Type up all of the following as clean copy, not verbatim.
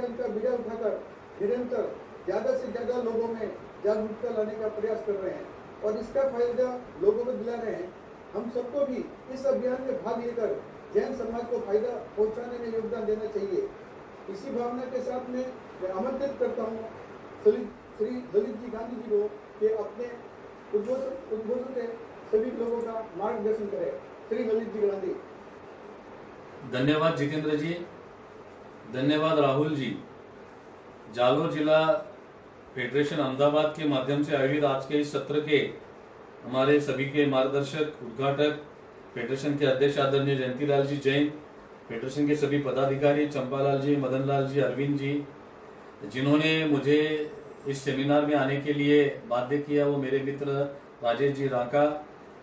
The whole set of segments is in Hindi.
अभियान का बीड़ा उठाकर निरंतर ज्यादा से ज्यादा लोगों में जागरूकता लाने का प्रयास कर रहे हैं और इसका फायदा लोगों को दिला रहे हैं। हम सबको भी इस अभियान में भाग लेकर जैन समाज को फायदा पहुंचाने में योगदान देना चाहिए। इसी भावना के साथ में मैं आमंत्रित करता हूँ श्री ललित जी गांधी जी को कि अपने उद्बोधन से सभी लोगों का मार्गदर्शन करें। श्री ललित जी गांधी। धन्यवाद जितेंद्र जी, धन्यवाद राहुल जी। जालोर जिला फेडरेशन अहमदाबाद के माध्यम से आयोजित आज के इस सत्र के हमारे सभी के मार्गदर्शक, उद्घाटक, फेडरेशन के अध्यक्ष आदरणीय जयंतीलाल जी जैन, फेडरेशन के सभी पदाधिकारी चंपालाल जी, मदन लाल जी, अरविंद जी, जिन्होंने मुझे इस सेमिनार में आने के लिए बाध्य किया, वो मेरे मित्र राजेश जी राका,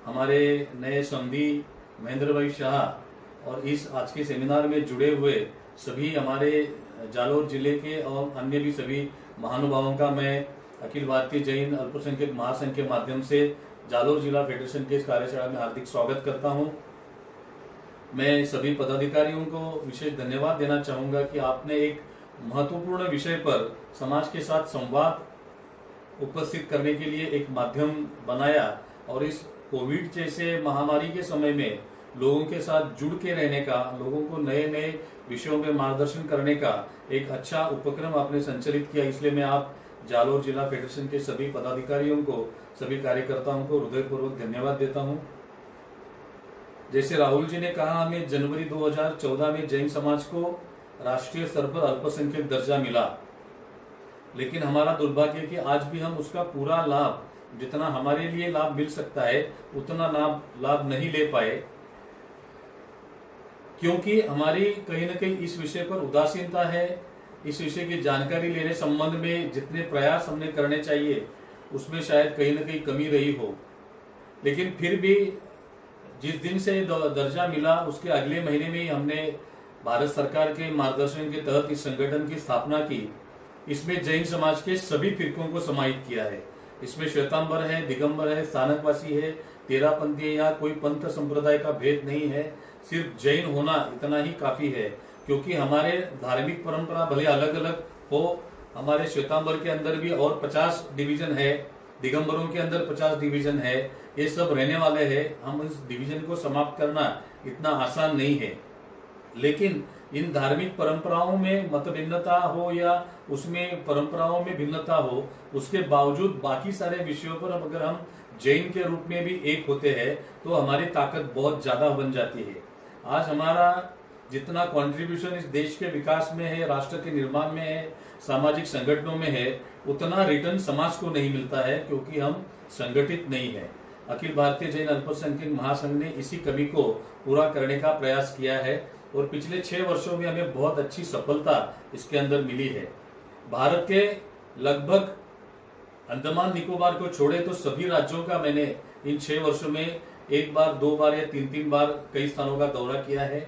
हमारे नए समधी महेंद्र भाई शाह और इस आज के सेमिनार में जुड़े हुए सभी हमारे जालोर जिले के और अन्य भी सभी महानुभावों का मैं अखिल भारतीय जैन अल्पसंख्यक महासंघ के माध्यम से जालोर जिला फेडरेशन के इस कार्यशाला में हार्दिक स्वागत करता हूं। मैं सभी पदाधिकारियों को विशेष धन्यवाद देना चाहूंगा कि आपने एक महत्वपूर्ण विषय पर समाज के साथ संवाद उपस्थित करने के लिए एक माध्यम बनाया और इस कोविड जैसे महामारी के समय में लोगों के साथ जुड़ के रहने का, लोगों को नए नए विषयों में मार्गदर्शन करने का एक अच्छा उपक्रम आपने संचालित किया। इसलिए मैं आप जालोर जिला फेडरेशन के सभी पदाधिकारियों को, सभी कार्यकर्ताओं को हृदयपूर्वक धन्यवाद देता हूं। जैसे राहुल जी ने कहा, हमें जनवरी 2014 में जैन समाज को राष्ट्रीय स्तर पर अल्पसंख्यक दर्जा मिला, लेकिन हमारा दुर्भाग्य है कि आज भी हम उसका पूरा लाभ, जितना हमारे लिए लाभ मिल सकता है उतना लाभ नहीं ले पाए, क्योंकि हमारी कहीं न कहीं इस विषय पर उदासीनता है। इस विषय की जानकारी लेने संबंध में जितने प्रयास हमने करने चाहिए उसमें शायद कहीं न कहीं कमी रही हो, लेकिन फिर भी जिस दिन से दर्जा मिला उसके अगले महीने में ही हमने भारत सरकार के मार्गदर्शन के तहत इस संगठन की स्थापना की। इसमें जैन समाज के सभी फिरकों को समाहित किया है। इसमें श्वेतांबर है, दिगंबर है, स्थानकवासी है, तेरापंथी है, यहाँ कोई पंथ संप्रदाय का भेद नहीं है, सिर्फ जैन होना इतना ही काफी है। क्योंकि हमारे धार्मिक परंपरा भले अलग अलग हो, हमारे श्वेतांबर के अंदर भी और 50 डिवीजन है, दिगंबरों के अंदर 50 डिवीजन है, ये सब रहने वाले हैं। हम इस डिवीजन को समाप्त करना इतना आसान नहीं है, लेकिन इन धार्मिक परंपराओं में मत भिन्नता हो या उसमें परंपराओं में भिन्नता हो, उसके बावजूद बाकी सारे विषयों पर अगर हम जैन के रूप में भी एक होते हैं तो हमारी ताकत बहुत ज्यादा बन जाती है। आज हमारा जितना कंट्रीब्यूशन इस देश के विकास में है, राष्ट्र के निर्माण में है, सामाजिक संगठनों में है, उतना रिटर्न समाज को नहीं मिलता है, क्योंकि हम संगठित नहीं है। अखिल भारतीय जैन अल्पसंख्यक महासंघ ने इसी कमी को पूरा करने का प्रयास किया है और पिछले 6 वर्षों में हमें बहुत अच्छी सफलता इसके अंदर मिली है। भारत के लगभग अंडमान निकोबार को छोड़े तो सभी राज्यों का मैंने इन 6 वर्षों में 1 बार, 2 बार या 3 बार कई स्थानों का दौरा किया है।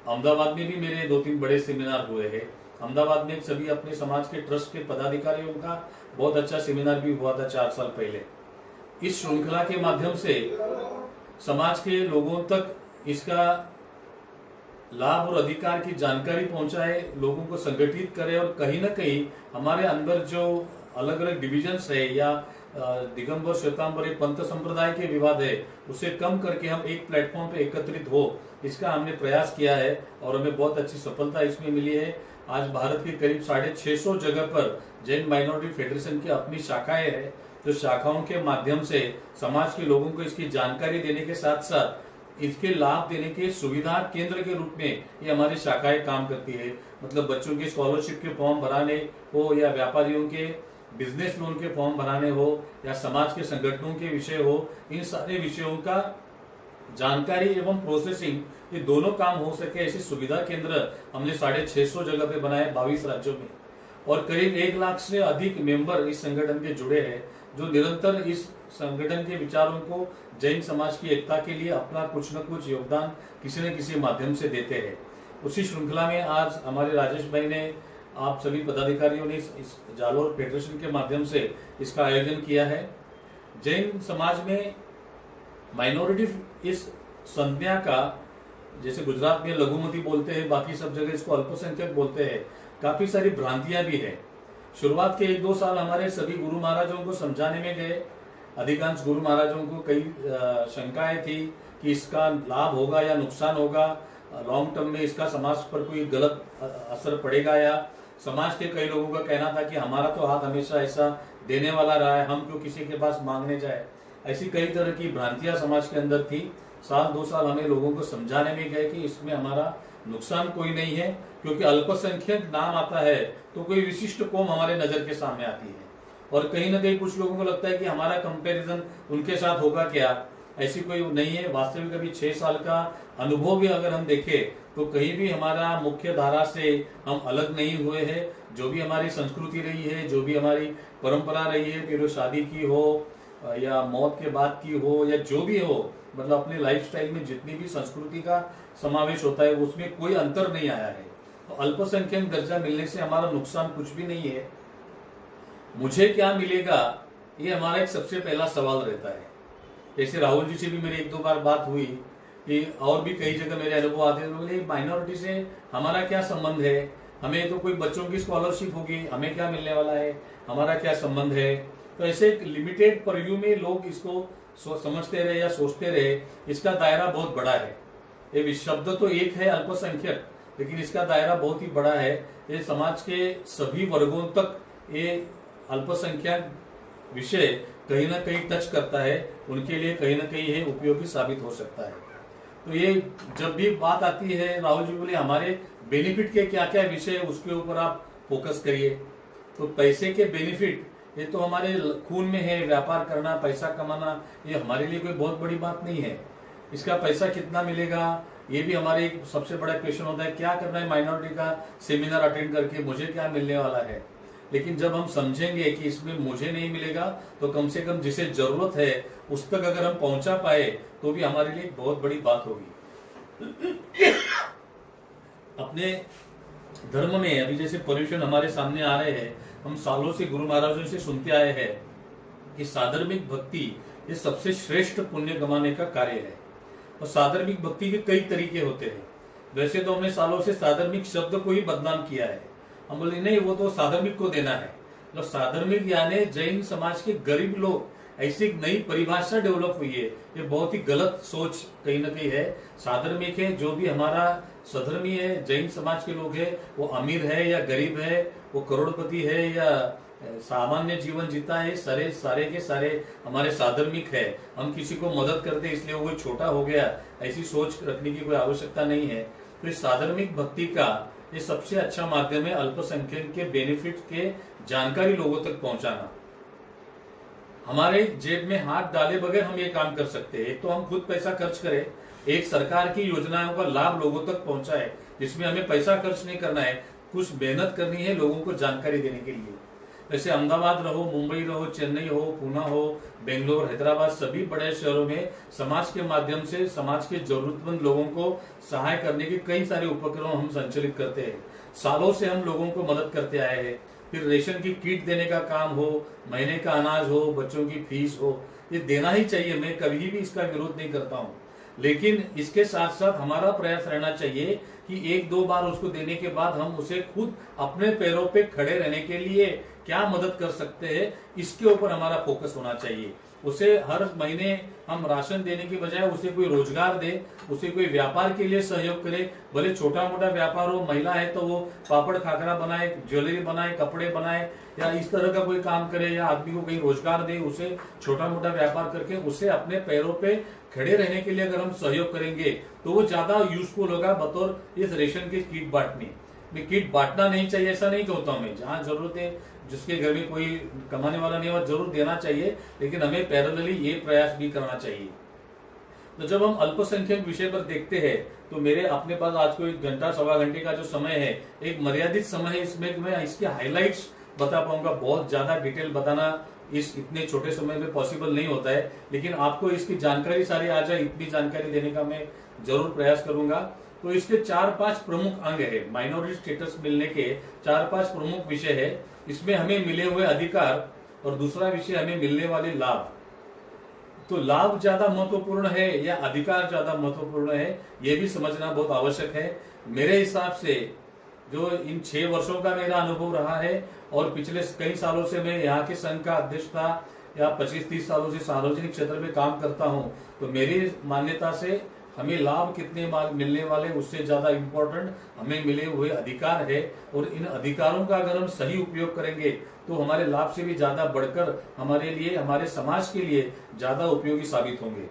अहमदाबाद में भी मेरे 2-3 बड़े सेमिनार हुए हैं। अहमदाबाद में सभी अपने समाज के ट्रस्ट के पदाधिकारियों का बहुत अच्छा सेमिनार भी हुआ था 4 साल पहले। इस श्रृंखला के माध्यम से समाज के लोगों तक इसका लाभ और अधिकार की जानकारी पहुंचाए, लोगों को संगठित करे और कहीं ना कहीं हमारे अंदर जो अलग अलग डिविजन्स है या दिगंबर श्वेतांबर पंथ संप्रदाय के विवाद है उसे कम करके हम एक प्लेटफॉर्म पे एकत्रित हो, इसका हमने प्रयास किया है और हमें बहुत अच्छी सफलता इसमें मिली है। आज भारत के करीब 650 जगह पर जैन माइनॉरिटी फेडरेशन की अपनी शाखाएं है, जो शाखाओं के माध्यम से समाज के लोगों को इसकी जानकारी देने के साथ साथ इसके लाभ देने के सुविधा केंद्र के रूप में ये हमारी शाखाएं काम करती है। मतलब बच्चों के स्कॉलरशिप के फॉर्म भराने हो या व्यापारियों के बिजनेस लोन के फॉर्म भराने हो या समाज के संगठनों के विषय हो, इन सारे विषयों का जानकारी एवं प्रोसेसिंग ये दोनों काम हो सके ऐसी सुविधा केंद्र हमने 650 जगह पे बनाए 22 राज्यों में और करीब 1 लाख से अधिक मेंबर इस संगठन के जुड़े हैं, जो निरंतर इस संगठन के विचारों को जैन समाज की एकता के लिए अपना कुछ न कुछ योगदान किसी न किसी माध्यम से देते हैं। उसी श्रृंखला में आज हमारे राजेश भाई ने, आप सभी पदाधिकारियों ने इस जालोर फेडरेशन के माध्यम से इसका आयोजन किया है। जैन समाज में माइनॉरिटी इस संज्ञा का, जैसे गुजरात में लघुमती बोलते हैं, बाकी सब जगह इसको अल्पसंख्यक बोलते हैं, काफी सारी भ्रांतियां भी है। शुरुआत के 1-2 साल हमारे सभी गुरु महाराजों को समझाने में गए। अधिकांश गुरु महाराजों को कई शंकाएं थी कि इसका लाभ होगा या नुकसान होगा, लॉन्ग टर्म में इसका समाज पर कोई गलत असर पड़ेगा, या समाज के कई लोगों का कहना था कि हमारा तो हाथ हमेशा ऐसा देने वाला रहा है, हम क्यों किसी के पास मांगने जाए। ऐसी कई तरह की भ्रांतियां समाज के अंदर थी। 1-2 साल हमें लोगों को समझाने में गए कि इसमें हमारा नुकसान कोई नहीं है, क्योंकि अल्पसंख्यक नाम आता है तो कोई विशिष्ट कौम हमारे नजर के सामने आती है, और कहीं ना कहीं कुछ लोगों को लगता है कि हमारा कंपैरिजन उनके साथ होगा क्या। ऐसी कोई नहीं है। वास्तविक अभी 6 साल का अनुभव भी अगर हम देखें तो कहीं भी हमारा मुख्य धारा से हम अलग नहीं हुए हैं। जो भी हमारी संस्कृति रही है, जो भी हमारी परंपरा रही है, फिर वो शादी की हो या मौत के बाद की हो या जो भी हो, मतलब अपने लाइफस्टाइल में जितनी भी संस्कृति का समावेश होता है उसमें कोई अंतर नहीं आया है। तो अल्पसंख्यक दर्जा मिलने से हमारा नुकसान कुछ भी नहीं है। मुझे क्या मिलेगा, ये हमारा एक सबसे पहला सवाल रहता है। जैसे राहुल जी से भी मेरी 1-2 बार बात हुई कि और भी कई जगह मेरे अनुभव आते हैं, बोले माइनॉरिटी से हमारा क्या संबंध है, हमें तो कोई बच्चों की स्कॉलरशिप होगी, हमें क्या मिलने वाला है, हमारा क्या संबंध है। तो ऐसे लिमिटेड परव्यू में लोग इसको समझते रहे या सोचते रहे। इसका दायरा बहुत बड़ा है। ये शब्द तो एक है अल्पसंख्यक, लेकिन इसका दायरा बहुत ही बड़ा है। ये समाज के सभी वर्गों तक ये अल्पसंख्यक विषय कहीं ना कहीं टच करता है, उनके लिए कहीं ना कहीं ये उपयोगी साबित हो सकता है। तो ये जब भी बात आती है, राहुल जी बोले हमारे बेनिफिट के क्या क्या विषय है उसके ऊपर आप फोकस करिए। तो पैसे के बेनिफिट ये तो हमारे खून में है, व्यापार करना, पैसा कमाना, ये हमारे लिए कोई बहुत बड़ी बात नहीं है। इसका पैसा कितना मिलेगा ये भी हमारे एक सबसे बड़ा क्वेश्चन होता है। क्या करना है माइनॉरिटी का सेमिनार अटेंड करके, मुझे क्या मिलने वाला है। लेकिन जब हम समझेंगे कि इसमें मुझे नहीं मिलेगा तो कम से कम जिसे जरूरत है उस तक अगर हम पहुंचा पाए तो भी हमारे लिए बहुत बड़ी बात होगी। अपने धर्म में अभी जैसे पर्यूषण हमारे सामने आ रहे हैं, हम सालों से गुरु महाराजों से सुनते आए हैं कि साधर्मिक भक्ति ये सबसे श्रेष्ठ पुण्य कमाने का कार्य है। और साधर्मिक भक्ति के कई तरीके होते हैं। वैसे तो हमने सालों से साधर्मिक शब्द को ही बदनाम किया है। हम बोले नहीं, वो तो साधर्मिक को देना है। मतलब साधर्मिक यानी जैन समाज के गरीब लोग, ऐसी एक नई परिभाषा डेवलप हुई है। ये बहुत ही गलत सोच कहीं ना कहीं है। साधर्मिक है जो भी हमारा सधर्मी है, जैन समाज के लोग है, वो अमीर है या गरीब है, वो करोड़पति है या सामान्य जीवन जीता है, सारे के सारे हमारे साधर्मिक है। हम किसी को मदद करते इसलिए वो छोटा हो गया, ऐसी सोच रखने की कोई आवश्यकता नहीं है। तो इस साधर्मिक भक्ति का ये सबसे अच्छा माध्यम है अल्पसंख्यक के बेनिफिट के जानकारी लोगों तक पहुंचाना। हमारे जेब में हाथ डाले बगैर हम ये काम कर सकते हैं। एक तो हम खुद पैसा खर्च करें, एक सरकार की योजनाओं का लाभ लोगों तक पहुंचाए, जिसमें हमें पैसा खर्च नहीं करना है, कुछ मेहनत करनी है लोगों को जानकारी देने के लिए। जैसे अहमदाबाद रहो, मुंबई रहो, चेन्नई हो, पुणे हो, बेंगलोर, हैदराबाद, सभी बड़े शहरों में समाज के माध्यम से समाज के जरूरतमंद लोगों को सहाय करने के कई सारे उपक्रम हम संचालित करते हैं। सालों से हम लोगों को मदद करते आए हैं। फिर रेशन की किट देने का काम हो, महीने का अनाज हो, बच्चों की फीस हो, ये देना ही चाहिए। मैं कभी भी इसका विरोध नहीं करता हूँ, लेकिन इसके साथ साथ हमारा प्रयास रहना चाहिए कि 1-2 बार उसको देने के बाद हम उसे खुद अपने पैरों पे खड़े रहने के लिए क्या मदद कर सकते हैं, इसके ऊपर हमारा फोकस होना चाहिए। उसे हर महीने हम राशन देने की बजाय उसे कोई रोजगार दे, उसे कोई व्यापार के लिए सहयोग करे। भले छोटा मोटा व्यापार हो, महिला है तो वो पापड़ खाकरा बनाए, ज्वेलरी बनाए, कपड़े बनाए, या इस तरह का कोई काम करे, या आदमी को कहीं रोजगार दे, उसे छोटा मोटा व्यापार करके उसे अपने पैरों पे खड़े रहने के लिए अगर हम सहयोग करेंगे तो वो ज्यादा यूजफुल होगा बतौर इस रेशन की किट बांटने। मैं किट बांटना नहीं चाहिए ऐसा नहीं कहता हूँ मैं, जहाँ जरूरत है, जिसके घर में कोई कमाने वाला नहीं है जरूर देना चाहिए, लेकिन हमें पैरेलली ये प्रयास भी करना चाहिए। तो जब हम अल्पसंख्यक विषय पर देखते हैं तो मेरे अपने पास आज को 1 घंटा सवा घंटे का जो समय है, एक मर्यादित समय है, इसमें मैं इसके हाईलाइट्स बता पाऊंगा। बहुत ज्यादा डिटेल बताना इस इतने छोटे समय में पॉसिबल नहीं होता है, लेकिन आपको इसकी जानकारी सारी आ जाए इतनी जानकारी देने का मैं जरूर प्रयास करूंगा। तो इसके 4-5 प्रमुख अंग है। माइनॉरिटी स्टेटस मिलने के 4-5 प्रमुख विषय है। इसमें हमें मिले हुए अधिकार और दूसरा विषय हमें मिलने वाले लाभ। तो लाभ ज्यादा महत्वपूर्ण है या अधिकार ज्यादा महत्वपूर्ण है, यह भी समझना बहुत आवश्यक है। मेरे हिसाब से जो इन 6 वर्षों का मेरा अनुभव रहा है और पिछले कई सालों से मैं यहाँ के संघ का अध्यक्ष था या 25-30 सालों से सार्वजनिक क्षेत्र में काम करता हूँ, तो मेरी मान्यता से हमें लाभ कितने मिलने वाले उससे ज्यादा इम्पोर्टेंट हमें मिले हुए अधिकार है, और इन अधिकारों का अगर हम सही उपयोग करेंगे तो हमारे लाभ से भी ज्यादा बढ़कर हमारे लिए, हमारे समाज के लिए ज्यादा उपयोगी साबित होंगे।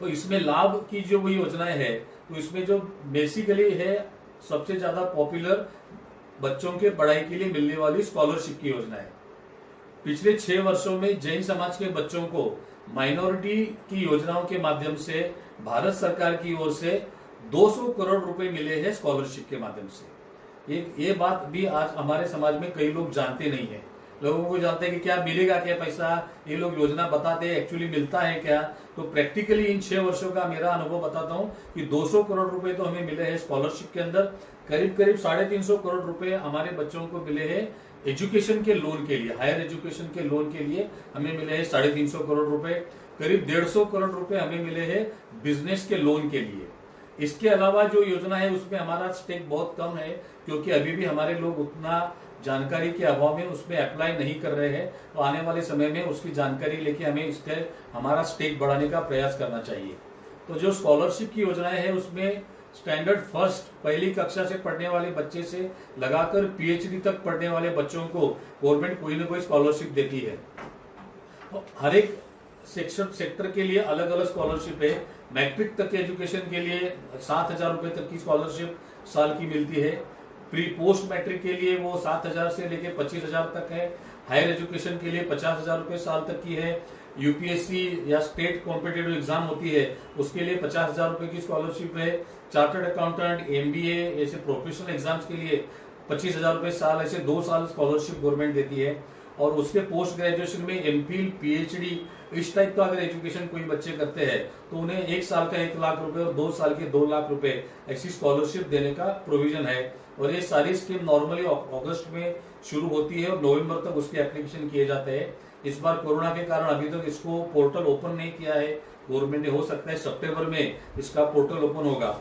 तो इसमें लाभ की जो भी योजनाएं है, तो इसमें जो बेसिकली है सबसे ज्यादा पॉपुलर बच्चों के पढ़ाई के लिए मिलने वाली स्कॉलरशिप की योजना है। पिछले 6 वर्षों में जैन समाज के बच्चों को माइनॉरिटी की योजनाओं के माध्यम से भारत सरकार की ओर से 200 करोड़ रुपए मिले हैं स्कॉलरशिप के माध्यम से। ये बात भी आज हमारे समाज में कई लोग जानते नहीं है। लोगों को जानते हैं कि क्या मिलेगा, क्या पैसा, ये लोग योजना बताते हैं, एक्चुअली मिलता है क्या। तो प्रैक्टिकली इन 6 वर्षों का मेरा अनुभव बताता हूं कि 200 करोड़ रुपए तो हमें मिले हैं स्कॉलरशिप के अंदर। करीब 350 करोड़ रुपए हमारे बच्चों को मिले हैं एजुकेशन के लोन के लिए, हायर एजुकेशन के लोन के लिए हमें मिले हैं 350 करोड़ रुपए। करीब 150 करोड़ रुपए हमें मिले हैं बिजनेस के लोन के लिए। इसके अलावा जो योजना है उसमें हमारा स्टेक बहुत कम है, क्योंकि अभी भी हमारे लोग उतना जानकारी के अभाव में उसमें अप्लाई नहीं कर रहे हैं। तो आने वाले समय में उसकी जानकारी लेके हमें इसके हमारा स्टेक बढ़ाने का प्रयास करना चाहिए। तो जो स्कॉलरशिप की योजनाएं है उसमें स्टैंडर्ड फर्स्ट, पहली कक्षा से पढ़ने वाले बच्चे से लगाकर पीएचडी तक पढ़ने वाले बच्चों को गवर्नमेंट कोई ना कोई स्कॉलरशिप देती है। तो हर एक सेक्टर के लिए अलग अलग स्कॉलरशिप है। मैट्रिक तक के एजुकेशन के लिए 7,000 रुपए तक की स्कॉलरशिप साल की मिलती है। प्री पोस्ट मैट्रिक के लिए वो 7,000 से लेकर 25,000 तक है। हायर एजुकेशन के लिए 50,000 रुपए साल तक की है। यूपीएससी या स्टेट कॉम्पिटिटिव एग्जाम होती है उसके लिए 50,000 रुपए की स्कॉलरशिप है। चार्टर्ड अकाउंटेंट, एमबीए ऐसे प्रोफेशनल एग्जाम्स के लिए 25,000 रुपए साल, ऐसे 2 साल स्कॉलरशिप गवर्नमेंट देती है। और उसके पोस्ट ग्रेजुएशन में एमफिल, पीएचडी इस टाइप का अगर एजुकेशन कोई बच्चे करते हैं तो उन्हें 1 साल का 1 लाख रुपए और 2 साल के 2 लाख रुपए ऐसी स्कॉलरशिप देने का प्रोविजन है। और ये सारी स्कीम नॉर्मली अगस्त में शुरू होती है और नवंबर तक उसके एप्लीकेशन किए जाते हैं। इस बार कोरोना के कारण अभी तक इसको पोर्टल ओपन नहीं किया है गवर्नमेंट ने, हो सकता है सितंबर में इसका पोर्टल ओपन होगा।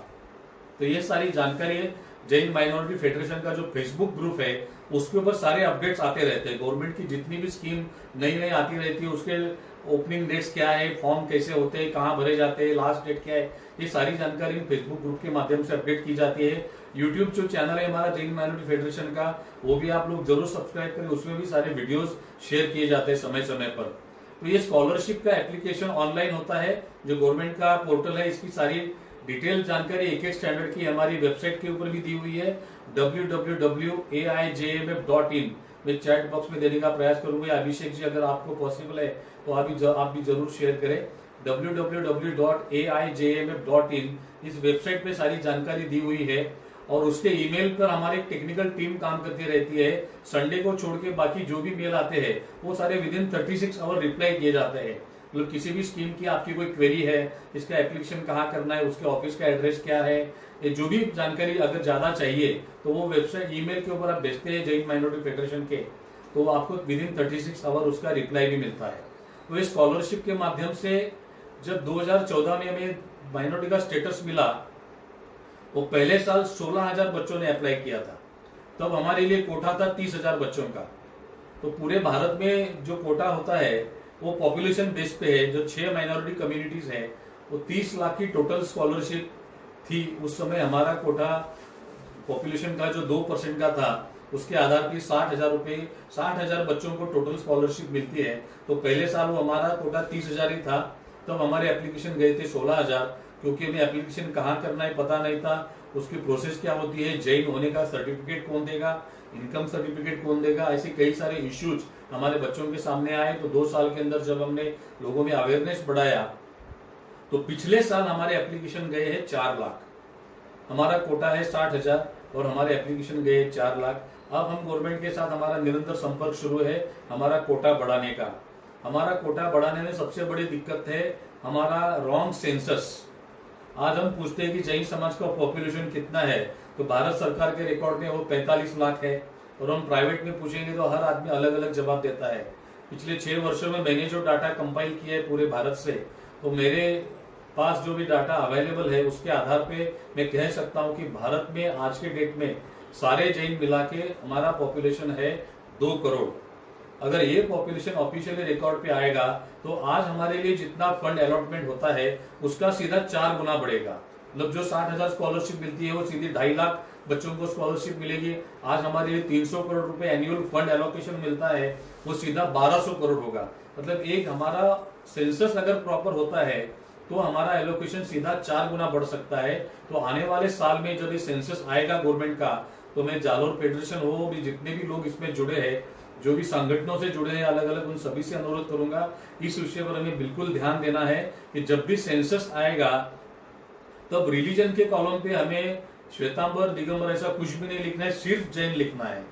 तो ये सारी जानकारी है। जैन माइनॉरिटी फेडरेशन का जो फेसबुक ग्रुप है उसके ऊपर सारे अपडेट्स आते रहते हैं। गवर्नमेंट की जितनी भी स्कीम नई नई आती रहती है उसके ओपनिंग डेट्स क्या है, फॉर्म कैसे होते हैं, कहाँ भरे जाते हैं, लास्ट डेट क्या है, ये सारी जानकारी फेसबुक ग्रुप के माध्यम से अपडेट की जाती है। यूट्यूब जो चैनल है हमारा जैन माइनॉरिटी फेडरेशन का, वो भी आप लोग जरूर सब्सक्राइब करें, उसमें भी सारे वीडियोस शेयर किए जाते हैं समय समय पर। तो ये स्कॉलरशिप का एप्लीकेशन ऑनलाइन होता है, जो गवर्नमेंट का पोर्टल है। इसकी सारी डिटेल जानकारी एक एक स्टैंडर्ड की हमारी वेबसाइट के ऊपर भी दी हुई है, www.aijmf.in। मैं चैट बॉक्स में देने का प्रयास करूंगा। अभिषेक जी, अगर आपको पॉसिबल है तो आप भी जरूर शेयर करें। www.aijmf.in इस वेबसाइट पे सारी जानकारी दी हुई है। और उसके ईमेल पर हमारी टेक्निकल टीम काम करती रहती है। संडे को छोड़ के बाकी जो भी मेल आते हैं वो सारे विदिन 36 आवर रिप्लाई किए जाते हैं। मतलब किसी भी स्कीम की आपकी कोई क्वेरी है, इसका एप्लीकेशन कहाँ करना है, उसके ऑफिस का एड्रेस क्या है, ये जो भी जानकारी अगर ज्यादा चाहिए तो वो वेबसाइट ईमेल के ऊपर आप भेजते हैं जैन माइनॉरिटी फेडरेशन के, तो आपको विदिन 36 आवर उसका रिप्लाई भी मिलता है। तो इस स्कॉलरशिप के माध्यम से जब 2014 में हमें माइनॉरिटी का स्टेटस मिला, वो पहले साल 16,000 बच्चों ने अप्लाई किया था। तब हमारे लिए कोटा था 30,000 बच्चों का। तो पूरे भारत में जो कोटा होता है वो पॉपुलेशन बेस पे है। जो 6 माइनॉरिटी कम्युनिटीज है वो 30 लाख की टोटल स्कॉलरशिप थी। उस समय हमारा कोटा पॉपुलेशन का जो 2% का था उसके आधार पर 60,000 बच्चों को टोटल स्कॉलरशिप मिलती है। तो पहले साल वो हमारा कोटा 30,000 ही था। तब हमारे एप्लीकेशन गए थे 16,000, क्योंकि हमें एप्लीकेशन कहाँ करना है पता नहीं था, उसकी प्रोसेस क्या होती है, जैन होने का सर्टिफिकेट कौन देगा, इनकम सर्टिफिकेट कौन देगा, ऐसे कई सारे इश्यूज हमारे बच्चों के सामने आए। तो 2 साल के अंदर जब हमने लोगों में अवेयरनेस बढ़ाया तो पिछले साल हमारे एप्लीकेशन गए हैं 4 लाख। हमारा कोटा है 60,000 और हमारे एप्लीकेशन गए 4 लाख। अब हम गवर्नमेंट के साथ हमारा निरंतर संपर्क शुरू है हमारा कोटा बढ़ाने का। हमारा कोटा बढ़ाने में सबसे बड़ी दिक्कत है हमारा रॉन्ग सेंसस। आज हम पूछते हैं कि जैन समाज का पॉपुलेशन कितना है, तो भारत सरकार के रिकॉर्ड में वो 45 लाख है। और हम प्राइवेट में पूछेंगे तो हर आदमी अलग अलग जवाब देता है। पिछले 6 वर्षों में मैंने जो डाटा कंपाइल किया है पूरे भारत से, तो मेरे पास जो भी डाटा अवेलेबल है उसके आधार पे मैं कह सकता हूं कि भारत में आज के डेट में सारे जैन मिला के हमारा पॉपुलेशन है 2 करोड़। अगर ये पॉपुलेशन ऑफिशियली रिकॉर्ड पे आएगा तो आज हमारे लिए जितना फंड अलॉटमेंट होता है उसका सीधा 4 गुना बढ़ेगा। मतलब जो 60,000 स्कॉलरशिप मिलती है वो सीधी 2.5 लाख बच्चों को स्कॉलरशिप मिलेगी। आज हमारे लिए 300 करोड़ रुपए एनुअल फंड एलोकेशन मिलता है, वो सीधा 1200 करोड़ होगा। मतलब एक हमारा सेंसस अगर प्रॉपर होता है तो हमारा एलोकेशन सीधा 4 गुना बढ़ सकता है। तो आने वाले साल में जब ये सेंसस आएगा गवर्नमेंट का, तो मैं जालोर फेडरेशन हो भी जितने भी लोग इसमें जुड़े हैं, जो भी संगठनों से जुड़े हैं अलग अलग, उन सभी से अनुरोध करूंगा इस विषय पर हमें बिल्कुल ध्यान देना है कि जब भी सेंसस आएगा तब रिलीजन के कॉलम पे हमें श्वेतांबर दिगंबर ऐसा कुछ भी नहीं लिखना है, सिर्फ जैन लिखना है।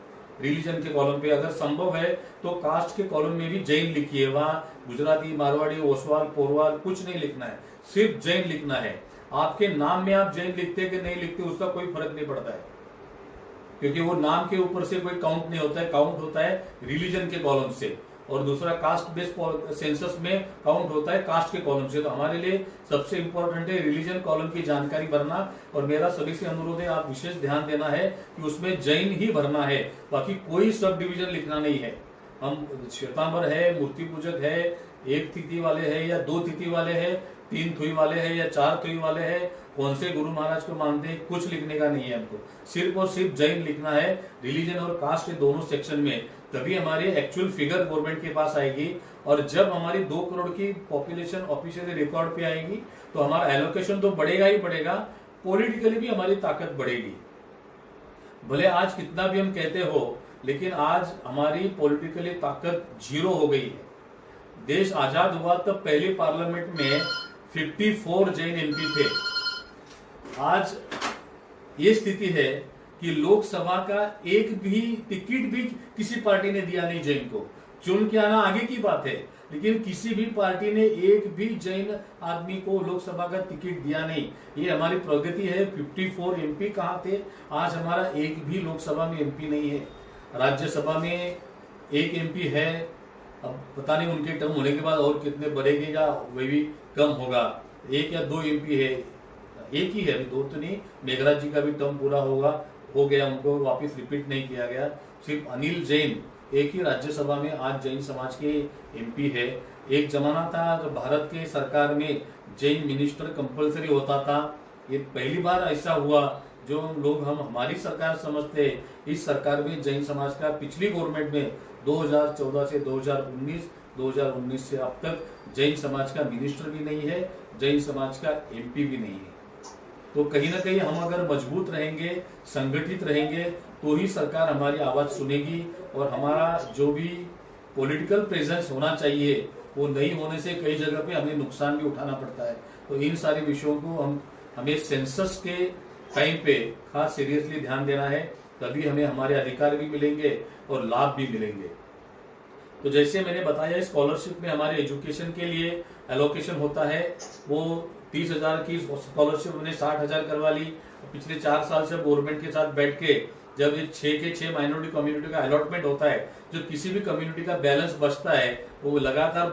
रिलीजन के कॉलम पे अगर संभव है तो कास्ट के कॉलम में भी जैन लिखिए, वहां गुजराती, मारवाड़ी, ओसवाल, पोरवाल कुछ नहीं लिखना है, सिर्फ जैन लिखना है। आपके नाम में आप जैन लिखते कि नहीं लिखते उसका कोई फर्क नहीं पड़ता है, क्योंकि वो नाम के ऊपर से कोई काउंट नहीं होता है, काउंट होता है रिलीजन के कॉलम से। और दूसरा कास्ट बेस्ड सेंसस में काउंट होता है कास्ट के कॉलम से। तो हमारे लिए सबसे इंपॉर्टेंट है रिलीजन कॉलम की जानकारी भरना। और मेरा सभी से अनुरोध है आप विशेष ध्यान देना है कि उसमें जैन ही भरना है, बाकी कोई सब डिवीजन लिखना नहीं है। हम श्वेतांबर है, मूर्ति पूजक है, 1 तिथि वाले है या 2 तिथि वाले है, 3 थुई वाले है या 4 थुई वाले है, कौन से गुरु महाराज को मानते हैं, कुछ लिखने का नहीं है। हमको सिर्फ और सिर्फ जैन लिखना है रिलीजन और कास्ट के दोनों सेक्शन में, तभी हमारी एक्चुअल फिगर गवर्नमेंट के पास आएगी। और जब हमारी 2 करोड़ की पॉपुलेशन ऑफिशियली रिकॉर्ड पे आएगी तो हमारा एलोकेशन तो बढ़ेगा ही बढ़ेगा, पॉलिटिकली भी हमारी ताकत बढ़ेगी। भले आज कितना भी हम कहते हो, लेकिन आज हमारी पॉलिटिकली ताकत 0 हो गई है। देश आजाद हुआ तब पहले पार्लियामेंट में 54 जैन एमपी थे। आज ये स्थिति है कि लोकसभा का एक भी टिकट भी किसी पार्टी ने दिया नहीं जैन को। चुन के आना आगे की बात है, लेकिन किसी भी पार्टी ने एक भी जैन आदमी को लोकसभा का टिकट दिया नहीं। ये हमारी प्रगति है। 54 एमपी कहाँ थे, आज हमारा एक भी लोकसभा में एमपी नहीं है। राज्यसभा में 1 एमपी है, अब पता नहीं उनके टर्म होने के बाद और कितने बढ़ेंगे या वही भी कम होगा। 1 या 2 एमपी है, 1 ही है, 2 तो नहीं। मेघराज जी का भी टर्म पूरा हो गया, उनको वापस रिपीट नहीं किया गया। सिर्फ अनिल जैन 1 ही राज्यसभा में आज जैन समाज के एमपी है। एक जमाना था जब भारत के सरकार में जैन मिनिस्टर कंपलसरी होता था, ये पहली बार ऐसा हुआ। जो लोग हम हमारी सरकार समझते हैं, इस सरकार में जैन समाज का पिछली गवर्नमेंट में 2014 से 2019 से अब तक जैन समाज का मिनिस्टर भी नहीं है, जैन समाज का एमपी भी नहीं है। तो कहीं ना कहीं हम अगर मजबूत रहेंगे, संगठित रहेंगे, तो ही सरकार हमारी आवाज सुनेगी। और हमारा जो भी पॉलिटिकल प्रेजेंस होना चाहिए वो नहीं होने से कई जगह पे हमें नुकसान भी उठाना पड़ता है। तो इन सारे विषयों को हमें सेंसस के टाइम पे खास सीरियसली ध्यान देना है, तभी हमें हमारे अधिकार भी मिलेंगे और लाभ भी मिलेंगे। तो जैसे मैंने बताया, स्कॉलरशिप में हमारे एजुकेशन के लिए एलोकेशन होता है, वो 30,000 की स्कॉलरशिप उन्हें 60,000 करवा ली। पिछले 4 साल से गवर्नमेंट के साथ बैठ के जब ये 6 के 6 माइनॉरिटी कम्युनिटी का अलॉटमेंट होता है, जो किसी भी कम्युनिटी का बैलेंस बचता है वो लगातार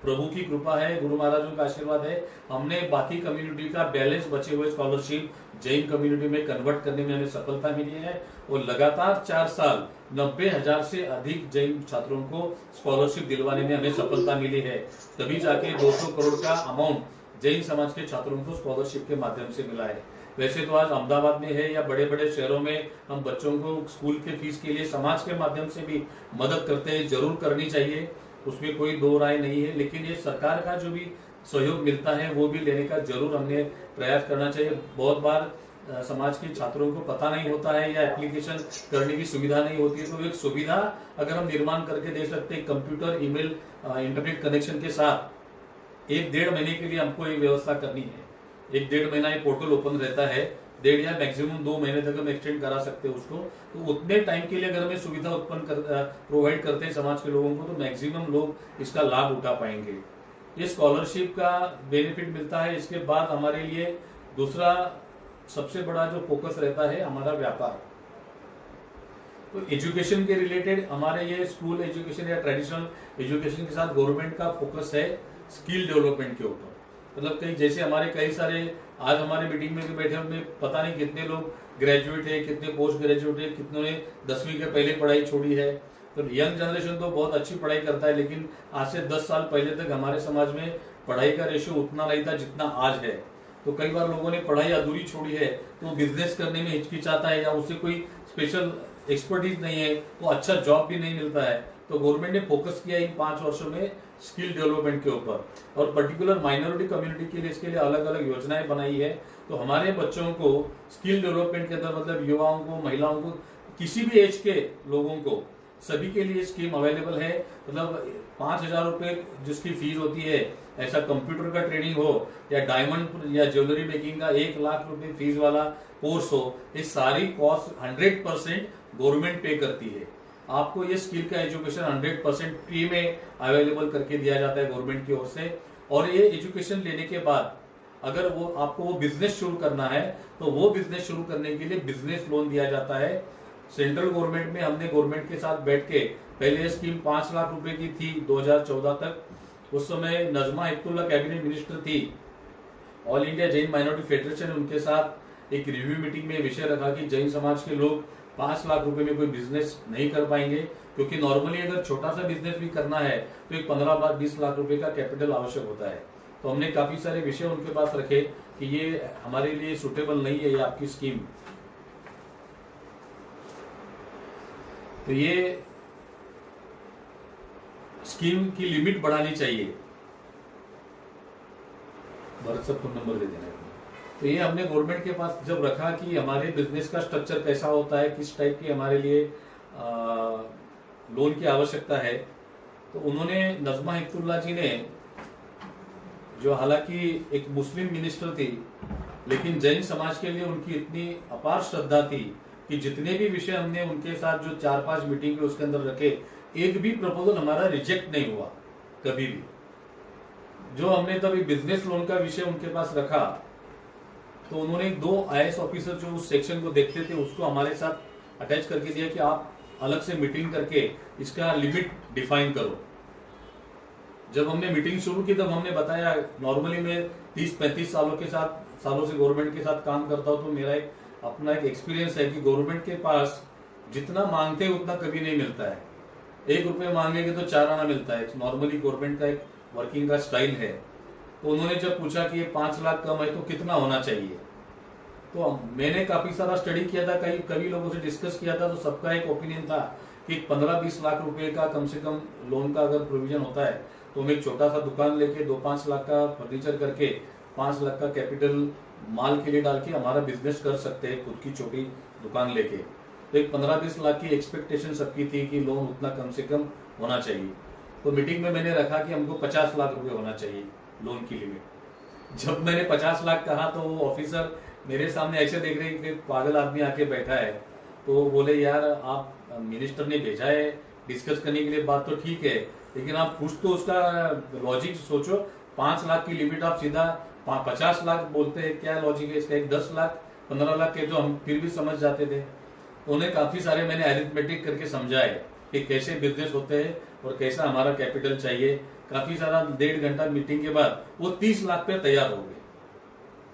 प्रभु की कृपा है, गुरु महाराजों का आशीर्वाद है, हमने बाकी कम्युनिटी का बैलेंस बचे हुए स्कॉलरशिप जैन कम्युनिटी में कन्वर्ट करने में हमें सफलता मिली है। और लगातार 4 साल 90,000 से अधिक जैन छात्रों को स्कॉलरशिप दिलवाने में हमें सफलता मिली है। तभी जाके 200 करोड़ का अमाउंट जैन समाज के छात्रों को स्कॉलरशिप के माध्यम से मिला है। वैसे तो आज अहमदाबाद में है या बड़े बड़े शहरों में हम बच्चों को स्कूल के फीस के लिए समाज के माध्यम से भी मदद करते हैं, जरूर करनी चाहिए, उसमें कोई दो राय नहीं है। लेकिन ये सरकार का जो भी सहयोग मिलता है वो भी लेने का जरूर हमने प्रयास करना चाहिए। बहुत बार समाज के छात्रों को पता नहीं होता है या एप्लीकेशन करने की सुविधा नहीं होती है, तो एक सुविधा अगर हम निर्माण करके दे सकते हैं कंप्यूटर, ईमेल, इंटरनेट कनेक्शन के साथ 1-1.5 महीने के लिए हमको ये व्यवस्था करनी है। 1-1.5 महीना ये पोर्टल ओपन रहता है, 1.5 या मैक्सिमम 2 महीने तक हम एक्सटेंड करा सकते हैं उसको। तो उतने टाइम के लिए अगर हमें सुविधा प्रोवाइड करते हैं समाज के लोगों को, तो मैक्सिमम लोग इसका लाभ उठा पाएंगे। ये स्कॉलरशिप का बेनिफिट मिलता है। इसके बाद हमारे लिए दूसरा सबसे बड़ा जो फोकस रहता है हमारा व्यापार। तो एजुकेशन के रिलेटेड हमारे ये स्कूल एजुकेशन या ट्रेडिशनल एजुकेशन के साथ गवर्नमेंट का फोकस है स्किल डेवलपमेंट के ऊपर। मतलब कई जैसे हमारे कई सारे आज हमारे मीटिंग में भी बैठे, हमें पता नहीं कितने लोग ग्रेजुएट है, कितने पोस्ट ग्रेजुएट है, कितनों ने 10वीं के पहले पढ़ाई छोड़ी है। तो यंग जनरेशन तो बहुत अच्छी पढ़ाई करता है, लेकिन आज से 10 साल पहले तक हमारे समाज में पढ़ाई का रेशियो उतना नहीं था जितना आज है। तो कई बार लोगों ने पढ़ाई अधूरी छोड़ी है, तो बिजनेस करने में हिचकिचाता है या उससे कोई स्पेशल एक्सपर्टीज नहीं है, तो अच्छा जॉब भी नहीं मिलता है। तो गवर्नमेंट ने फोकस किया इन 5 वर्षों में स्किल डेवलपमेंट के ऊपर, और पर्टिकुलर माइनॉरिटी कम्युनिटी के लिए इसके लिए अलग अलग योजनाएं बनाई है। तो हमारे बच्चों को स्किल डेवलपमेंट के अंदर, मतलब युवाओं को, महिलाओं को, किसी भी एज के लोगों को, सभी के लिए स्कीम अवेलेबल है। मतलब 5,000 रुपए जिसकी फीस होती है, ऐसा कंप्यूटर का ट्रेनिंग हो या डायमंड या ज्वेलरी मेकिंग का 1 लाख रुपए फीस वाला कोर्स हो, ये सारी कॉस्ट 100% गवर्नमेंट पे करती है। आपको ये स्किल का एजुकेशन 100% फ्री में अवेलेबल करके दिया जाता है गवर्नमेंट की ओर से। और ये एजुकेशन लेने के बाद अगर वो आपको वो बिजनेस शुरू करना है, तो वो बिजनेस शुरू करने के लिए बिजनेस लोन दिया जाता है। सेंट्रल गवर्नमेंट में हमने गवर्नमेंट के साथ बैठ के, पहले स्कीम 5 लाख रुपए की थी 2014 तक। उस समय नजमा हेपतुल्ला कैबिनेट मिनिस्टर थी। All India Jain minority federation उनके साथ एक रिव्यू मीटिंग में विषय रखा कि जैन समाज के लोग 5 लाख रुपए में कोई बिजनेस नहीं कर पाएंगे, क्योंकि नॉर्मली अगर छोटा सा बिजनेस भी करना है तो एक 15-20 लाख रुपए का कैपिटल आवश्यक होता है। तो हमने काफी सारे विषय उनके पास रखे कि ये हमारे लिए सुटेबल नहीं है ये आपकी स्कीम। तो ये स्कीम की लिमिट बढ़ानी चाहिए। भरत सर फोन नंबर दे देना। तो ये हमने गवर्नमेंट के पास जब रखा कि हमारे बिजनेस का स्ट्रक्चर कैसा होता है, किस टाइप की हमारे लिए लोन की आवश्यकता है, तो उन्होंने, नजमा हेपतुल्ला जी ने, जो हालांकि एक मुस्लिम मिनिस्टर थी, लेकिन जैन समाज के लिए उनकी इतनी अपार श्रद्धा थी कि जितने भी विषय हमने उनके साथ जो 4-5 मीटिंग के उसके अंदर रखे, एक भी प्रपोजल हमारा रिजेक्ट नहीं हुआ कभी भी। जो हमने तभी बिजनेस लोन का विषय उनके पास रखा, तो उन्होंने 2 IAS ऑफिसर जो उस सेक्शन को देखते थे उसको हमारे साथ अटैच करके दिया कि आप अलग से मीटिंग करके इसका लिमिट डिफाइन करो। जब हमने मीटिंग शुरू की तब हमने बताया, नॉर्मली मैं 30-35 सालों से गवर्नमेंट के साथ काम करता हूं, तो मेरा अपना एक एक्सपीरियंस है कि गवर्नमेंट के पास जितना मांगते हैं उतना कभी नहीं मिलता है। 1 रुपये मांगेंगे तो 4 आना मिलता है। नॉर्मली गवर्नमेंट का एक वर्किंग का स्टाइल है। तो उन्होंने जब पूछा कि ये 5 लाख कम है तो कितना होना चाहिए, तो मैंने काफी सारा स्टडी किया था, कई लोगों से डिस्कस किया था, तो सबका एक ओपिनियन था कि 15-20 लाख रुपए का कम से कम लोन का अगर प्रोविजन होता है, तो हम एक छोटा सा दुकान लेके 2-5 लाख का फर्नीचर करके 5 लाख का कैपिटल माल के लिए डाल के हमारा बिजनेस कर सकते हैं, खुद की छोटी दुकान लेके। तो एक 15-20 लाख की एक्सपेक्टेशन सबकी थी कि लोन उतना कम से कम होना चाहिए। तो मीटिंग में मैंने रखा कि हमको 50 लाख रुपए होना चाहिए लोन की लिमिट। जब मैंने 50 लाख कहा तो वो ऑफिसर मेरे सामने ऐसे देख रहे कि पागल आदमी आके बैठा है। तो बोले, यार आप मिनिस्टर ने भेजा है डिस्कस करने के लिए, बात तो ठीक है, लेकिन आप कुछ तो उसका लॉजिक सोचो। 5 लाख की लिमिट आप सीधा 50 लाख बोलते हैं, क्या लॉजिक है इसका? एक 10 लाख 15 लाख के तो हम फिर भी समझ जाते थे। उन्हें काफी सारे मैंने अरिथमेटिक करके समझाए कि कैसे बिजनेस होते हैं और कैसा हमारा कैपिटल चाहिए। काफी सारा 1.5 घंटा मीटिंग के बाद वो 30 लाख पे तैयार हो गए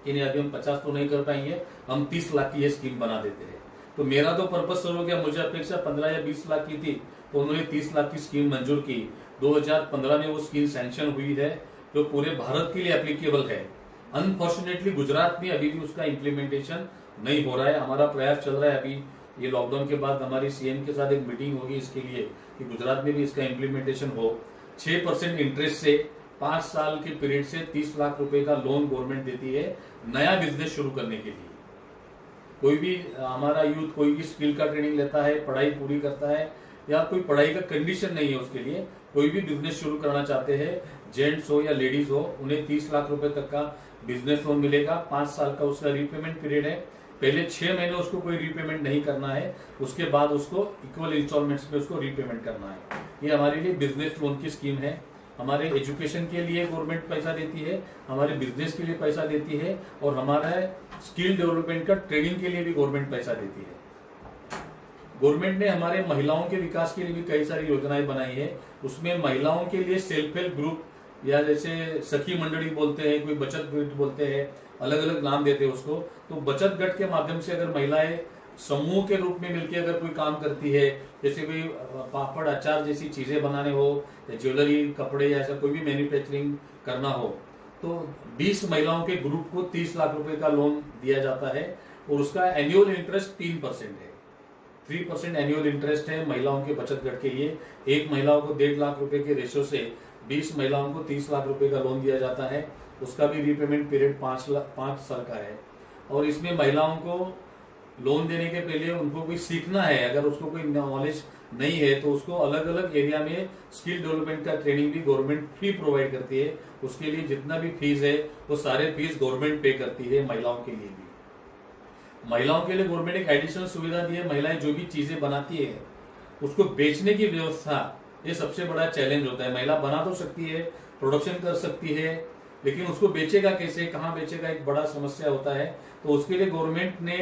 कि नहीं, अभी हम 50 तो नहीं कर पाएंगे, हम 30 लाख की ये स्कीम बना देते हैं। तो मेरा तो पर्पस सर हो गया, मुझे अपेक्षा 15 या 20 लाख की थी, तो उन्होंने 30 लाख की स्कीम मंजूर की। 2015 में वो स्कीम सैंक्शन हुई है, जो पूरे भारत के लिए एप्लीकेबल है। अनफॉर्चुनेटली गुजरात में अभी भी उसका इम्प्लीमेंटेशन नहीं हो रहा है। हमारा प्रयास चल रहा है, अभी ये लॉकडाउन के बाद हमारी सीएम के साथ एक मीटिंग होगी इसके लिए कि गुजरात में भी इसका इम्प्लीमेंटेशन हो। 6% इंटरेस्ट से 5 साल के पीरियड से 30 लाख रुपए का लोन गवर्नमेंट देती है नया बिजनेस शुरू करने के लिए। कोई भी हमारा यूथ कोई भी स्किल का ट्रेनिंग लेता है, पढ़ाई पूरी करता है, या कोई पढ़ाई का कंडीशन नहीं है उसके लिए, कोई भी बिजनेस शुरू करना चाहते हैं, जेंट्स हो या लेडीज हो, उन्हें 30 लाख रुपए तक का बिजनेस लोन मिलेगा। 5 साल का उसका रीपेमेंट पीरियड है। पहले 6 महीने उसको कोई रीपेमेंट नहीं करना है, उसके बाद उसको इक्वल इंस्टॉलमेंट्स में उसको रीपेमेंट करना है। ये हमारे लिए बिजनेस लोन की स्कीम है। हमारे एजुकेशन के लिए गवर्नमेंट पैसा देती है, हमारे बिजनेस के लिए पैसा देती है, और हमारा स्किल डेवलपमेंट का ट्रेनिंग के लिए भी गवर्नमेंट पैसा देती है। गवर्नमेंट ने हमारे महिलाओं के विकास के लिए भी कई सारी योजनाएं बनाई है। उसमें महिलाओं के लिए सेल्फ हेल्प ग्रुप या जैसे सखी मंडली बोलते हैं, कोई बचत गट बोलते हैं, अलग अलग नाम देते हैं उसको। तो बचत गट के माध्यम से अगर महिलाएं समूह के रूप में मिलकर अगर कोई काम करती है, जैसे कोई पापड़ अचार जैसी चीजें बनाने हो, या ज्वेलरी कपड़े या ऐसा कोई भी मैन्युफैक्चरिंग करना हो, तो 20 महिलाओं के ग्रुप को 30 लाख रुपए का लोन दिया जाता है और उसका एनुअल इंटरेस्ट 3% है। 3% एनुअल इंटरेस्ट है महिलाओं के बचत गट के लिए। एक महिलाओं को 1.5 लाख रुपए के रेशो से 20 महिलाओं को 30 लाख रुपए का लोन दिया जाता है। उसका भी रीपेमेंट पीरियड 5 साल का है। और इसमें महिलाओं को लोन देने के पहले उनको कोई सीखना है, अगर उसको कोई नॉलेज नहीं है तो उसको अलग अलग एरिया में स्किल डेवलपमेंट का ट्रेनिंग भी गवर्नमेंट फ्री प्रोवाइड करती है। उसके लिए जितना भी फीस है वो सारे फीस गवर्नमेंट पे करती है महिलाओं के लिए भी। महिलाओं के लिए गवर्नमेंट एक एडिशनल सुविधा दी है, महिलाएं जो भी चीजें बनाती है उसको बेचने की व्यवस्था, ये सबसे बड़ा चैलेंज होता है। महिला बना तो सकती है, प्रोडक्शन कर सकती है, लेकिन उसको बेचेगा कैसे, कहाँ बेचेगा, एक बड़ा समस्या होता है। तो उसके लिए गवर्नमेंट ने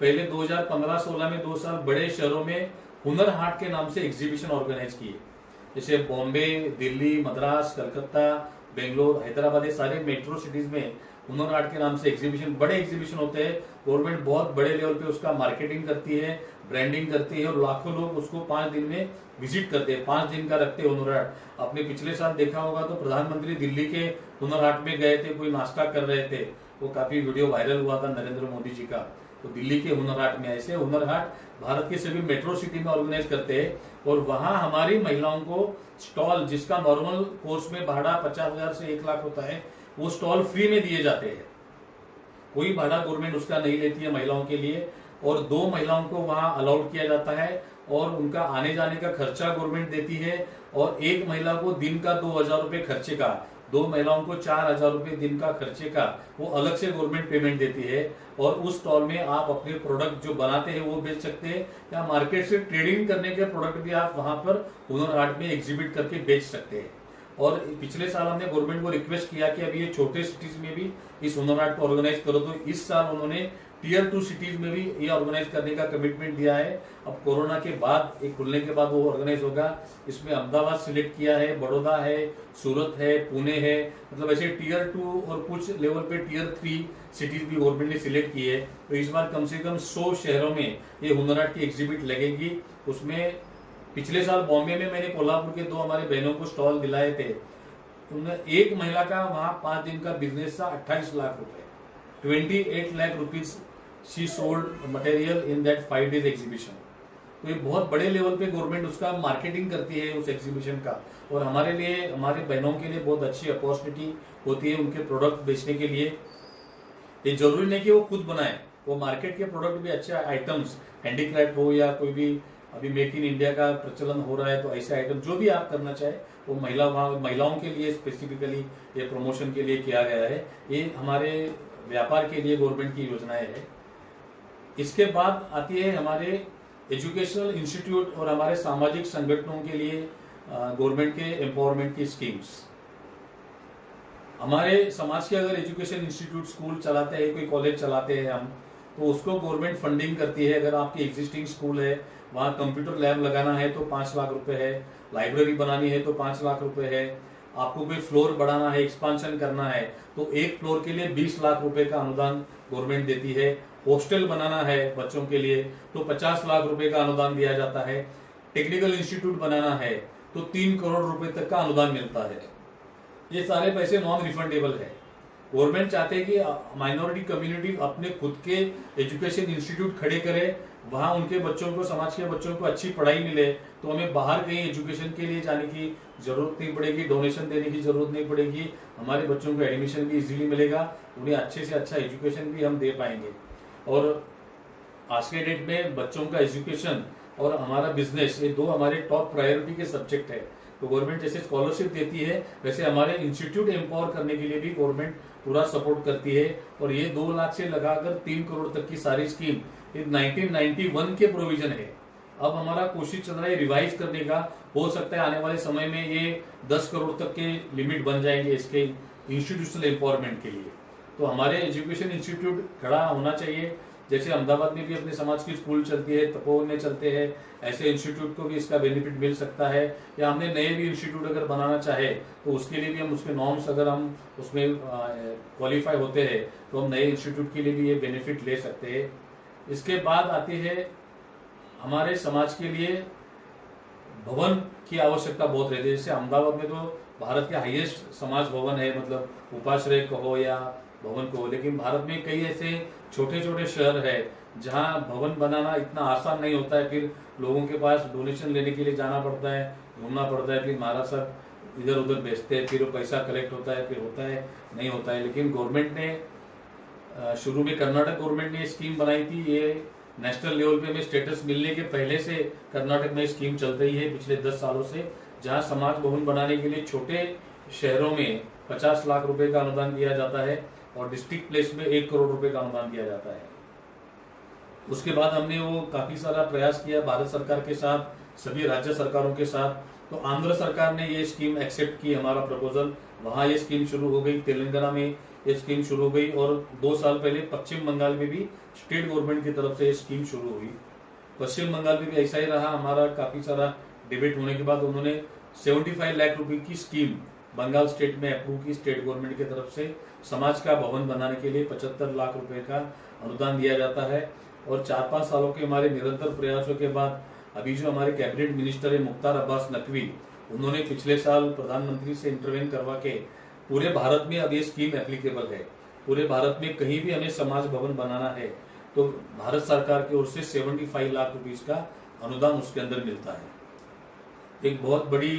पहले 2015-16 में 2 साल बड़े शहरों में हुनर हाट के नाम से एग्जीबिशन ऑर्गेनाइज किए। जैसे बॉम्बे, दिल्ली, मद्रास, कलकत्ता, बेंगलोर, हैदराबाद, ये सारे मेट्रो सिटीज में हुनर हाट के नाम से एग्जीबिशन, बड़े एग्जीबिशन होते हैं। गवर्नमेंट बहुत बड़े लेवल पे उसका मार्केटिंग करती है, ब्रांडिंग करती है और लाखों लोग उसको 5 दिन में विजिट करते हैं। 5 दिन का रखते हैं हुनर हाट। आपने पिछले साल देखा होगा तो प्रधानमंत्री दिल्ली के हुनर हाट में गए थे, कोई नाश्ता कर रहे थे, वो काफी वीडियो वायरल हुआ था नरेंद्र मोदी जी का। तो दिल्ली के हुनर हाट में, ऐसे हुनर हाट भारत के सभी मेट्रो सिटी में ऑर्गेनाइज करते हैं और वहां हमारी महिलाओं को स्टॉल, जिसका नॉर्मल कोर्स में भाड़ा 50,000 से 1 लाख होता है, वो स्टॉल फ्री में दिए जाते हैं। कोई भाड़ा गवर्नमेंट उसका नहीं लेती है महिलाओं के लिए। और 2 महिलाओं को वहां अलाउड किया जाता है और उनका आने जाने का खर्चा गवर्नमेंट देती है। और एक महिला को दिन का 2,000 रुपए खर्चे का, 2 महिलाओं को 4,000 रुपए दिन का खर्चे का वो अलग से गवर्नमेंट पेमेंट देती है। और उस स्टॉल में आप अपने प्रोडक्ट जो बनाते हैं वो बेच सकते हैं, या मार्केट से ट्रेडिंग करने के प्रोडक्ट भी आप वहां पर हुनर हाट में एग्जिबिट करके बेच सकते हैं। और पिछले साल हमने गवर्नमेंट को रिक्वेस्ट किया कि अभी ये छोटे सिटीज में भी इस हुनर हाट को ऑर्गेनाइज करो, तो इस साल उन्होंने Tier 2 सिटीज में भी ये ऑर्गेनाइज करने का कमिटमेंट दिया है। अब कोरोना के बाद, एक खुलने के बाद वो ऑर्गेनाइज होगा। इसमें अहमदाबाद सिलेक्ट किया है, बड़ौदा है, सूरत है, पुणे है, मतलब ऐसे Tier 2 और कुछ लेवल पे Tier 3 सिटीज भी गवर्नमेंट ने सिलेक्ट की है। तो इस बार कम से कम 100 शहरों में ये हुनर हाट की एग्जिबिट लगेगी। उसमें पिछले साल बॉम्बे में मैंने कोल्हापुर के 2 हमारे बहनों को स्टॉल दिलाए थे। उन्हें एक महिला का वहां 5 दिन का बिजनेस था 28 लाख रुपए, 28 lakh rupees she sold material in that 5 days exhibition. तो ये बहुत बड़े लेवल पे गवर्नमेंट उसका मार्केटिंग करती है उस एग्जीबिशन का। और हमारे लिए, हमारे बहनों के लिए बहुत अच्छी अपॉर्चुनिटी होती है उनके प्रोडक्ट बेचने के लिए। ये जरूरी नहीं कि वो खुद बनाए, वो मार्केट के प्रोडक्ट भी अच्छे आइटम्स, हैंडीक्राफ्ट हो या कोई भी अभी मेक इन इंडिया का प्रचलन हो रहा है, तो ऐसे आइटम जो भी आप करना चाहे वो महिलाओं के लिए स्पेसिफिकली ये प्रमोशन के लिए किया गया है। ये हमारे व्यापार के लिए गवर्नमेंट की योजनाएं है। इसके बाद आती है हमारे एजुकेशनल इंस्टीट्यूट और हमारे सामाजिक संगठनों के लिए गवर्नमेंट के एम्पावरमेंट की स्कीम्स। हमारे समाज के अगर एजुकेशन इंस्टीट्यूट, स्कूल चलाते हैं, कोई कॉलेज चलाते हैं हम, तो उसको गवर्नमेंट फंडिंग करती है। अगर आपकी एग्जिस्टिंग स्कूल है, वहाँ कंप्यूटर लैब लगाना है तो 5 लाख रुपए है, लाइब्रेरी बनानी है तो 5 लाख रुपए है, आपको कोई फ्लोर बढ़ाना है, एक्सपांशन करना है तो एक फ्लोर के लिए 20 लाख रुपए का अनुदान गवर्नमेंट देती है। हॉस्टल बनाना है बच्चों के लिए तो 50 लाख रुपए का अनुदान दिया जाता है। टेक्निकल इंस्टीट्यूट बनाना है तो 3 करोड़ रुपए तक का अनुदान मिलता है। ये सारे पैसे नॉन रिफंडेबल है। गवर्नमेंट चाहते हैं कि माइनॉरिटी कम्युनिटी अपने खुद के एजुकेशन इंस्टीट्यूट खड़े करे, वहां उनके बच्चों को, समाज के बच्चों को अच्छी पढ़ाई मिले, तो हमें बाहर कहीं एजुकेशन के लिए जाने की जरूरत नहीं पड़ेगी, डोनेशन देने की जरूरत नहीं पड़ेगी। हमारे बच्चों को एडमिशन भी इजीली मिलेगा, उन्हें अच्छे से अच्छा एजुकेशन भी हम दे पाएंगे। और आज के डेट में बच्चों का एजुकेशन और हमारा बिजनेस, ये 2 हमारे टॉप प्रायोरिटी के सब्जेक्ट है। तो गवर्नमेंट जैसे स्कॉलरशिप देती है, वैसे हमारे इंस्टीट्यूट एम्पावर करने के लिए भी गवर्नमेंट पूरा सपोर्ट करती है। और ये 2 लाख से लगाकर 3 करोड़ तक की सारी स्कीम ये 1991 के प्रोविजन है। अब हमारा कोशिश चल रहा है रिवाइज करने का, हो सकता है आने वाले समय में ये 10 करोड़ तक के लिमिट बन जाएंगे इसके इंस्टीट्यूशनल एम्पावरमेंट के लिए। तो हमारे एजुकेशन इंस्टीट्यूट खड़ा होना चाहिए, जैसे अहमदाबाद में भी अपने समाज की स्कूल चलती है, तपोवन में चलते हैं, ऐसे इंस्टीट्यूट को भी इसका बेनिफिट मिल सकता है। या हमने नए भी इंस्टीट्यूट अगर बनाना चाहे तो उसके लिए भी हम उसके नॉर्म्स अगर हम उसमें क्वालिफाई होते हैं तो हम नए इंस्टीट्यूट के लिए भी ये बेनिफिट ले सकते हैं। इसके बाद आती है हमारे समाज के लिए भवन की आवश्यकता बहुत रहती है। जैसे अहमदाबाद में तो भारत के हाईएस्ट समाज भवन है, मतलब उपाश्रय कहो या भवन कहो, लेकिन भारत में कई ऐसे छोटे छोटे शहर है जहाँ भवन बनाना इतना आसान नहीं होता है। फिर लोगों के पास डोनेशन लेने के लिए जाना पड़ता है, घूमना पड़ता है, फिर महाराज साहब इधर उधर बेचते हैं, फिर वो पैसा कलेक्ट होता है, फिर होता है नहीं होता है। लेकिन गवर्नमेंट ने शुरू में कर्नाटक गवर्नमेंट ने स्कीम बनाई थी, ये नेशनल लेवल पे में स्टेटस मिलने के पहले से कर्नाटक में स्कीम चल रही है पिछले 10 सालों से, जहां समाज भवन बनाने के लिए छोटे शहरों में 50 लाख रुपए का अनुदान दिया जाता है और डिस्ट्रिक्ट प्लेस में 1 करोड़ रुपए का अनुदान दिया जाता है। उसके बाद हमने वो काफी सारा प्रयास किया भारत सरकार के साथ, सभी राज्य सरकारों के साथ। तो आंध्र सरकार ने ये स्कीम एक्सेप्ट की, हमारा प्रपोजल, वहां ये स्कीम शुरू हो गई। तेलंगाना में ये स्कीम शुरू हो गई और 2 साल पहले पश्चिम बंगाल में भी स्टेट गवर्नमेंट की तरफ से ये स्कीम शुरू हुई। पश्चिम बंगाल में भी ऐसा ही रहा, हमारा काफी सारा डिबेट होने के बाद उन्होंने 75 लाख रुपए की स्कीम बंगाल स्टेट में अप्रूव की, स्टेट गवर्नमेंट की तरफ से समाज का भवन बनाने के लिए 75 लाख रुपए का अनुदान दिया जाता है। और 4-5 सालों के हमारे निरंतर प्रयासों के बाद अभी जो हमारे कैबिनेट मिनिस्टर है मुख्तार अब्बास नकवी, उन्होंने पिछले साल प्रधानमंत्री से इंटरवेन करवा के पूरे भारत में अब ये स्कीम एप्लीकेबल है। पूरे भारत में कहीं भी हमें समाज भवन बनाना है तो भारत सरकार की ओर से 75 लाख रुपीस का अनुदान उसके अंदर मिलता है। एक बहुत बड़ी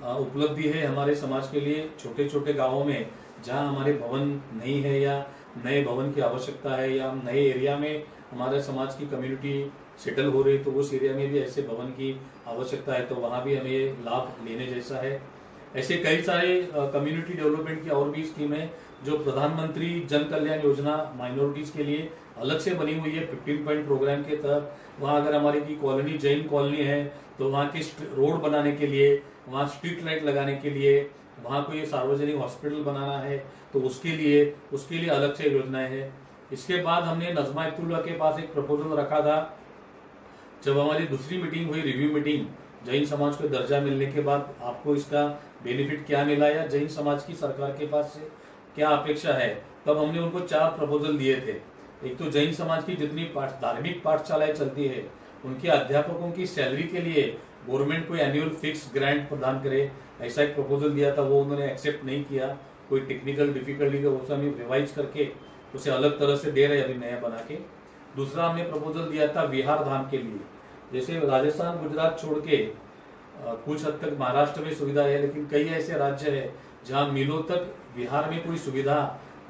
उपलब्धि है हमारे समाज के लिए। छोटे छोटे गांवों में जहां हमारे भवन नहीं है या नए भवन की आवश्यकता है या नए एरिया में हमारे समाज की कम्युनिटी सेटल हो रही, तो उस एरिया में भी ऐसे भवन की आवश्यकता है, तो वहां भी हमें लाभ लेने जैसा है। ऐसे कई सारे कम्युनिटी डेवलपमेंट की और भी स्कीम है जो प्रधानमंत्री जन कल्याण योजना माइनॉरिटीज के लिए अलग से बनी हुई है 15 पॉइंट प्रोग्राम के तहत। वहाँ अगर हमारी की कॉलोनी जैन कॉलोनी है तो वहाँ की रोड बनाने के लिए, वहाँ स्ट्रीट लाइट लगाने के लिए, वहाँ कोई सार्वजनिक हॉस्पिटल बनाना है तो उसके लिए अलग से योजनाएं हैं। इसके बाद हमने नजमा के पास एक प्रपोजल रखा था। जब हमारी दूसरी मीटिंग हुई, रिव्यू मीटिंग, जैन समाज को दर्जा मिलने के बाद आपको इसका बेनिफिट क्या मिला या जैन समाज की सरकार के पास से क्या अपेक्षा है, तब हमने उनको 4 प्रपोजल दिए थे। एक तो जैन समाज की जितनी धार्मिक पाठशालाएं चलती है उनके अध्यापकों की सैलरी के लिए गवर्नमेंट को एनुअल फिक्स ग्रांट प्रदान करे, ऐसा एक प्रपोजल दिया था। वो उन्होंने एक्सेप्ट नहीं किया, कोई टेक्निकल डिफिकल्टी का उसे हमें रिवाइज करके उसे अलग तरह से दे रहे अभी नया बना के। दूसरा हमने प्रपोजल दिया था विहार धाम के लिए। जैसे राजस्थान गुजरात छोड़ के कुछ हद तक महाराष्ट्र में सुविधा है, लेकिन कई ऐसे राज्य है जहाँ मीलों तक बिहार में कोई सुविधा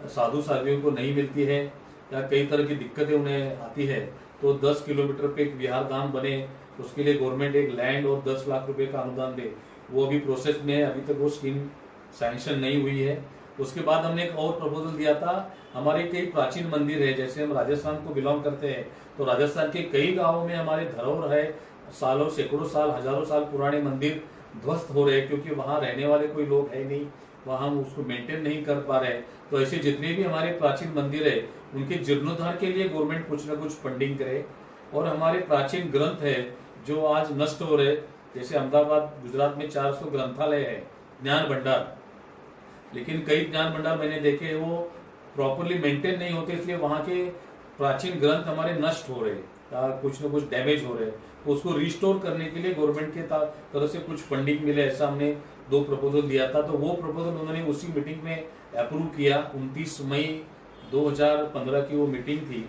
साधु साध्वियों को नहीं मिलती है या कई तरह की दिक्कतें उन्हें आती है। तो 10 किलोमीटर पे एक विहार धाम बने, उसके लिए गवर्नमेंट एक लैंड और 10 लाख रुपए का अनुदान दे, वो अभी प्रोसेस में है, अभी तक वो स्कीम सैंक्शन नहीं हुई है। उसके बाद हमने एक और प्रपोजल दिया था, हमारे कई प्राचीन मंदिर है, जैसे हम राजस्थान को बिलोंग करते हैं तो राजस्थान के कई गांवों में हमारे धरोहर है, सालों सैकड़ों साल हजारों साल पुराने मंदिर ध्वस्त हो रहे क्योंकि वहां रहने वाले कोई लोग है नहीं, वहां हम उसको मेंटेन नहीं कर पा रहे। तो ऐसे जितने भी हमारे प्राचीन मंदिर है उनके जीर्णोद्धार के लिए गवर्नमेंट कुछ ना कुछ फंडिंग करे। और हमारे प्राचीन ग्रंथ है जो आज नष्ट हो रहे, जैसे अहमदाबाद गुजरात में 400 ग्रंथालय है, ज्ञान भंडार, लेकिन कई ज्ञान भंडार मैंने देखे वो प्रॉपरली मेंटेन नहीं होते, इसलिए वहां के प्राचीन ग्रंथ हमारे नष्ट हो रहे, कुछ न कुछ डैमेज हो रहे, तो उसको रिस्टोर करने के लिए गवर्नमेंट के तरफ से कुछ फंडिंग मिले, ऐसा हमने 2 प्रपोजल दिया था। तो वो प्रपोजल उन्होंने उसी मीटिंग में अप्रूव किया। 29 मई 2015 की वो मीटिंग थी।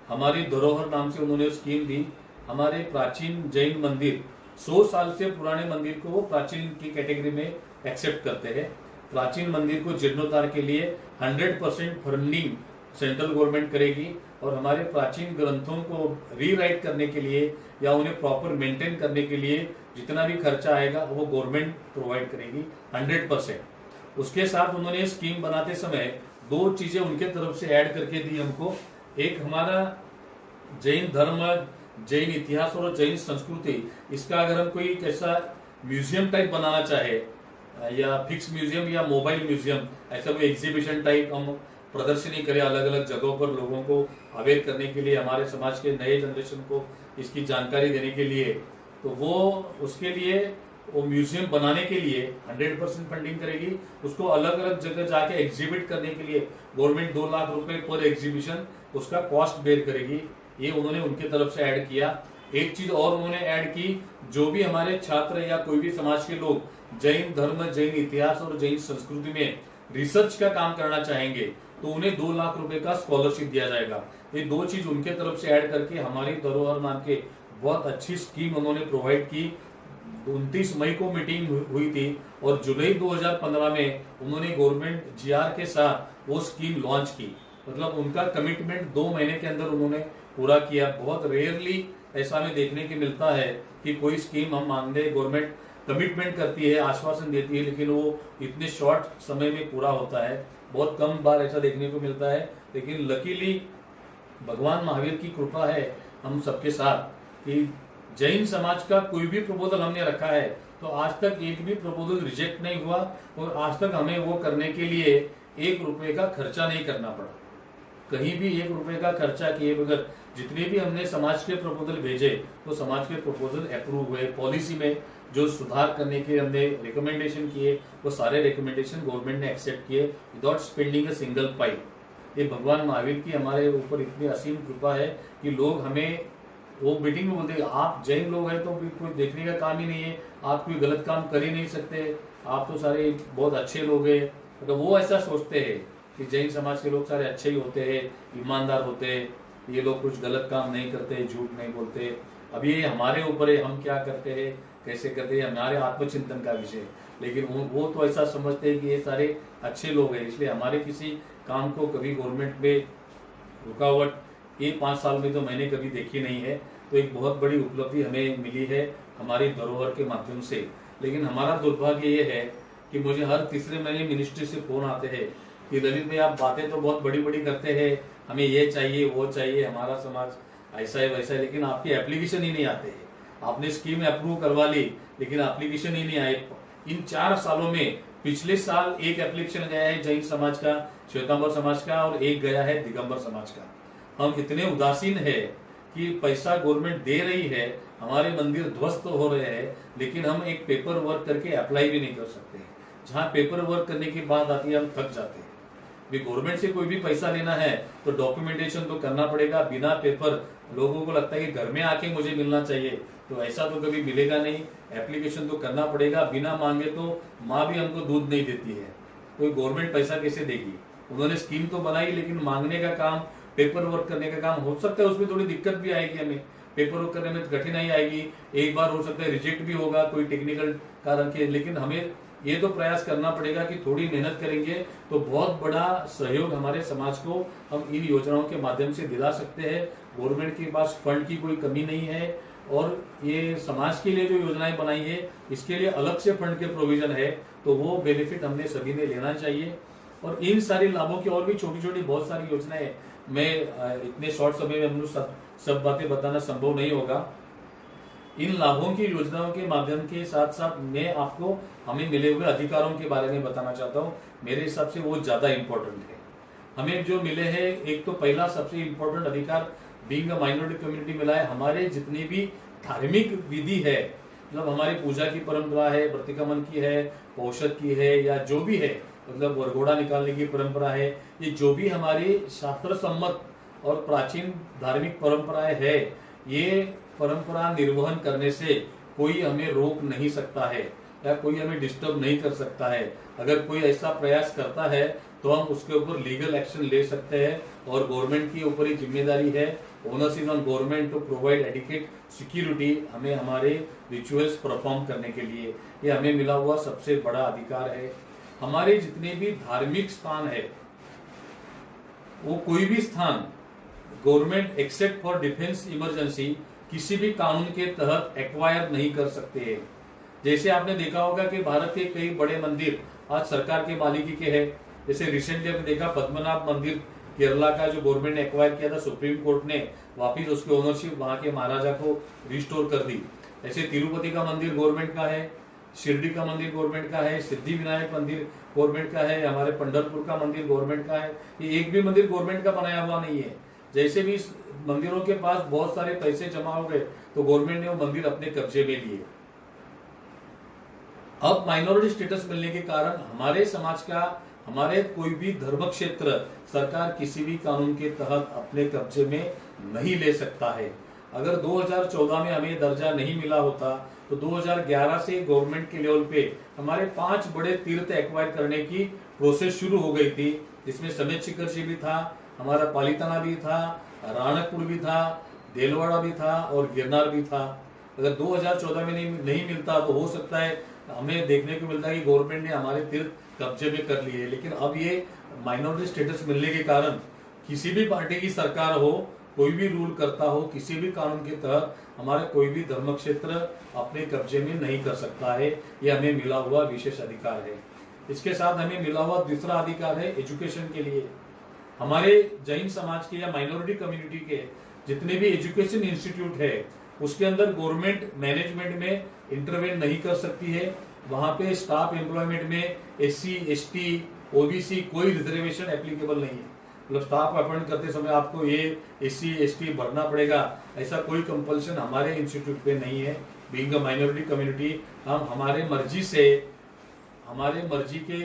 हमारी धरोहर नाम से उन्होंने स्कीम दी। हमारे प्राचीन जैन मंदिर 100 साल से पुराने मंदिर को वो प्राचीन की कैटेगरी में एक्सेप्ट करते हैं। प्राचीन मंदिर को जीर्णोद्धार के लिए 100% फंडिंग सेंट्रल गवर्नमेंट करेगी और हमारे प्राचीन ग्रंथों को रीराइट करने के लिए या उन्हें प्रॉपर मेंटेन करने के लिए जितना भी खर्चा आएगा वो गवर्नमेंट प्रोवाइड करेगी 100%। उसके साथ उन्होंने स्कीम बनाते समय 2 चीजें उनके तरफ से ऐड करके दी हमको। एक हमारा जैन धर्म, जैन इतिहास और जैन संस्कृति, इसका अगर हम कोई ऐसा म्यूजियम टाइप बनाना चाहे या फिक्स म्यूजियम या मोबाइल म्यूजियम, ऐसा कोई एग्जीबिशन टाइप हम प्रदर्शनी करे अलग अलग जगहों पर लोगों को अवेयर करने के लिए, हमारे समाज के नए जनरेशन को इसकी जानकारी देने के लिए। तो वो उसके लिए वो म्यूजियम बनाने के लिए 100% फंडिंग करेगी। उसको अलग अलग जगह जाके एग्जिबिट करने के लिए गवर्नमेंट 2 लाख रुपए पर एग्जीबिशन उसका कॉस्ट बेयर करेगी। ये उन्होंने उनके तरफ से ऐड किया। एक चीज और उन्होंने ऐड की, जो भी हमारे छात्र या कोई भी समाज के लोग जैन धर्म, जैन इतिहास और जैन संस्कृति में रिसर्च का काम करना चाहेंगे तो उन्हें 2 लाख रुपए का स्कॉलरशिप दिया जाएगा। ये 2 चीज उनके तरफ से ऐड करके हमारी धरोहर नाम के बहुत अच्छी स्कीम उन्होंने प्रोवाइड की। 29 मई को मीटिंग हुई थी और जुलाई 2015 में उन्होंने गवर्नमेंट जीआर के साथ वो स्कीम लॉन्च की। मतलब उनका कमिटमेंट 2 महीने के अंदर उन्होंने पूरा किया। बहुत रेयरली ऐसा हमें देखने को मिलता है कि कोई स्कीम हम मान ले गवर्नमेंट कमिटमेंट करती है, आश्वासन देती है, लेकिन वो इतने शॉर्ट समय में पूरा होता है। बहुत कम बार ऐसा देखने को मिलता है। लेकिन लकीली भगवान महावीर की कृपा है हम सबके साथ कि जैन समाज का कोई भी प्रपोजल हमने रखा है तो आज तक एक भी प्रपोजल रिजेक्ट नहीं हुआ और आज तक हमें वो करने के लिए 1 रुपए का खर्चा नहीं करना पड़ा। कहीं भी 1 रुपए का खर्चा किए बगैर जितने भी हमने समाज के प्रपोजल भेजे तो समाज के प्रपोजल अप्रूव हुए। पॉलिसी में जो सुधार करने के हमने रिकमेंडेशन किए वो सारे रिकमेंडेशन गवर्नमेंट ने एक्सेप्ट किए विदाउट स्पेंडिंग अ सिंगल पाई। ये भगवान महावीर की हमारे ऊपर इतनी असीम कृपा है कि लोग हमें वो मीटिंग में बोलते हैं आप जैन लोग हैं तो कोई देखने का काम ही नहीं है, आप कोई गलत काम कर ही नहीं सकते, आप तो सारे बहुत अच्छे लोग हैं। तो वो ऐसा सोचते हैं कि जैन समाज के लोग सारे अच्छे ही होते हैं, ईमानदार होते हैं, ये लोग कुछ गलत काम नहीं करते, झूठ नहीं बोलते। अब ये हमारे ऊपर है हम क्या करते हैं, कैसे करते हैं, हमारे आत्मचिंतन का विषय। लेकिन वो तो ऐसा समझते हैं कि ये सारे अच्छे लोग हैं, इसलिए हमारे किसी काम को कभी गवर्नमेंट में रुकावट ये 5 साल में तो मैंने कभी देखी नहीं है। तो एक बहुत बड़ी उपलब्धि हमें मिली है हमारी धरोहर के माध्यम से। लेकिन हमारा दुर्भाग्य ये है कि मुझे हर तीसरे महीने मिनिस्ट्री से फोन आते हैं कि ललित भाई आप बातें तो बहुत बड़ी बड़ी करते हैं, हमें ये चाहिए वो चाहिए, हमारा समाज ऐसा है वैसा है, लेकिन आपकी एप्लीकेशन ही नहीं आते है। आपने स्कीम अप्रूव करवा ली लेकिन एप्लीकेशन ही नहीं आए। इन 4 सालों में पिछले साल एक एप्लीकेशन गया है जैन समाज का, श्वेतांबर समाज का और एक गया है दिगंबर समाज का। हम इतने उदासीन है कि पैसा गवर्नमेंट दे रही है, हमारे मंदिर ध्वस्त हो रहे हैं, लेकिन हम एक पेपर वर्क करके अप्लाई भी नहीं कर सकते। जहां पेपर वर्क करने की बात आती है हम थक जाते हैं। गवर्नमेंट से कोई भी पैसा लेना है तो डॉक्यूमेंटेशन तो करना पड़ेगा। बिना पेपर लोगों को लगता है कि घर में आके मुझे मिलना चाहिए, तो ऐसा तो कभी मिलेगा नहीं। एप्लीकेशन तो करना पड़ेगा, बिना मांगे तो माँ भी हमको दूध नहीं देती है, कोई गवर्नमेंट पैसा कैसे देगी। उन्होंने स्कीम तो बनाई लेकिन मांगने का काम, पेपर वर्क करने का काम, हो सकता है उसमें थोड़ी दिक्कत भी आएगी, हमें पेपर वर्क करने में कठिनाई आएगी, एक बार हो सकता है रिजेक्ट भी होगा कोई टेक्निकल कारण के। लेकिन हमें ये तो प्रयास करना पड़ेगा कि थोड़ी मेहनत करेंगे तो बहुत बड़ा सहयोग हमारे समाज को हम इन योजनाओं के माध्यम से दिला सकते हैं। गवर्नमेंट के पास फंड की कोई कमी नहीं है और ये समाज के लिए जो योजनाएं बनाई है इसके लिए अलग से फंड के प्रोविजन है, तो वो बेनिफिट हमने सभी ने लेना चाहिए। और इन सारे लाभों की और भी छोटी छोटी बहुत सारी योजनाएं, मैं इतने शॉर्ट समय में हम लोग सब बातें बताना संभव नहीं होगा। इन लाभों की योजनाओं के माध्यम के साथ साथ मैं आपको हमें मिले हुए अधिकारों के बारे में बताना चाहता हूँ। मेरे हिसाब से वो ज्यादा इंपॉर्टेंट है। हमें जो मिले हैं, एक तो पहला सबसे इंपॉर्टेंट अधिकार बीइंग अ माइनॉरिटी कम्युनिटी मिला है। हमारे जितनी भी धार्मिक विधि है, मतलब हमारी पूजा की परंपरा है, प्रतिक्रमण की है, औषध की है या जो भी है, मतलब वरघोड़ा निकालने की परंपरा है, ये जो भी हमारी शास्त्र सम्मत और प्राचीन धार्मिक परंपराएं है, ये परंपरा निर्वहन करने से कोई हमें रोक नहीं सकता है या कोई हमें डिस्टर्ब नहीं कर सकता है। अगर कोई ऐसा प्रयास करता है तो हम उसके ऊपर लीगल एक्शन ले सकते हैं और गवर्नमेंट की ऊपर ही जिम्मेदारी है, onus is on government to provide adequate security हमें हमारे रिचुअल्स परफॉर्म करने के लिए। ये हमें मिला हुआ सबसे बड़ा अधिकार है। हमारे जितने भी धार्मिक स्थान है, वो कोई भी स्थान government except for defence emergency किसी भी कानून के तहत एक्वायर नहीं कर सकते हैं। जैसे आपने देखा होगा कि भारत के कई बड़े मंदिर आज सरकार के मालिकी के हैं। जैसे रिसेंटली आपने देखा पद्मनाभ मंदिर केरला का जो गवर्नमेंट ने एक्वायर किया था, सुप्रीम कोर्ट ने वापिस उसकी ओनरशिप वहां के महाराजा को रिस्टोर कर दी। ऐसे तिरुपति का मंदिर गवर्नमेंट का है, शिरडी का मंदिर गवर्नमेंट का है, सिद्धि विनायक मंदिर गवर्नमेंट का है, हमारे पंढरपुर का मंदिर गवर्नमेंट का है। ये एक भी मंदिर गवर्नमेंट का बनाया हुआ नहीं है। जैसे भी इस मंदिरों के पास बहुत सारे पैसे जमा हो गए तो गवर्नमेंट ने वो मंदिर अपने कब्जे में लिए। अब माइनॉरिटी स्टेटस मिलने के कारण हमारे समाज का, हमारे कोई भी धर्म क्षेत्र सरकार किसी भी कानून के तहत अपने कब्जे में नहीं ले सकता है। अगर 2014 में हमें दर्जा नहीं मिला होता तो 2011 से गवर्नमेंट के लेवल पे हमारे 5 बड़े तीर्थ एक्वायर करने की प्रोसेस शुरू हो गई थी, जिसमें समेत शिखर जी भी था, हमारा पालीताना भी था, राणकपुर भी था, देलवाड़ा भी था और गिरनार भी था। अगर 2014 में नहीं मिलता तो हो सकता है हमें देखने को मिलता है कि गवर्नमेंट ने हमारे तीर्थ कब्जे में कर लिए। लेकिन अब ये माइनॉरिटी स्टेटस मिलने के कारण किसी भी पार्टी की सरकार हो, कोई भी रूल करता हो, किसी भी कानून के तहत हमारा कोई भी धर्म क्षेत्र अपने कब्जे में नहीं कर सकता है। ये हमें मिला हुआ विशेष अधिकार है। इसके साथ हमें मिला हुआ दूसरा अधिकार है एजुकेशन के लिए। हमारे जैन समाज के या माइनॉरिटी कम्युनिटी के जितने भी एजुकेशन इंस्टीट्यूट है उसके अंदर गवर्नमेंट मैनेजमेंट में इंटरवेन नहीं कर सकती है। वहां पे स्टाफ एम्प्लॉयमेंट में SC, ST, OBC कोई रिजर्वेशन एप्लीकेबल नहीं है। मतलब स्टाफ अपॉइंट करते समय आपको ये SC, ST भरना पड़ेगा, ऐसा कोई कंपल्शन हमारे इंस्टीट्यूट पे नहीं है। बीइंग अ माइनॉरिटी कम्युनिटी हम हमारे मर्जी के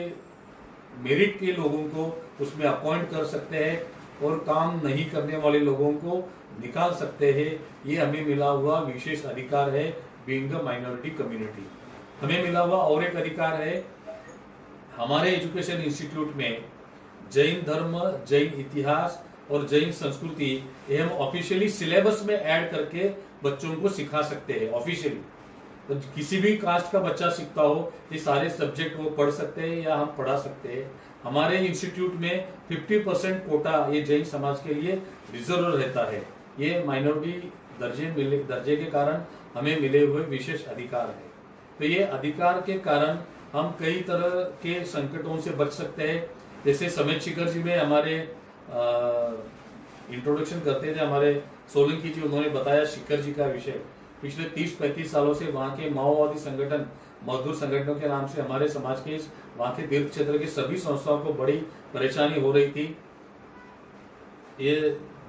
मेरिट के लोगों को उसमें अपॉइंट कर सकते हैं और काम नहीं करने वाले लोगों को निकाल सकते हैं। ये हमें मिला हुआ विशेष अधिकार है बीइंग अ माइनॉरिटी कम्युनिटी। हमें मिला हुआ और एक अधिकार है, हमारे एजुकेशन इंस्टीट्यूट में जैन धर्म, जैन इतिहास और जैन संस्कृति ये हम ऑफिशियली सिलेबस में ऐड करके बच्चों को सिखा सकते हैं। ऑफिशियली तो किसी भी कास्ट का बच्चा सीखता हो ये सारे सब्जेक्ट वो पढ़ सकते हैं या हम पढ़ा सकते हैं। हमारे इंस्टीट्यूट में 50% कोटा ये जैन समाज के लिए रिजर्व रहता है। ये माइनॉरिटी दर्जे के कारण हमें मिले हुए विशेष अधिकार है। तो ये अधिकार के कारण हम कई तरह के संकटों से बच सकते हैं। जैसे समेत शिखर जी में हमारे इंट्रोडक्शन करते थे हमारे सोलंकी जी, उन्होंने बताया शिखर जी का विषय। पिछले 30-35 सालों से वहाँ के माओवादी संगठन, मजदूर संगठनों के नाम से हमारे समाज के वहाँ के तीर्थ क्षेत्र की सभी संस्थाओं को बड़ी परेशानी हो रही थी। ये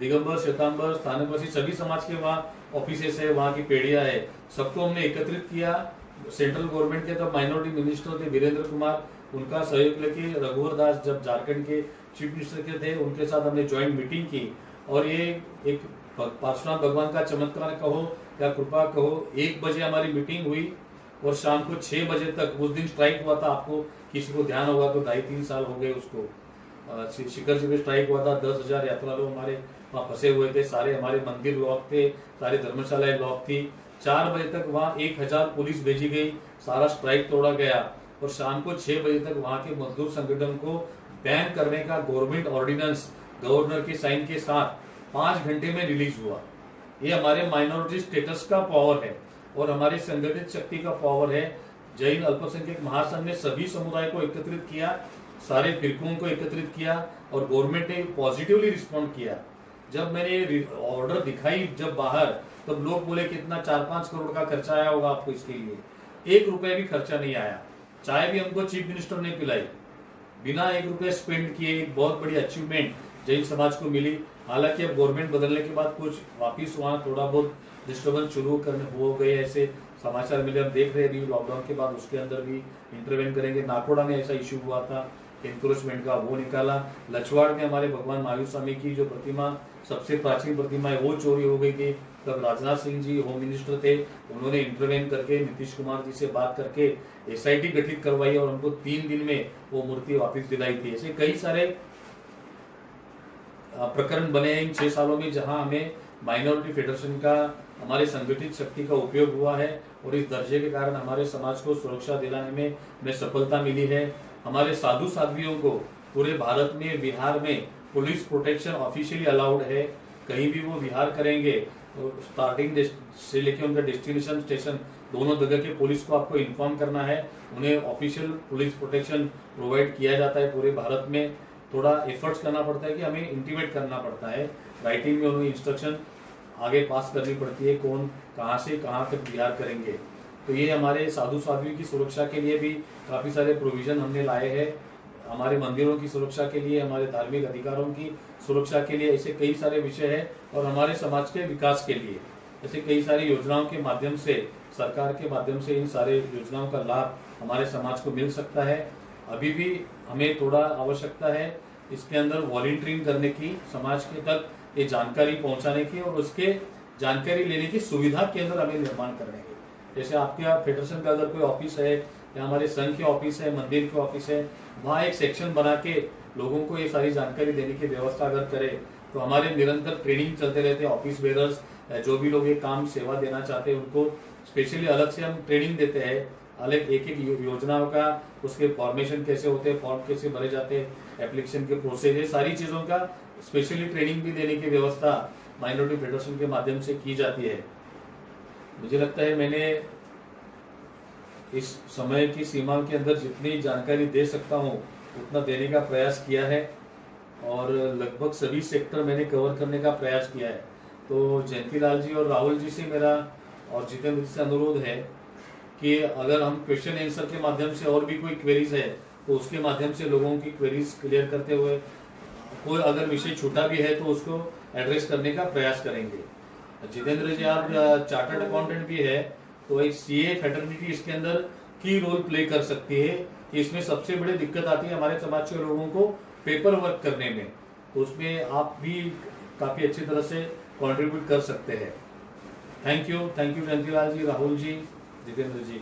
दिगंबर, श्वेतांबर, स्थानकवासी सभी समाज के वहाँ ऑफिसेस है, वहाँ की पेड़िया है, सबको हमने एकत्रित किया। सेंट्रल गवर्नमेंट के तब माइनॉरिटी मिनिस्टर थे वीरेंद्र कुमार, उनका सहयोग लेके रघुवर दास जब झारखंड के चीफ मिनिस्टर के थे उनके साथ हमने ज्वाइंट मीटिंग की। और ये एक पार्श्वनाथ भगवान का चमत्कार कहो या कृपा कहो, 1 बजे हमारी मीटिंग हुई और शाम को 6 बजे तक, उस दिन स्ट्राइक हुआ था, आपको किसी को ध्यान होगा तो 2.5-3 साल हो गए उसको। शिखर जी में स्ट्राइक हुआ था, 10,000 यात्रालु हमारे वहाँ फंसे हुए थे, सारे हमारे मंदिर लॉक थे, सारी धर्मशालाएं लॉक थी। 4 बजे तक वहाँ 1000 पुलिस भेजी गई, सारा स्ट्राइक तोड़ा गया और शाम को 6 बजे तक वहाँ के मजदूर संगठन को बैन करने का गवर्नमेंट ऑर्डिनेंस गवर्नर के साइन के साथ 5 घंटे में रिलीज हुआ। ये हमारे माइनॉरिटी स्टेटस का पावर है और हमारी संगठित शक्ति का पावर है। जैन अल्पसंख्यक महासंघ ने सभी समुदाय को एकत्रित किया, सारे फिरकों को एकत्रित किया और गवर्नमेंट ने पॉजिटिवली रिस्पॉन्ड किया। जब मैंने ऑर्डर दिखाई जब बाहर, तब लोग बोले कितना 4-5 करोड़ का खर्चा आया होगा आपको इसके लिए। 1 रुपया भी खर्चा नहीं आया। चाय भी हमको चीफ मिनिस्टर ने पिलाई, बिना 1 रुपया स्पेंड किए। एक बहुत बड़ी अचीवमेंट जैन समाज को मिली। हालांकि अब गवर्नमेंट बदलने के बाद कुछ वापिस वहाँ थोड़ा बहुत डिस्टर्बेंस शुरू करने हो गए, ऐसे समाचार मिले, हम देख रहे हैं। लॉकडाउन के बाद उसके अंदर भी इंटरवेन करेंगे। नाकोड़ा में ऐसा इश्यू हुआ था एनक्रोचमेंट का, वो निकाला। लछवाड़ में हमारे भगवान महावीर स्वामी की जो प्रतिमा, सबसे प्राचीन प्रतिमा है, वो चोरी हो गई थी। तब राजनाथ सिंह जी होम मिनिस्टर थे, उन्होंने इंटरवेन करके नीतीश कुमार जी से बात करके SIT गठित करवाई और उनको 3 दिन में वो मूर्ति वापस दिलाई थी। ऐसे कई सारे प्रकरण बने हैं इन 6 सालों में जहां हमें माइनॉरिटी फेडरेशन का, हमारे संगठित शक्ति का उपयोग हुआ है और इस दर्जे के कारण हमारे समाज को सुरक्षा दिलाने में सफलता मिली है। हमारे साधु साध्वियों को पूरे भारत में, बिहार में पुलिस प्रोटेक्शन ऑफिशियली अलाउड है। कहीं भी वो विहार करेंगे तो स्टार्टिंग से लेकर उनका डेस्टिनेशन स्टेशन दोनों जगह के पुलिस को आपको इन्फॉर्म करना है। उन्हें ऑफिशियल पुलिस प्रोटेक्शन प्रोवाइड किया जाता है पूरे भारत में। थोड़ा एफर्ट्स करना पड़ता है कि हमें इंटीमेट करना पड़ता है, राइटिंग में उन्हें इंस्ट्रक्शन आगे पास करनी पड़ती है, कौन कहाँ से कहाँ तक विहार करेंगे। तो ये हमारे साधु साध्वियों की सुरक्षा के लिए भी काफी सारे प्रोविजन हमने लाए हैं, हमारे मंदिरों की सुरक्षा के लिए, हमारे धार्मिक अधिकारों की सुरक्षा के लिए, ऐसे कई सारे विषय है। और हमारे समाज के विकास के लिए ऐसे कई सारी योजनाओं के माध्यम से, सरकार के माध्यम से इन सारे योजनाओं का लाभ हमारे समाज को मिल सकता है। अभी भी हमें थोड़ा आवश्यकता है इसके अंदर वॉलंटियरिंग करने की, समाज के तक ये जानकारी पहुंचाने की और उसके जानकारी लेने की सुविधा के अंदर हमें निर्माण करने की। जैसे आपके यहाँ फेडरेशन का अगर कोई ऑफिस है या हमारे संघ के ऑफिस है, मंदिर के ऑफिस है, वहाँ एक सेक्शन बना के लोगों को ये सारी जानकारी देने की व्यवस्था अगर करे तो हमारे निरंतर ट्रेनिंग चलते रहते हैं। ऑफिस बेरर्स जो भी लोग ये काम सेवा देना चाहते हैं उनको स्पेशली अलग से हम ट्रेनिंग देते हैं, अलग एक एक योजनाओं का, उसके फॉर्मेशन कैसे होते हैं, फॉर्म कैसे भरे जाते हैं, एप्लीकेशन के प्रोसेस, ये सारी चीजों का स्पेशली ट्रेनिंग भी देने की व्यवस्था माइनॉरिटी फेडरेशन के माध्यम से की जाती है। मुझे लगता है मैंने इस समय की सीमा के अंदर जितनी जानकारी दे सकता हूँ उतना देने का प्रयास किया है और लगभग सभी सेक्टर मैंने कवर करने का प्रयास किया है। तो जयंतीलाल जी और राहुल जी से मेरा और जितेंद्र जी से अनुरोध है कि अगर हम क्वेश्चन आंसर के माध्यम से और भी कोई क्वेरीज है तो उसके माध्यम से लोगों की क्वेरीज क्लियर करते हुए, कोई अगर विषय छूटा भी है तो उसको एड्रेस करने का प्रयास करेंगे। जितेंद्र जी आप चार्टर्ड अकाउंटेंट भी है, तो एक सीए फैटर्निटी इसके अंदर की रोल प्ले कर सकती है कि इसमें सबसे बड़ी दिक्कत आती है हमारे समाज के लोगों को पेपर वर्क करने में, तो उसमें आप भी काफी अच्छी तरह से कंट्रीब्यूट कर सकते हैं। Thank you Jayantilal ji, Rahul ji, Jitendra ji.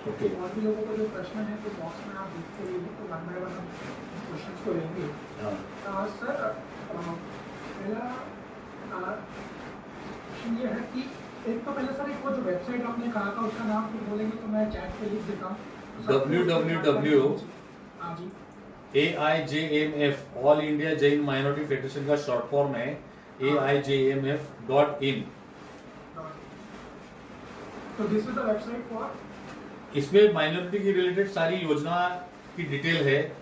Okay, और भी लोगों को जो प्रश्न है तो बॉक्स में आप लिखते रहिए, तो वन बाय वन हम क्वेश्चंस को लेंगे। सर, पहला ये है कि एक तो पहले सर एक वो जो वेबसाइट आपने कहा था उसका नाम फिर बोलेंगे तो मैं चैट पे लिख देता हूँ। www AIJMF all India Jain minority federation का शॉर्ट फॉर्म है AIJMF.in। तो this is the website for, इसमें माइनॉरिटी की रिलेटेड सारी योजना की डिटेल है,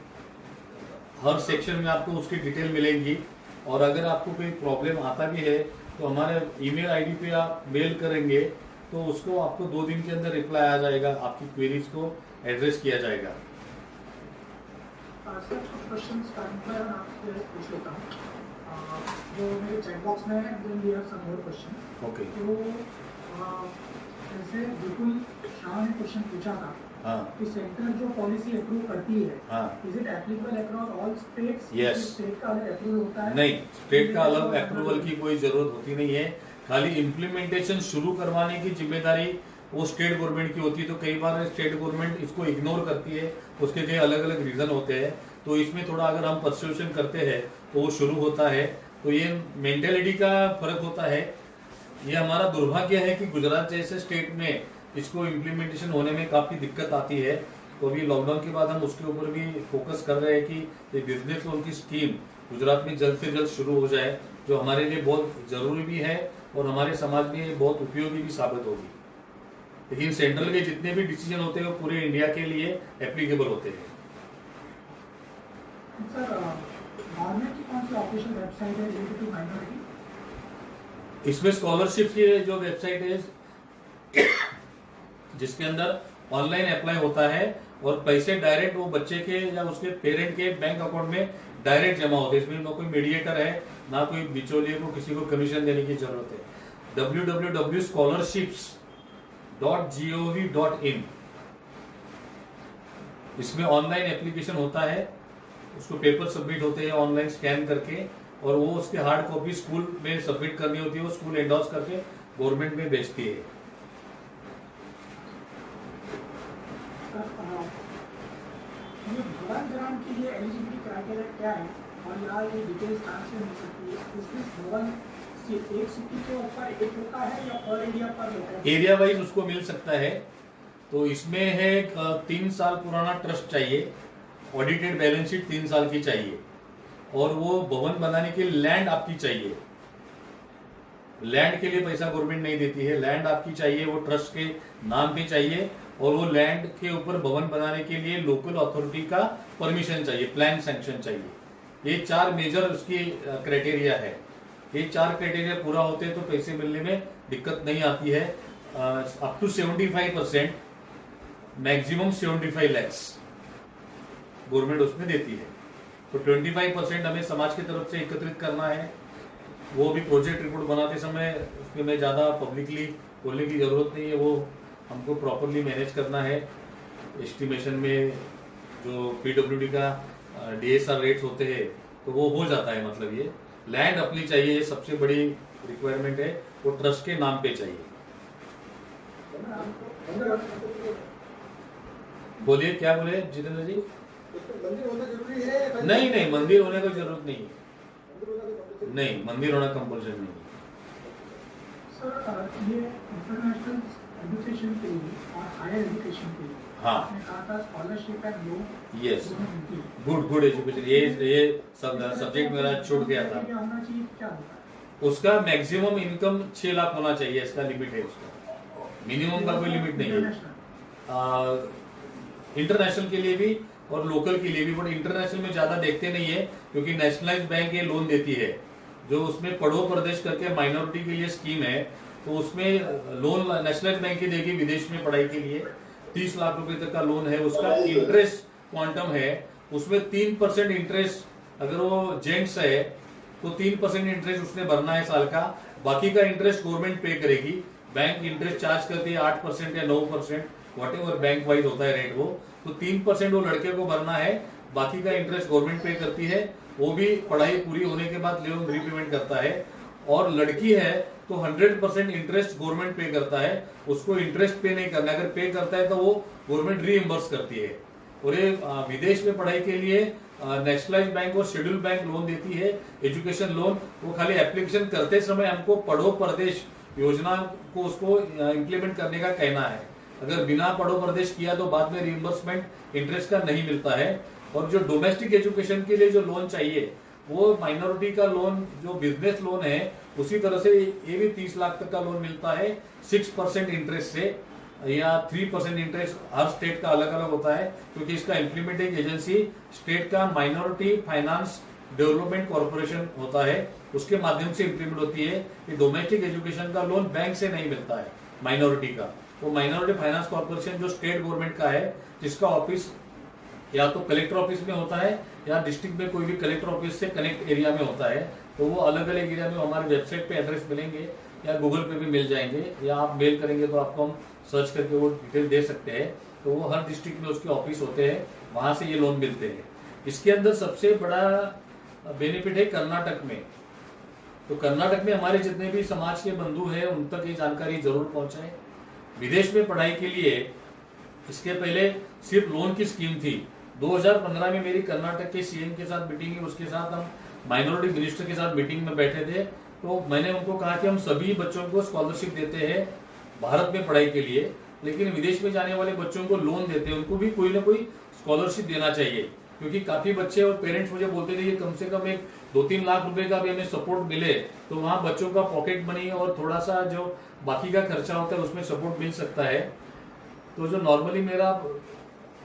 हर सेक्शन में आपको उसकी डिटेल मिलेगी। और अगर आपको कोई प्रॉब्लम आता भी है तो हमारे ईमेल आईडी पे आप मेल करेंगे तो उसको आपको 2 दिन के अंदर रिप्लाई आ जाएगा, आपकी क्वेरीज को एड्रेस किया जाएगा। सर कुछ क्वेश्चंस मैं आपसे पूछ लेता हूँ जो मेरे चैट बॉक्स में है, then we have some more question. Okay, तो जैसे बिल्कुल शाह ने क्वेश्चन पूछा था कि सेंटर जो पॉलिसी अप्रूव करती है, is it applicable across all states? Yes. State का अलग अप्रूवल होता है? नहीं, स्टेट का अलग अप्रूवल की कोई जरूरत होती नहीं है, खाली इम्प्लीमेंटेशन शुरू करवाने की जिम्मेदारी वो स्टेट गवर्नमेंट की होती है। तो कई बार स्टेट गवर्नमेंट इसको इग्नोर करती है, उसके कई अलग अलग रीजन होते हैं, तो इसमें थोड़ा अगर हम परसुएशन करते हैं तो वो शुरू होता है। तो ये मेंटेलिटी का फर्क होता है। ये हमारा दुर्भाग्य है कि गुजरात जैसे स्टेट में इसको इम्प्लीमेंटेशन होने में काफी दिक्कत आती है। तो अभी लॉकडाउन के बाद हम उसके ऊपर भी फोकस कर रहे हैं कि ये बिजनेस लोन की स्कीम गुजरात में जल्द से जल्द शुरू हो जाए, जो हमारे लिए बहुत जरूरी भी है और हमारे समाज में बहुत उपयोगी भी साबित होगी। लेकिन सेंट्रल के जितने भी डिसीजन होते हैं वो पूरे इंडिया के लिए एप्लीकेबल होते हैं। सर, गवर्नमेंट की कौन सी ऑफिशियल वेबसाइट है रिलेटेड टू माइनॉरिटी? इसमें स्कॉलरशिप की जो वेबसाइट है जिसके अंदर ऑनलाइन अप्लाई होता है और पैसे डायरेक्ट वो बच्चे के या उसके पेरेंट के बैंक अकाउंट में डायरेक्ट जमा होते हैं। इसमें ना कोई मीडिएटर है, ना कोई बिचौलिए को किसी को कमीशन देने की जरूरत है। www.scholarships.gov.in, इसमें ऑनलाइन एप्लीकेशन होता है, उसको पेपर सबमिट होते हैं ऑनलाइन स्कैन करके, और वो उसके हार्ड कॉपी स्कूल में सबमिट करनी होती है, वो स्कूल एंडोर्स करके गवर्नमेंट में भेजती है। भवन ग्राम के लिए एलिजिबिलिटी क्राइटेरिया क्या है और यहाँ ये डिटेल्स कहाँ से मिल सकती है? इस भवन एक सिटी के ऊपर एक होता है या पर एरिया पर होता है? एरिया वाइज उसको मिल सकता है। तो इसमें है 3 साल पुराना ट्रस्ट चाहिए, ऑडिटेड बैलेंस शीट 3 साल की चाहिए, और वो भवन बनाने के लिए लैंड आपकी चाहिए। लैंड के लिए पैसा गवर्नमेंट नहीं देती है, लैंड आपकी चाहिए, वो ट्रस्ट के नाम पे चाहिए, और वो लैंड के ऊपर भवन बनाने के लिए लोकल अथॉरिटी का परमिशन चाहिए, प्लान सैंक्शन चाहिए। ये 4 मेजर उसकी क्राइटेरिया है। ये 4 क्राइटेरिया पूरा होते हैं तो पैसे मिलने में दिक्कत नहीं आती है। Up to 75%, maximum 75 lakh government उसमें देती है। तो 25% हमें समाज की तरफ से एकत्रित करना है। वो भी प्रोजेक्ट रिपोर्ट बनाते समय उसमें मैं ज़्यादा पब्लिकली बोलने की ज़रूरत नहीं है, वो हमको प्रॉपरली मैनेज करना है। एस्टिमेशन में जो पीडब्ल्यूडी का DSR रेट्स होते हैं तो वो हो जाता है। मतलब ये लैंड अपनी चाहिए, ये सबसे बड़ी रिक्वायरमेंट है, वो ट्रस्ट के नाम पे चाहिए। बोलिए, क्या बोले जितेंद्र जी? मंदिर होना जरूरी है? नहीं नहीं, मंदिर होने की जरूरत नहीं है। नहीं, मंदिर होना कंपल्सरी नहीं है। सर ये इंटरनेशनल एजुकेशन के लिए और हायर एजुकेशन के लिए हाँ, आपने कहा था scholarship and loan. Yes, good education. ये सब सब्जेक्ट मेरा छूट गया था। क्या होना चाहिए, क्या होता है? उसका मैक्सिमम इनकम 6 लाख होना चाहिए, इसका लिमिट है। उसका मिनिमम का कोई लिमिट नहीं है। इंटरनेशनल के लिए भी और लोकल के लिए भी, बट इंटरनेशनल में ज्यादा देखते नहीं है क्योंकि नेशनलाइज बैंक ये लोन देती है। जो उसमें पढ़ो प्रदेश करके माइनॉरिटी के लिए स्कीम है, तो उसमें लोन नेशनलाइज बैंक ही देगी विदेश में पढ़ाई के लिए। 30 लाख रुपए तक का लोन है। उसका इंटरेस्ट क्वांटम है, उसमें 3% इंटरेस्ट, अगर वो जेंट्स है तो 3% इंटरेस्ट उसने भरना है साल का। बाकी का इंटरेस्ट गवर्नमेंट पे करेगी। बैंक इंटरेस्ट चार्ज करती है 8% या 9%, वॉट एवर बैंक वाइज होता है रेट वो। तो 3% वो लड़के को भरना है, बाकी का इंटरेस्ट गवर्नमेंट पे करती है। वो भी पढ़ाई पूरी होने के बाद लोन रीपेमेंट करता है। और लड़की है तो 100% इंटरेस्ट गवर्नमेंट पे करता है, उसको इंटरेस्ट पे नहीं करना। अगर पे करता है तो वो गवर्नमेंट रीइंबर्स करती है। और ये विदेश में पढ़ाई के लिए नेशनलाइज बैंक और शेड्यूल बैंक लोन देती है, एजुकेशन लोन। वो खाली एप्लीकेशन करते समय हमको पढ़ो प्रदेश योजना को उसको इम्प्लीमेंट करने का कहना है। अगर बिना पढ़ो प्रदेश किया तो बाद में रिइंबर्समेंट इंटरेस्ट का नहीं मिलता है। और जो डोमेस्टिक एजुकेशन के लिए जो लोन चाहिए वो माइनॉरिटी का लोन, जो बिजनेस लोन है, उसी तरह से ये भी 30 लाख तक का लोन मिलता है 6% इंटरेस्ट से, या 3% इंटरेस्ट। हर स्टेट का अलग अलग होता है क्योंकि इसका इम्प्लीमेंटिंग एजेंसी स्टेट का माइनॉरिटी फाइनेंस डेवलपमेंट कॉर्पोरेशन होता है, उसके माध्यम से इम्प्लीमेंट होती है। कि डोमेस्टिक एजुकेशन का लोन बैंक से नहीं मिलता है माइनॉरिटी का। वो माइनॉरिटी फाइनेंस कॉर्पोरेशन जो स्टेट गवर्नमेंट का है, जिसका ऑफिस या तो कलेक्टर ऑफिस में होता है या डिस्ट्रिक्ट में कोई भी कलेक्टर ऑफिस से कनेक्ट एरिया में होता है। तो वो अलग अलग एरिया में हमारे वेबसाइट पे एड्रेस मिलेंगे या गूगल पे भी मिल जाएंगे, या आप मेल करेंगे तो आपको हम सर्च करके वो डिटेल दे सकते हैं। तो वो हर डिस्ट्रिक्ट में उसके ऑफिस होते हैं, वहां से ये लोन मिलते हैं। इसके अंदर सबसे बड़ा बेनिफिट है कर्नाटक में। तो कर्नाटक में हमारे जितने भी समाज के बंधु हैं उन तक ये जानकारी जरूर पहुंचाएं। विदेश में पढ़ाई के लिए इसके पहले सिर्फ लोन की स्कीम थी। 2015 में मेरी कर्नाटक के सीएम के साथ मीटिंग हुई, उसके साथ हम माइनॉरिटी मिनिस्टर के साथ मीटिंग में बैठे थे। तो मैंने उनको कहा कि हम सभी बच्चों को स्कॉलरशिप देते हैं भारत में पढ़ाई के लिए, लेकिन विदेश में जाने वाले बच्चों को लोन देते हैं, उनको भी कोई ना कोई स्कॉलरशिप देना चाहिए। क्योंकि काफी बच्चे और पेरेंट्स मुझे बोलते थे कि कम से कम एक 2-3 लाख रुपए का भी हमें सपोर्ट मिले तो वहाँ बच्चों का पॉकेट मनी और थोड़ा सा जो बाकी का खर्चा होता है उसमें सपोर्ट मिल सकता है। तो जो नॉर्मली मेरा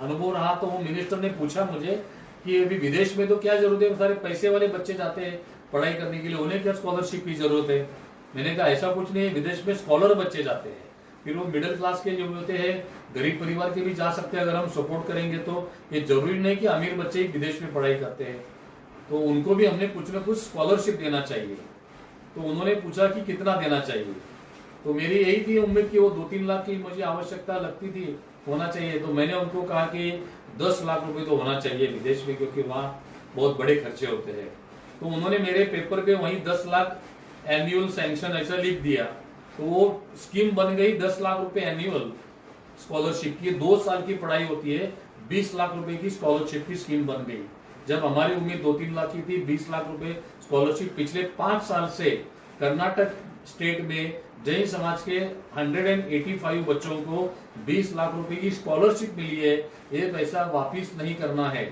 अनुभव रहा, तो वो मिनिस्टर ने पूछा मुझे कि अभी विदेश में तो क्या जरूरत है, सारे पैसे वाले बच्चे जाते हैं पढ़ाई करने के लिए, उन्हें क्या स्कॉलरशिप की जरूरत है। मैंने कहा ऐसा कुछ नहीं है, विदेश में स्कॉलर बच्चे जाते हैं। फिर वो मिडिल क्लास के जो होते हैं, गरीब परिवार के भी जा सकते हैं अगर हम सपोर्ट करेंगे तो। ये जरूरी नहीं कि अमीर बच्चे ही विदेश में पढ़ाई करते हैं, तो उनको भी हमने कुछ ना कुछ स्कॉलरशिप देना चाहिए। तो उन्होंने पूछा कि कितना देना चाहिए, तो मेरी यही थी उम्मीद कि वो 2-3 लाख की मुझे आवश्यकता लगती थी, होना चाहिए। तो मैंने उनको कहा कि 10 लाख रुपए तो होना चाहिए विदेश में, क्योंकि वहाँ बहुत बड़े खर्चे होते हैं। तो उन्होंने मेरे पेपर पे वहीं 10 लाख एनुअल सैंक्शन ऐसा लिख दिया। तो वो स्कीम बन गई 10 लाख रुपए एनुअल स्कॉलरशिप की। 2 साल की पढ़ाई होती है, 20 लाख रुपए की स्कॉलरशिप की स्कीम बन गई। जब हमारी उम्मीद 2-3 लाख की थी, 20 लाख रुपए स्कॉलरशिप पिछले 5 साल से कर्नाटक स्टेट में जैन समाज के 185 बच्चों को 20 लाख रुपए की स्कॉलरशिप मिली है। ये पैसा वापिस नहीं करना है।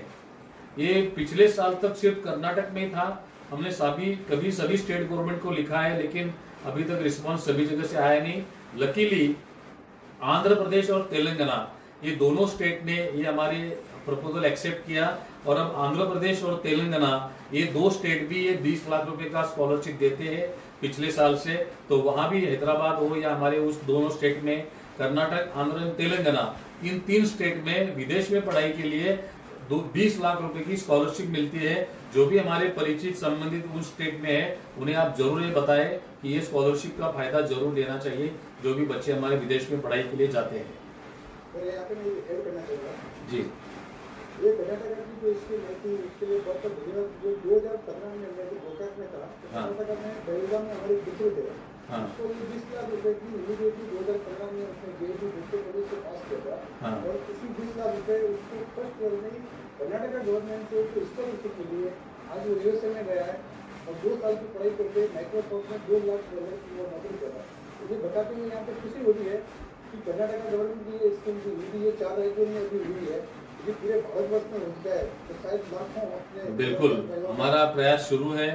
ये पिछले साल तक सिर्फ कर्नाटक में था। हमने सभी स्टेट गवर्नमेंट को लिखा है, लेकिन अभी तक रिस्पांस सभी जगह से आया नहीं। लकीली आंध्र प्रदेश और तेलंगाना, ये दोनों स्टेट ने ये हमारी प्रपोजल एक्सेप्ट किया और अब आंध्र प्रदेश और तेलंगाना ये 2 स्टेट भी ये 20 लाख रुपए का स्कॉलरशिप देते हैं पिछले साल से। तो वहां भी हैदराबाद हो या हमारे उस दोनों स्टेट में कर्नाटक, आंध्र, तेलंगाना, इन 3 स्टेट में विदेश में पढ़ाई के लिए 20 लाख रुपए की स्कॉलरशिप मिलती है। जो भी हमारे परिचित संबंधित उन स्टेट में है उन्हें आप जरूर ये बताएं कि ये स्कॉलरशिप का फायदा जरूर लेना चाहिए जो भी बच्चे हमारे विदेश में पढ़ाई के लिए जाते हैं। जी, ये कर्नाटक की जो स्कीम है कि उसके लिए बहुत धन्यवाद। जो 2015 में मैं गोकाक में था, कर्नाटक में बेलगाम में हमारे मित्र थे, तो ये 20 लाख रुपए की इमीडिएटली 2015 में उसने जेईई दूसरे कॉलेज से पास किया था, और इसी 20 लाख रुपए उसको फर्स्ट ईयर में कर्नाटक गवर्नमेंट से उसको स्कॉलरशिप मिली है। आज वो यूएसए में गया है और 2 साल की पढ़ाई करके माइक्रोसॉफ्ट में $2 लाख की वो नौकरी कर रहा है। तो ये बताते हुए यहाँ पे खुशी होती है कि कर्नाटक गवर्नमेंट की ये स्कीम जो हुई, ये 4 राज्यों में अभी हुई है, ये पूरे भारतवर्ष में हो जाए तो शायद लाखों अपने। बिल्कुल, हमारा प्रयास शुरू है।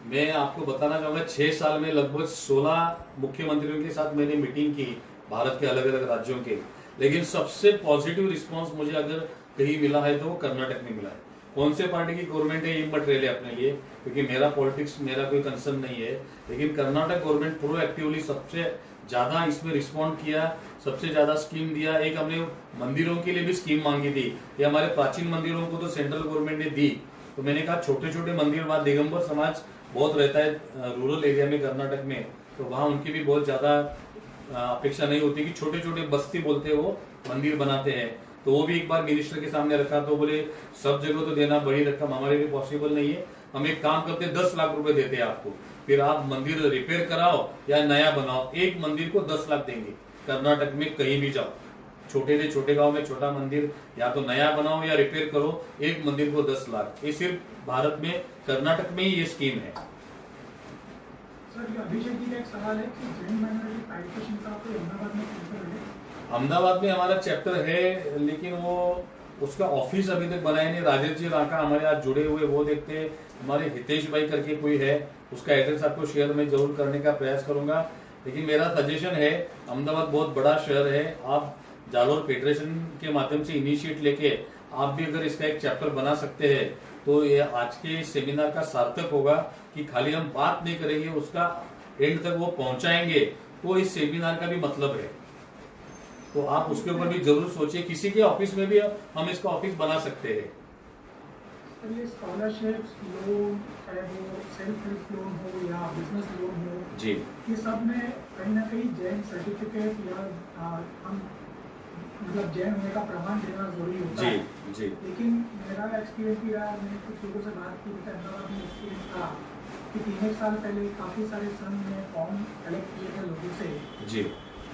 मैं आपको बताना चाहूंगा 6 साल में लगभग 16 मुख्यमंत्रियों के साथ मैंने मीटिंग की भारत के अलग अलग राज्यों के, लेकिन सबसे पॉजिटिव रिस्पांस मुझे अगर कहीं मिला है तो वो कर्नाटक में मिला है। कौन से पार्टी की गवर्नमेंट है ये मत ले अपने लिए, क्योंकि मेरा पॉलिटिक्स मेरा कोई कंसर्न नहीं है, लेकिन कर्नाटक गवर्नमेंट प्रोएक्टिवली सबसे ज्यादा इसमें रिस्पॉन्ड किया, सबसे ज्यादा स्कीम दिया। एक हमने मंदिरों के लिए भी स्कीम मांगी थी, ये हमारे प्राचीन मंदिरों को तो सेंट्रल गवर्नमेंट ने दी, तो मैंने कहा छोटे छोटे मंदिर, वहाँ दिगंबर समाज बहुत रहता है रूरल एरिया में कर्नाटक में, तो वहाँ उनकी भी बहुत ज्यादा अपेक्षा नहीं होती कि छोटे छोटे बस्ती बोलते हैं वो मंदिर बनाते हैं। तो वो भी एक बार मिनिस्टर के सामने रखा, तो बोले सब जगह तो देना बड़ी रकम हमारे लिए पॉसिबल नहीं है, हम एक काम करते 10 लाख रुपए देते हैं आपको, फिर आप मंदिर रिपेयर कराओ या नया बनाओ, एक मंदिर को 10 लाख देंगे। कर्नाटक में कहीं भी जाओ, छोटे से छोटे गांव में छोटा मंदिर या तो नया बनाओ या रिपेयर करो, एक मंदिर को 10 लाख। ये सिर्फ भारत में कर्नाटक में ही ये स्कीम है। सर, अभिषेक जी का एक सवाल है कि जैन माइनॉरिटी एजुकेशन का कोई अहमदाबाद में सेंटर है? अहमदाबाद में हमारा चैप्टर है, लेकिन वो उसका ऑफिस अभी तक बनाया नहीं। राजेश जी राका हमारे आज जुड़े हुए, वो देखते हैं। हमारे हितेश भाई करके कोई है, उसका एड्रेस आपको शेयर में जरूर करने का प्रयास करूंगा। लेकिन मेरा सजेशन है, अहमदाबाद बहुत बड़ा शहर है, आप जालोर फेडरेशन के माध्यम से इनिशिएट लेके आप भी अगर इसका एक चैप्टर बना सकते हैं तो ये आज के सेमिनार का सार्थक होगा कि खाली हम बात नहीं करेंगे, उसका एंड तक वो पहुंचाएंगे, तो इस सेमिनार का भी मतलब है। तो आप उसके ऊपर भी जरूर सोचिए, किसी के ऑफिस में भी हम इसका ऑफिस बना सकते हैं। ये स्कॉलरशिप्स, लोन, चाहे वो सेल्फ हेल्प लोन हो या बिजनेस लोन हो जी, ये सब में कहीं ना कहीं जैन सर्टिफिकेट या हम मतलब जैन होने का प्रमाण देना जरूरी होता है। जी। लेकिन मेरा एक्सपीरियंस भी रहा, मैंने कुछ लोगों से बात की, अहमदाबाद में एक्सपीरियंस था कि 3 साल पहले काफ़ी सारे संघ ने फॉर्म कलेक्ट किए थे लोगों से जी,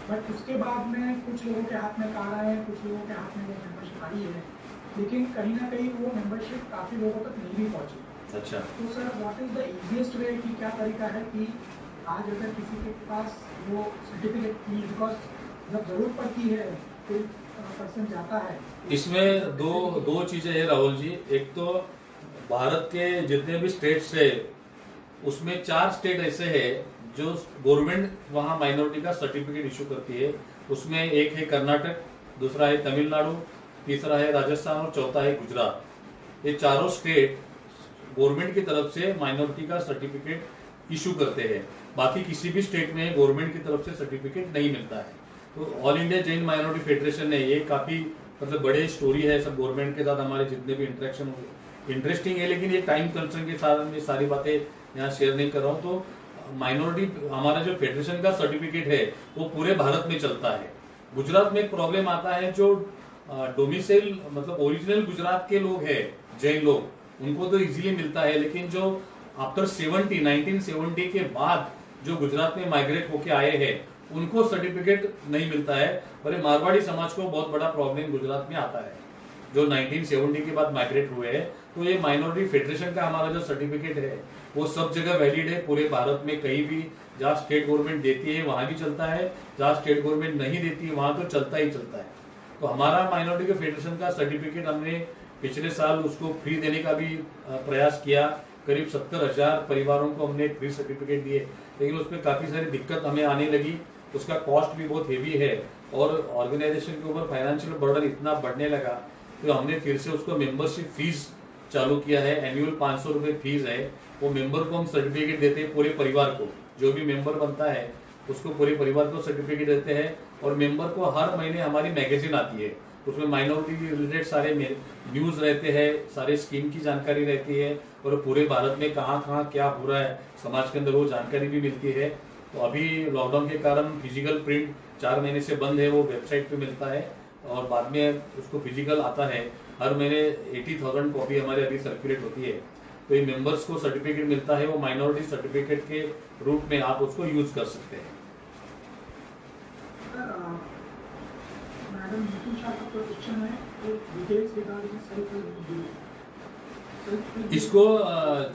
बट उसके बाद में कुछ लोगों के हाथ में कार्ड आए, कुछ लोगों के हाथ में वो मेंबरशिप आई है, लेकिन कहीं ना कहीं वो मेंबरशिप काफ़ी लोगों तक नहीं भी पहुंची। अच्छा, तो sir what is the easiest way कि क्या तरीका है कि आज अगर किसी के पास वो सर्टिफिकेट की, बिकॉज जब जरूरत पड़ती है कोई पर्सन जाता है। इसमें दो चीजें है राहुल जी। एक तो भारत के जितने भी स्टेट्स है उसमें 4 स्टेट ऐसे है जो गवर्नमेंट वहाँ माइनॉरिटी का सर्टिफिकेट इशू करती है। उसमें एक है कर्नाटक, दूसरा है तमिलनाडु, तीसरा है राजस्थान और चौथा है गुजरात। ये चारों स्टेट गवर्नमेंट की तरफ से माइनॉरिटी का सर्टिफिकेट इशू करते हैं। बाकी किसी भी स्टेट में गवर्नमेंट की तरफ से सर्टिफिकेट नहीं मिलता है। तो all India Jain minority federation है, ये काफी मतलब बड़े स्टोरी है, सब गवर्नमेंट के साथ हमारे जितने भी इंटरेक्शन हुए इंटरेस्टिंग है, लेकिन ये टाइम कंसर्न के साथ मैं सारी बातें यहाँ शेयर नहीं कर रहा हूँ। तो माइनॉरिटी हमारा जो फेडरेशन का सर्टिफिकेट है वो पूरे भारत में चलता है। गुजरात में एक प्रॉब्लम आता है, जो डोमिसाइल मतलब ओरिजिनल गुजरात के लोग हैं जैन लोग, उनको तो इजीली मिलता है, लेकिन जो आफ्टर 1970 के बाद जो गुजरात में माइग्रेट होके आए हैं उनको सर्टिफिकेट नहीं मिलता है। और ये मारवाड़ी समाज को बहुत बड़ा प्रॉब्लम गुजरात में आता है, जो 1970 के बाद माइग्रेट हुए हैं। तो ये माइनॉरिटी फेडरेशन का हमारा जो सर्टिफिकेट है वो सब जगह वैलिड है पूरे भारत में। कहीं भी जहाँ स्टेट गवर्नमेंट देती है वहां भी चलता है, जहाँ स्टेट गवर्नमेंट नहीं देती है वहां तो चलता ही चलता है। तो हमारा माइनॉरिटी फेडरेशन का सर्टिफिकेट हमने पिछले साल उसको फ्री देने का भी प्रयास किया। करीब 70,000 परिवारों को हमने फ्री सर्टिफिकेट दिए, लेकिन उसमें काफी सारी दिक्कत हमें आने लगी। उसका कॉस्ट भी बहुत हेवी है और ऑर्गेनाइजेशन के ऊपर फाइनेंशियल बर्डन इतना बढ़ने लगा तो हमने फिर से उसको मेंबरशिप फीस चालू किया है। एनुअल 500 रुपये फीस है। वो मेंबर को हम सर्टिफिकेट देते हैं, पूरे परिवार को, जो भी मेंबर बनता है उसको पूरे परिवार को सर्टिफिकेट देते हैं। और मेंबर को हर महीने हमारी मैगजीन आती है, उसमें माइनॉरिटी रिलेटेड सारे न्यूज रहते हैं, सारे स्कीम की जानकारी रहती है, और पूरे भारत में कहाँ कहाँ क्या हो रहा है समाज के अंदर वो जानकारी भी मिलती है। तो अभी लॉकडाउन के कारण फिजिकल प्रिंट 4 महीने से बंद है, वो वेबसाइट पे मिलता है और बाद में उसको फिजिकल आता है। हर महीने 80,000 कॉपी हमारे अभी सर्कुलेट होती है। तो ये मेंबर्स को सर्टिफिकेट मिलता है, वो माइनॉरिटी सर्टिफिकेट के रूप में आप उसको यूज कर सकते हैं। मैडम नितिन शाह का क्वेश्चन है, details regarding self help group. इसको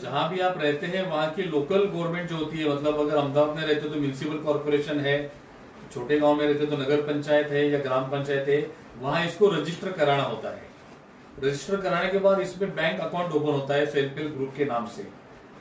जहां भी आप रहते हैं वहां की लोकल गवर्नमेंट जो होती है, मतलब अगर अहमदाबाद में रहते हो तो म्यूनिसिपल कॉर्पोरेशन है, छोटे गांव में रहते हो तो नगर पंचायत है या ग्राम पंचायत है, वहां इसको रजिस्टर कराना होता है। रजिस्टर कराने के बाद इसमें बैंक अकाउंट ओपन होता है सेल्फ हेल्प ग्रुप के नाम से,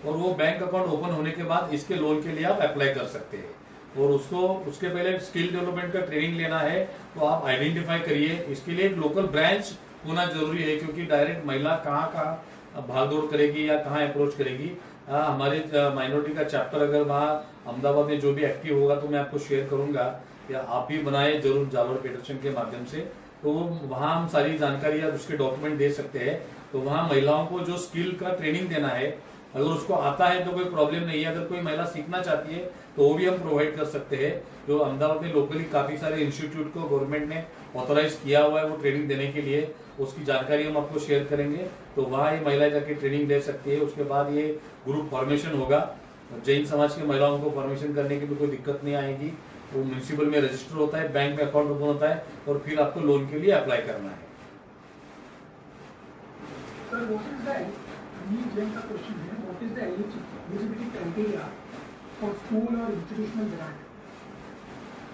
और वो बैंक अकाउंट ओपन होने के बाद इसके लोन के लिए आप अप्लाई कर सकते हैं। और उसको उसके पहले स्किल डेवलपमेंट का ट्रेनिंग लेना है, तो आप आइडेंटिफाई करिए। इसके लिए एक लोकल ब्रांच होना जरूरी है, क्योंकि डायरेक्ट महिला कहाँ भाग दौड़ करेगी या कहाँ अप्रोच करेगी। हमारे माइनॉरिटी का चैप्टर अगर वहाँ अहमदाबाद में जो भी एक्टिव होगा तो मैं आपको शेयर करूंगा, या आप भी बनाए जरूर जालोर फेडरेशन के माध्यम से। तो वहाँ हम सारी जानकारी या उसके डॉक्यूमेंट दे सकते हैं। तो वहाँ महिलाओं को जो स्किल का ट्रेनिंग देना है, अगर उसको आता है तो कोई प्रॉब्लम नहीं है। अगर कोई महिला सीखना चाहती है तो वो भी हम प्रोवाइड कर सकते हैं। जो अहमदाबाद में लोकली काफी सारे इंस्टीट्यूट को गवर्नमेंट ने ऑथराइज किया हुआ है वो ट्रेनिंग देने के लिए, उसकी जानकारी हम आपको शेयर करेंगे। तो वहाँ ये महिलाएं जाके ट्रेनिंग ले सकती है। उसके बाद ये ग्रुप फॉर्मेशन होगा, जैन समाज की महिलाओं को फॉर्मेशन करने की भी कोई दिक्कत नहीं आएगी। वो म्यूनिसिपल में रजिस्टर होता है, बैंक में अकाउंट ओपन होता है, और फिर आपको लोन के लिए अप्लाई करना है। Sir, what is the Jain का क्वेश्चन है, what is the eligibility criteria for school और इंस्टीट्यूशनल ग्रांट?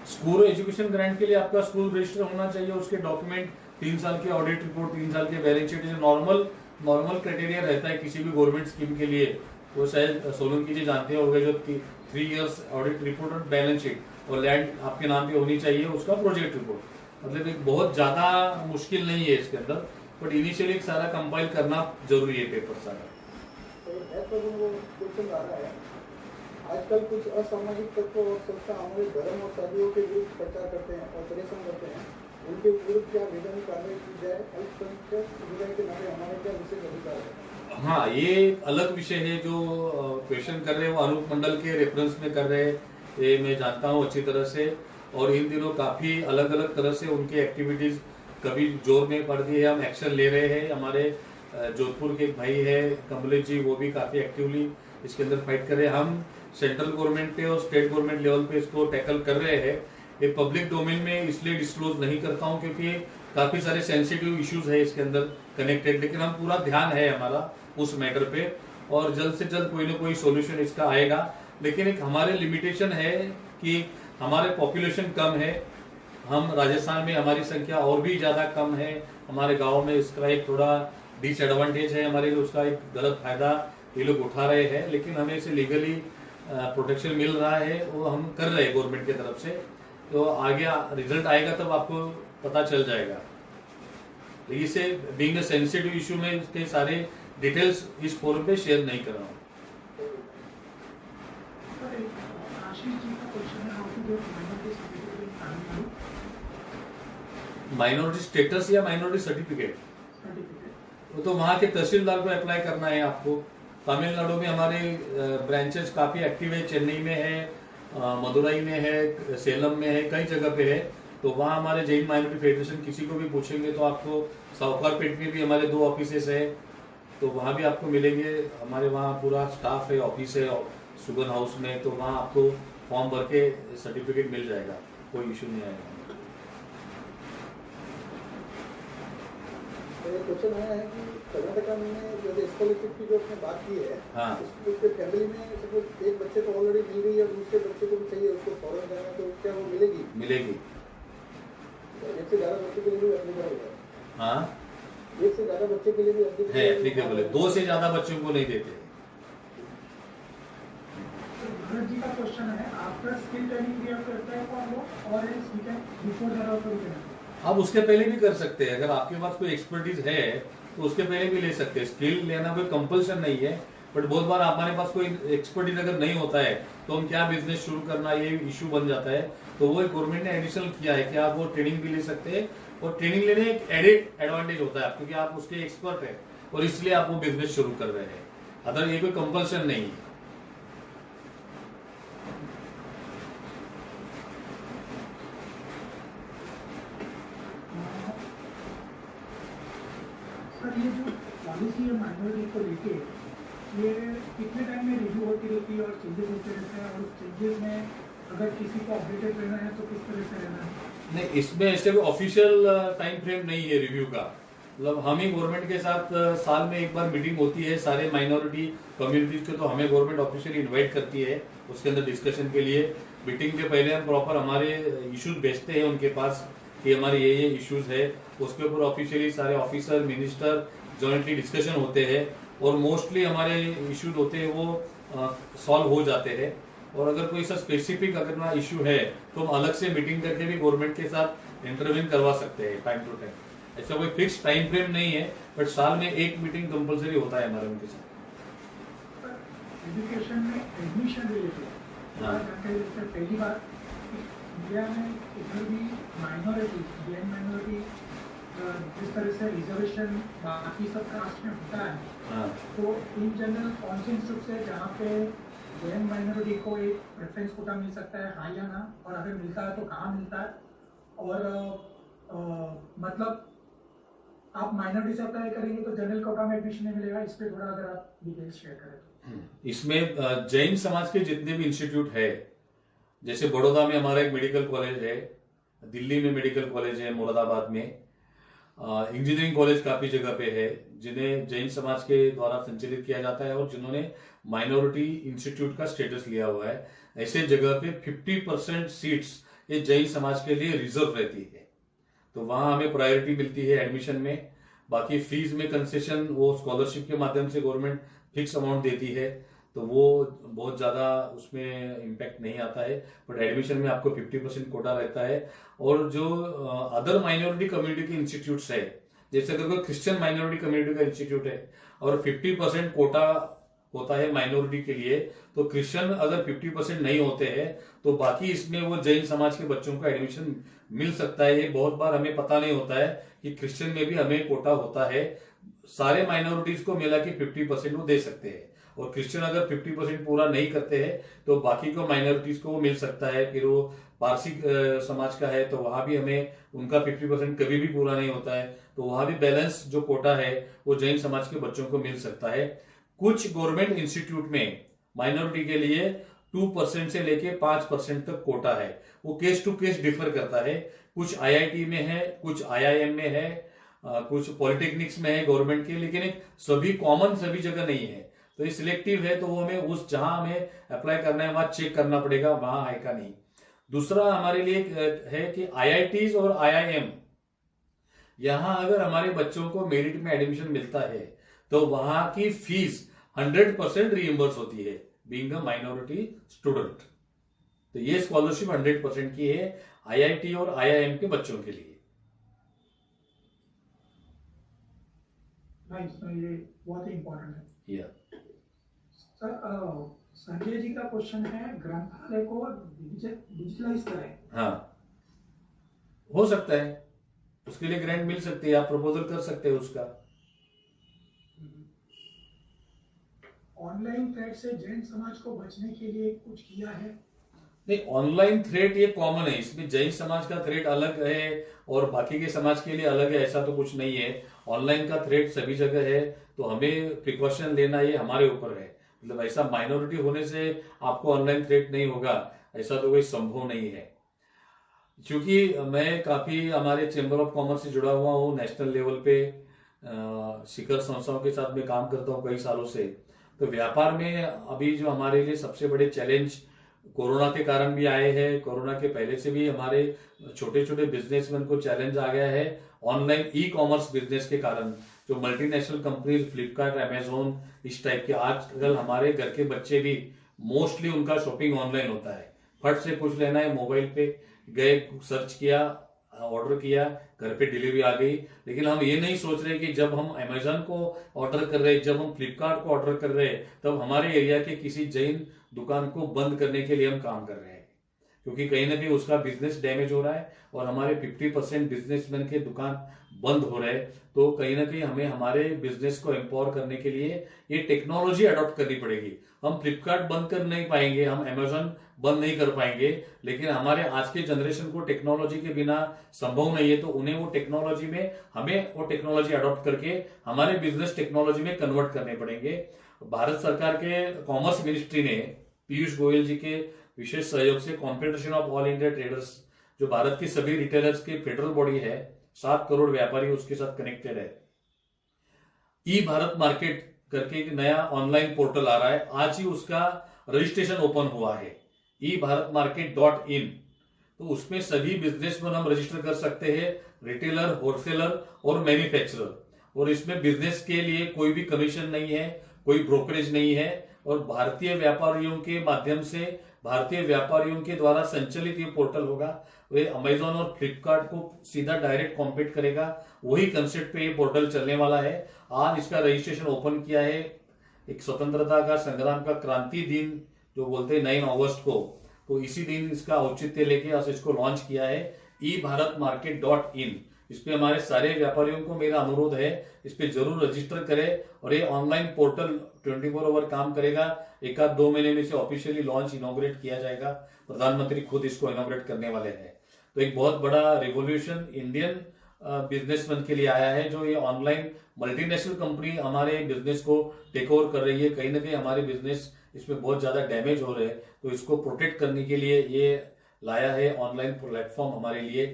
स्कूल और एजुकेशन ग्रांट के लिए आपका स्कूल रजिस्टर होना चाहिए, उसके डॉक्यूमेंट 3 साल की ऑडिट रिपोर्ट, 3 साल के बैलेंस शीट, नॉर्मल क्राइटेरिया रहता है किसी भी गवर्नमेंट स्कीम के लिए। वो शायद सोलंकी जी जानते होंगे, जो 3 इयर्स ऑडिट रिपोर्ट और बैलेंस शीट, और लैंड आपके नाम पे होनी चाहिए, उसका प्रोजेक्ट रिपोर्ट। मतलब एक बहुत ज्यादा मुश्किल नहीं है इसके अंदर, बट इनिशियली सारा कंपाइल करना जरूरी है, पेपर सारा। क्वेश्चन आ रहा है, आजकल कुछ असामाजिक तत्व और संस्था हमारे धर्म और शादियों के विरुद्ध प्रचार करते हैं और परेशान करते हैं, उनके विरुद्ध क्या वैधानिक कार्रवाई की जाए? अल्पसंख्यक समुदाय के नाते हमारे क्या विशेष अधिकार है? हाँ, ये अलग विषय है। जो क्वेश्चन कर रहे हैं वो अनूप मंडल के रेफरेंस में कर रहे हैं, ये मैं जानता हूँ अच्छी तरह से। और इन दिनों काफी अलग अलग तरह से उनकी एक्टिविटीज कभी जोर में पड़ रही है, हम एक्शन ले रहे हैं। हमारे जोधपुर के एक भाई है कमलेश जी, वो भी काफी एक्टिवली इसके अंदर फाइट कर रहे हैं। हम सेंट्रल गवर्नमेंट पे और स्टेट गवर्नमेंट लेवल पे इसको टैकल कर रहे हैं। ये पब्लिक डोमेन में इसलिए डिस्क्लोज नहीं करता हूँ क्योंकि काफी सारे सेंसिटिव इश्यूज है इसके अंदर कनेक्टेड, लेकिन हम पूरा ध्यान है हमारा उस मैटर पे, और जल्द से जल्द कोई ना कोई सॉल्यूशन इसका आएगा। लेकिन एक हमारे लिमिटेशन है कि हमारे पॉपुलेशन कम है, हम राजस्थान में हमारी संख्या और भी ज्यादा कम है, हमारे गाँव में इसका एक थोड़ा डिसएडवांटेज है हमारे लिए, उसका एक गलत फायदा ये लोग उठा रहे हैं। लेकिन हमें इसे लीगली प्रोटेक्शन मिल रहा है, वो हम कर रहे हैं गवर्नमेंट की तरफ से। तो आगे रिजल्ट आएगा तब आपको पता चल जाएगा। इसे बीइंग अ सेंसिटिव इशू में इसके सारे डिटेल्स इस फोरम पे शेयर नहीं कर रहा हूँ। माइनॉरिटी स्टेटस या माइनॉरिटी सर्टिफिकेट, वो तो वहाँ के तहसीलदार को अप्लाई करना है आपको। तमिलनाडु में हमारे ब्रांचेस काफी एक्टिव है, चेन्नई में है, मदुरई में है, सेलम में है, कई जगह पे है। तो वहाँ हमारे जैन माइनॉरिटी फेडरेशन किसी को भी पूछेंगे तो आपको सावकारपेट में भी हमारे 2 ऑफिसेस है, तो वहाँ भी आपको मिलेंगे। हमारे वहाँ पूरा स्टाफ है, ऑफिस है सुगन हाउस में, तो वहाँ आपको फॉर्म भर के सर्टिफिकेट मिल जाएगा, कोई इशू नहीं आएगा। क्वेश्चन आया है कि कर्नाटका में जैसे स्कॉलरशिप की जो आपने बात की है, हाँ, उसके फैमिली में सपोज एक बच्चे को ऑलरेडी मिल गई है, दूसरे बच्चे को भी चाहिए उसको फॉरेन जाना, तो क्या वो मिलेगी? मिलेगी। एक से ज्यादा बच्चे के लिए भी एप्लीकेबल है? हाँ, एक से ज्यादा बच्चे के लिए भी एप्लीकेबल है, 2 से ज्यादा बच्चों को नहीं देते। भरत जी का क्वेश्चन है, after skill training we have to apply for loan और else we can before that also we can? आप उसके पहले भी कर सकते हैं, अगर आपके पास कोई एक्सपर्टीज है तो उसके पहले भी ले सकते हैं। स्किल लेना कोई कंपल्सन नहीं है, बट बहुत बार हमारे पास कोई एक्सपर्टीज अगर नहीं होता है तो हम क्या बिजनेस शुरू करना, ये इशू बन जाता है। तो वो गवर्नमेंट ने एडिशनल किया है कि आप वो ट्रेनिंग भी ले सकते हैं, और ट्रेनिंग लेने एक एडेड एडवांटेज होता है क्योंकि आप उसके एक्सपर्ट है और इसलिए आप वो बिजनेस शुरू कर रहे हैं। अदर ये कोई कंपल्सन नहीं है। सर ये जो पॉलिसी है माइनॉरिटी को लेके, ये कितने टाइम में रिव्यू होती रहती है और चेंजेस होते रहते हैं, और उस चेंजेस में अगर किसी को अपडेटेड रहना है तो किस तरह से रहना है? नहीं, इसमें ऐसे कोई ऑफिशियल टाइम फ्रेम नहीं है रिव्यू का। मतलब हम ही गवर्नमेंट के साथ साल में एक बार मीटिंग होती है सारे माइनॉरिटी कम्युनिटीज को, तो हमें गवर्नमेंट ऑफिशियली इनवाइट करती है उसके अंदर डिस्कशन के लिए। मीटिंग के पहले हम प्रॉपर हमारे इश्यूज भेजते हैं उनके पास कि हमारे ये इश्यूज है, उसके ऊपर ऑफिशियली सारे ऑफिसर मिनिस्टर जॉइंटली डिस्कशन होते हैं, और मोस्टली हमारे इश्यूज होते हैं वो सॉल्व हो जाते हैं। और अगर कोई सा स्पेसिफिक अगर ना इश्यू है तो हम अलग से मीटिंग करके भी गवर्नमेंट के साथ इंटरव्यू करवा सकते हैं टाइम टू टाइम। ऐसा कोई फिक्स टाइम फ्रेम नहीं है, बट साल में एक मीटिंग कंपलसरी होता है हमारे उनके साथ। एजुकेशन में एडमिशन रिलेटेड जानकारी देते हैं। पहली बार इंडिया में इधर भी माइनॉरिटी जैन माइनॉरिटी जिस तरह से रिजर्वेशन बाकी सब कास्ट में होता है, तो इन जनरल कौन से इंस्टीट्यूट से जहाँ पे जैन माइनॉरिटी को एक प्रेफरेंस कोटा मिल सकता है, हाँ या ना, और अगर मिलता है तो कहाँ मिलता है, और मतलब आप माइनॉरिटी से अप्लाई करेंगे तो जनरल कोटा में एडमिशन नहीं मिलेगा, इस पर थोड़ा अगर आप डिटेल्स शेयर करें तो। इसमें जैन समाज के जितने भी इंस्टीट्यूट है, जैसे बड़ौदा में हमारा एक मेडिकल कॉलेज है, दिल्ली में मेडिकल कॉलेज है, मुरादाबाद में इंजीनियरिंग कॉलेज काफी जगह पे है जिन्हें जैन समाज के द्वारा संचालित किया जाता है और जिन्होंने माइनॉरिटी इंस्टीट्यूट का स्टेटस लिया हुआ है। ऐसे जगह पे 50% सीट्स ये जैन समाज के लिए रिजर्व रहती है, तो वहां हमें प्रायोरिटी मिलती है एडमिशन में। बाकी फीस में कंसेशन वो स्कॉलरशिप के माध्यम से गवर्नमेंट फिक्स अमाउंट देती है, तो वो बहुत ज्यादा उसमें इम्पैक्ट नहीं आता है, बट एडमिशन में आपको 50% कोटा रहता है। और जो अदर माइनॉरिटी कम्युनिटी के इंस्टीट्यूट्स है, जैसे अगर कोई क्रिश्चियन माइनॉरिटी कम्युनिटी का इंस्टीट्यूट है और 50% कोटा होता है माइनॉरिटी के लिए, तो क्रिश्चियन अगर 50% नहीं होते हैं तो बाकी इसमें वो जैन समाज के बच्चों का एडमिशन मिल सकता है। ये बहुत बार हमें पता नहीं होता है कि क्रिश्चियन में भी हमें कोटा होता है। सारे माइनॉरिटीज को मिला के 50% वो दे सकते हैं, और क्रिश्चियन अगर 50% पूरा नहीं करते हैं तो बाकी को माइनॉरिटीज को वो मिल सकता है। फिर वो पारसी समाज का है तो वहां भी हमें उनका 50% कभी भी पूरा नहीं होता है, तो वहां भी बैलेंस जो कोटा है वो जैन समाज के बच्चों को मिल सकता है। कुछ गवर्नमेंट इंस्टीट्यूट में माइनॉरिटी के लिए 2% से लेके 5% तक कोटा है, वो केस टू केस डिफर करता है। कुछ आईआईटी में है, कुछ आईआईएम में है, कुछ पॉलिटेक्निक्स में है गवर्नमेंट के, लेकिन सभी कॉमन सभी जगह नहीं है। तो ये सिलेक्टिव है, तो वो हमें उस जहां हमें अप्लाई करना है वहां चेक करना पड़ेगा, वहां आएगा नहीं। दूसरा हमारे लिए है कि आईआईटीज और आईआईएम, यहां अगर हमारे बच्चों को मेरिट में एडमिशन मिलता है तो वहां की फीस 100% रीइंबर्स होती है बीइंग अ माइनॉरिटी स्टूडेंट। तो ये स्कॉलरशिप 100% की है आईआईटी और आईआईएम के बच्चों के लिए। ये बहुत ही इंपॉर्टेंट है। या सर, संजय जी का क्वेश्चन है, ग्रंथालय को डिजिटलाइज करें। हाँ, हो सकता है, उसके लिए ग्रांट मिल सकती है, आप प्रपोजल कर सकते हैं उसका। ऑनलाइन थ्रेट से जैन समाज को बचने के लिए कुछ किया है? नहीं, ऑनलाइन थ्रेट ये कॉमन है, इसमें जैन समाज का थ्रेट अलग है और बाकी के समाज के लिए अलग है, ऐसा तो कुछ नहीं है। ऑनलाइन का थ्रेट सभी जगह है, तो हमें प्रिकॉशन लेना ये हमारे ऊपर है। मतलब ऐसा माइनॉरिटी होने से आपको ऑनलाइन थ्रेट नहीं होगा, ऐसा तो कोई संभव नहीं है। क्योंकि मैं काफी हमारे चैम्बर ऑफ कॉमर्स से जुड़ा हुआ हूँ, नेशनल लेवल पे शिखर संस्थाओं के साथ में काम करता हूँ कई सालों से। तो व्यापार में अभी जो हमारे लिए सबसे बड़े चैलेंज कोरोना के कारण भी आए हैं, कोरोना के पहले से भी हमारे छोटे छोटे बिजनेसमैन को चैलेंज आ गया है ऑनलाइन ई कॉमर्स बिजनेस के कारण। जो मल्टीनेशनल कंपनीज फ्लिपकार्ट, अमेजोन, इस टाइप के, आजकल हमारे घर के बच्चे भी मोस्टली उनका शॉपिंग ऑनलाइन होता है। फट से कुछ लेना है, मोबाइल पे गए, सर्च किया, ऑर्डर किया, घर पे डिलीवरी आ गई। लेकिन हम ये नहीं सोच रहे कि जब हम अमेजन को ऑर्डर कर रहे, जब हम फ्लिपकार्ट को ऑर्डर कर रहे, तब हमारे एरिया के किसी जैन दुकान को बंद करने के लिए हम काम कर रहे हैं, क्योंकि कहीं ना कहीं उसका बिजनेस डैमेज हो रहा है और हमारे 50% बिजनेसमैन के दुकान बंद हो रहे हैं। तो कहीं ना कहीं हमें हमारे बिजनेस को एम्पावर करने के लिए ये टेक्नोलॉजी अडॉप्ट करनी पड़ेगी। हम फ्लिपकार्ट बंद कर नहीं पाएंगे, हम अमेजन बंद नहीं कर पाएंगे, लेकिन हमारे आज के जनरेशन को टेक्नोलॉजी के बिना संभव नहीं है। तो उन्हें वो टेक्नोलॉजी में, हमें वो टेक्नोलॉजी अडॉप्ट करके हमारे बिजनेस टेक्नोलॉजी में कन्वर्ट करने पड़ेंगे। भारत सरकार के कॉमर्स मिनिस्ट्री ने पीयूष गोयल जी के विशेष सहयोग से confederation of all India traders, जो भारत की सभी रिटेलर्स की फेडरल बॉडी है, 7 करोड़ व्यापारी उसके साथ कनेक्टेड है। ई भारत मार्केट करके एक नया ऑनलाइन पोर्टल आ रहा है, आज ही उसका रजिस्ट्रेशन ओपन हुआ है, eBharatmarket.in। तो उसमें सभी बिजनेसमैन हम रजिस्टर कर सकते हैं, रिटेलर, होलसेलर और मैन्युफैक्चरर। और इसमें बिजनेस के लिए कोई भी कमीशन नहीं है, कोई ब्रोकरेज नहीं है, और भारतीय व्यापारियों के माध्यम से, भारतीय व्यापारियों के द्वारा संचालित ये पोर्टल होगा। वे अमेजॉन और फ्लिपकार्ट को सीधा डायरेक्ट कॉम्पीट करेगा, वही कंसेप्ट पे ये पोर्टल चलने वाला है। आज इसका रजिस्ट्रेशन ओपन किया है, एक स्वतंत्रता का संग्राम का क्रांति दिन जो बोलते हैं 9 अगस्त को, तो इसी दिन इसका औचित्य लेके आज इसको लॉन्च किया है, eBharatmarket.in। इस पे हमारे सारे व्यापारियों को मेरा अनुरोध है, इस पे जरूर रजिस्टर करें। और ये ऑनलाइन पोर्टल 24 आवर काम करेगा, 1-2 महीने में से ऑफिशियली लॉन्च इनॉग्रेट किया जाएगा, प्रधानमंत्री खुद इसको इनॉग्रेट करने वाले हैं। तो एक बहुत बड़ा रिवोल्यूशन इंडियन बिजनेसमैन के लिए आया है, जो ये ऑनलाइन मल्टीनेशनल कंपनी हमारे बिजनेस को टेक ओवर कर रही है। कहीं ना कहीं हमारे बिजनेस इसमें बहुत ज्यादा डैमेज हो रहे हैं, तो इसको प्रोटेक्ट करने के लिए ये लाया है ऑनलाइन प्लेटफॉर्म हमारे लिए।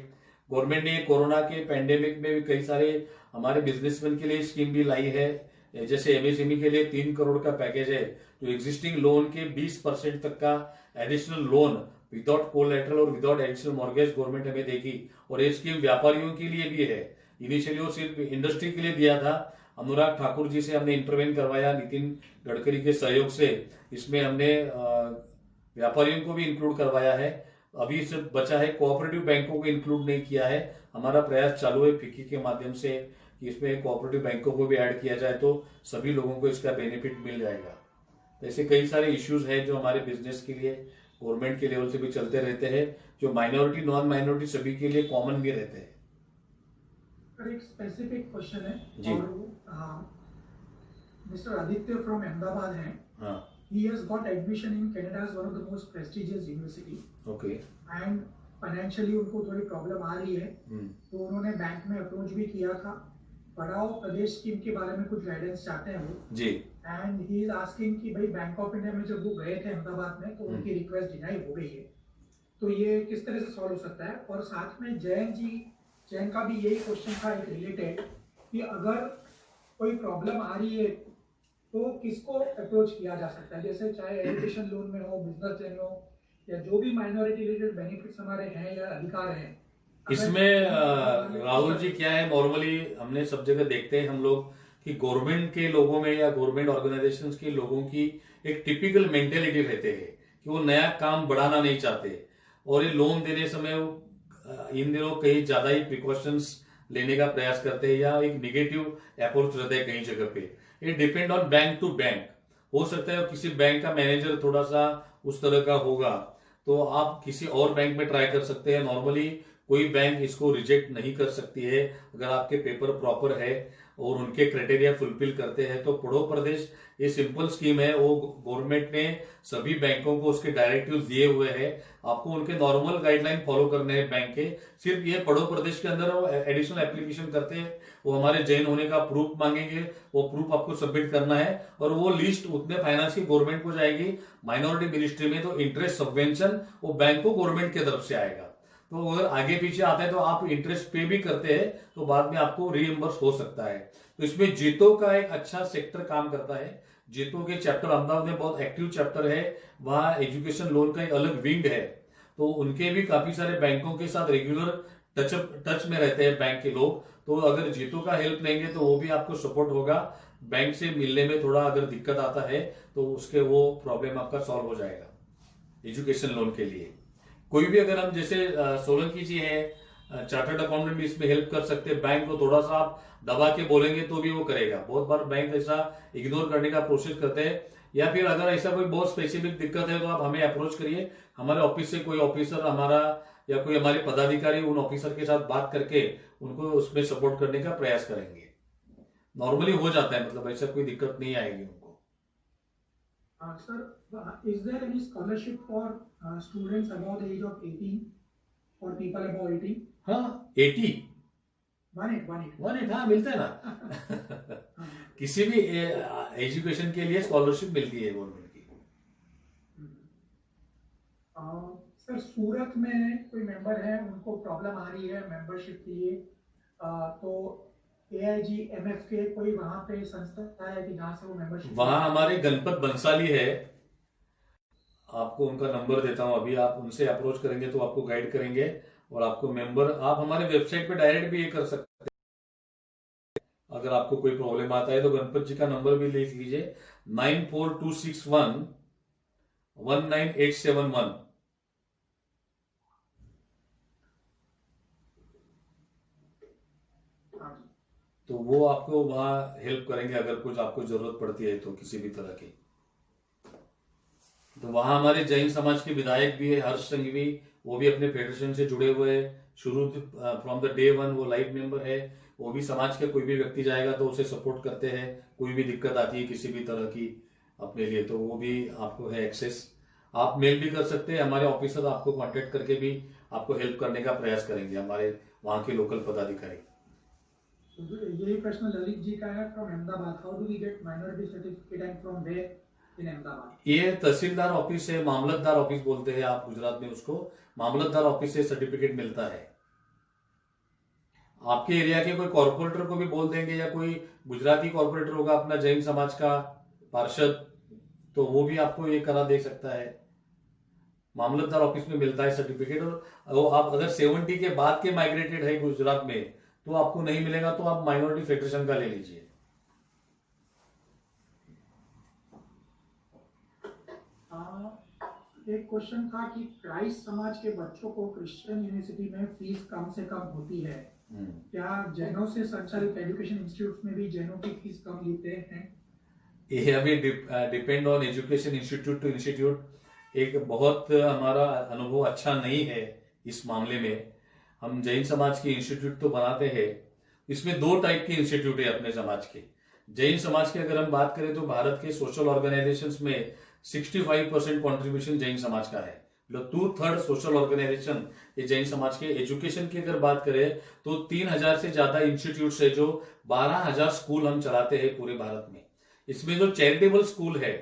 गवर्नमेंट ने कोरोना के पैंडेमिक में भी कई सारे हमारे बिजनेसमैन के लिए स्कीम भी लाई है, जैसे एमएसएमई के लिए 3 करोड़ का पैकेज है, जो एग्जिस्टिंग लोन के 20% तक का एडिशनल लोन विदाउट कोलैटरल और विदाउट एडिशनल मॉर्गेज गवर्नमेंट हमें देगी। और ये स्कीम व्यापारियों के लिए भी है, इनिशियली वो सिर्फ इंडस्ट्री के लिए दिया था। अनुराग ठाकुर जी से हमने इंटरवेन करवाया, नितिन गडकरी के सहयोग से इसमें हमने व्यापारियों को भी इंक्लूड करवाया है। अभी सिर्फ बचा है कोऑपरेटिव बैंकों को इंक्लूड नहीं किया है। हमारा प्रयास चालू है फिक्की के माध्यम से कि इसमें कोऑपरेटिव बैंकों को भी ऐड किया जाए, तो सभी लोगों को इसका बेनिफिट मिल जाएगा। तो ऐसे कई सारे इश्यूज हैं जो हमारे बिजनेस के लिए गवर्नमेंट के लेवल से भी चलते रहते हैं, जो माइनॉरिटी नॉन माइनॉरिटी सभी के लिए कॉमन भी रहते हैं। एक स्पेसिफिक क्वेश्चन है जी। और मिस्टर आदित्य फ्रॉम अहमदाबाद हैं। हाँ, he has got admission in Canada's one of the most prestigious university okay. and financially उनको थोड़ी प्रॉब्लम आ रही है, तो उन्होंने बैंक में अप्रोच भी किया था। पढ़ाओ प्रदेश स्कीम के बारे में कुछ गाइडेंस चाहते हैं वो जी। एंड ही इज आस्किंग कि भाई बैंक ऑफ इंडिया में जब वो गए थे अहमदाबाद में तो उनकी रिक्वेस्ट डिनाई हो गई है, तो ये किस तरह से सॉल्व हो सकता है। और साथ में जैन का भी यही क्वेश्चन था एक रिलेटेड, कि अगर कोई प्रॉब्लम आ रही है तो किसको अप्रोच किया जा सकता है, जैसे चाहे एजुकेशन लोन में हो, बिजनेस लोन हो, या जो भी माइनॉरिटी रिलेटेड बेनिफिट्स हमारे हैं या अधिकार हैं। इसमें राहुल जी क्या है, नॉर्मली हमने सब जगह देखते हैं हम लोग कि गवर्नमेंट के लोगों में या गवर्नमेंट ऑर्गेनाइजेशंस के लोगों की एक टिपिकल मेंटेलिटी रहते हैं कि वो नया काम बढ़ाना नहीं चाहते, और ये लोन देने समय इन दिनों कहीं ज्यादा ही प्रिकॉशंस लेने का प्रयास करते हैं, या एक निगेटिव अप्रोच रहता है कई जगह पे। ये depend on bank to bank. हो सकता है किसी बैंक का मैनेजर थोड़ा सा उस तरह का होगा, तो आप किसी और बैंक में ट्राई कर सकते हैं। नॉर्मली कोई बैंक इसको रिजेक्ट नहीं कर सकती है अगर आपके पेपर प्रॉपर है और उनके क्राइटेरिया फुलफिल करते हैं। तो पढ़ो प्रदेश ये सिंपल स्कीम है, वो गवर्नमेंट ने सभी बैंकों को उसके डायरेक्टिव दिए हुए हैं, आपको उनके नॉर्मल गाइडलाइन फॉलो करने हैं बैंक के। सिर्फ ये पढ़ो प्रदेश के अंदर वो एडिशनल एप्लीकेशन करते हैं, वो हमारे जैन होने का प्रूफ मांगेंगे, वो प्रूफ आपको सबमिट करना है, और वो लिस्ट उतने फाइनेंस की गवर्नमेंट को जाएगी। माइनॉरिटी मिनिस्ट्री में तो इंटरेस्ट सबवेंशन वो बैंक को गवर्नमेंट की तरफ से आएगा, तो अगर आगे पीछे आता है तो आप इंटरेस्ट पे भी करते हैं तो बाद में आपको रीइंबर्स हो सकता है। तो इसमें जीतो का एक अच्छा सेक्टर काम करता है। जीतो के चैप्टर अहमदाबाद में बहुत एक्टिव चैप्टर है, वहां एजुकेशन लोन का एक अलग विंग है, तो उनके भी काफी सारे बैंकों के साथ रेगुलर टच में रहते हैं बैंक के लोग। तो अगर जीतो का हेल्प लेंगे तो वो भी आपको सपोर्ट होगा, बैंक से मिलने में थोड़ा अगर दिक्कत आता है तो उसके वो प्रॉब्लम आपका सॉल्व हो जाएगा एजुकेशन लोन के लिए। कोई भी अगर हम जैसे सोलंकी जी हैं, चार्टर्ड अकाउंटेंट भी इसमें हेल्प कर सकते हैं। बैंक को थोड़ा सा आप दबा के बोलेंगे तो भी वो करेगा। बहुत बार बैंक ऐसा इग्नोर करने का कोशिश करते हैं। या फिर अगर ऐसा कोई बहुत स्पेसिफिक दिक्कत है तो आप हमें अप्रोच करिए। हमारे ऑफिस से कोई ऑफिसर हमारा या कोई हमारे पदाधिकारी उन ऑफिसर के साथ बात करके उनको उसमें सपोर्ट करने का प्रयास करेंगे। नॉर्मली हो जाता है, मतलब ऐसा कोई दिक्कत नहीं आएगी उनको। Sir, is there any scholarship for students above the age of 18 or people above 18? हाँ 80 हाँ मिलता है ना। किसी भी एजुकेशन के लिए स्कॉलरशिप मिलती है गवर्नमेंट की। सर, सूरत में कोई मेंबर है, उनको प्रॉब्लम आ रही है मेंबरशिप के लिए, तो AIGMF के कोई वहां पे संस्था है कि जहां से वो मेंबरशिप? वहां हमारे गणपत बंसाली है, आपको उनका नंबर देता हूं अभी। आप उनसे अप्रोच करेंगे तो आपको गाइड करेंगे और आपको मेंबर, आप हमारे वेबसाइट पे डायरेक्ट भी ये कर सकते हैं। अगर आपको कोई प्रॉब्लम आता है तो गणपत जी का नंबर भी लिख लीजिए 94261 19871। तो वो आपको वहां हेल्प करेंगे अगर कुछ आपको जरूरत पड़ती है तो किसी भी तरह की। तो वहां हमारे जैन समाज के विधायक भी है, हर्ष संघवी, वो भी अपने फेडरेशन से जुड़े हुए हैं शुरू फ्रॉम द डे वन, वो लाइव मेंबर है। वो भी समाज के कोई भी व्यक्ति जाएगा तो उसे सपोर्ट करते हैं। कोई भी दिक्कत आती है किसी भी तरह की अपने लिए तो वो भी आपको है एक्सेस। आप मेल भी कर सकते हैं, हमारे ऑफिसर आपको कांटेक्ट करके भी आपको हेल्प करने का प्रयास करेंगे, हमारे वहां के लोकल पदाधिकारी। यही प्रश्न ललित जी का है from Ahmedabad. How do we get minority certificate and from where in Ahmedabad? ये तहसीलदार ऑफिस है, मामलतदार ऑफिस बोलते हैं आप गुजरात में उसको। मामलतदार ऑफिस से सर्टिफिकेट मिलता है। आपके एरिया के कोई कॉर्पोरेटर को भी बोल देंगे या कोई गुजराती कॉर्पोरेटर होगा अपना जैन समाज का पार्षद, तो वो भी आपको ये करा दे सकता है। मामलतदार ऑफिस में मिलता है सर्टिफिकेट। और आप अगर 70 के बाद के माइग्रेटेड है गुजरात में तो आपको नहीं मिलेगा, तो आप माइनॉरिटी फेडरेशन का ले लीजिए। एक क्वेश्चन था कि क्राइस्ट समाज के बच्चों को क्रिश्चियन यूनिवर्सिटी में फीस कम से कम होती है, क्या जैनों से संचालित एजुकेशन इंस्टीट्यूट में भी जैनों की फीस कम लेते हैं? ये अभी depend on education institute to institute. एक बहुत हमारा अनुभव अच्छा नहीं है इस मामले में। हम जैन समाज के इंस्टीट्यूट तो बनाते हैं, इसमें 2 टाइप के इंस्टीट्यूट है अपने समाज के। जैन समाज की अगर हम बात करें तो भारत के सोशल ऑर्गेनाइजेशंस में 65% कंट्रीब्यूशन जैन समाज का है। 2/3 सोशल ऑर्गेनाइजेशन ये जैन समाज के। एजुकेशन की अगर बात करें तो 3000 से ज्यादा इंस्टीट्यूट है, जो 12,000 स्कूल हम चलाते हैं पूरे भारत में। इसमें जो चैरिटेबल स्कूल है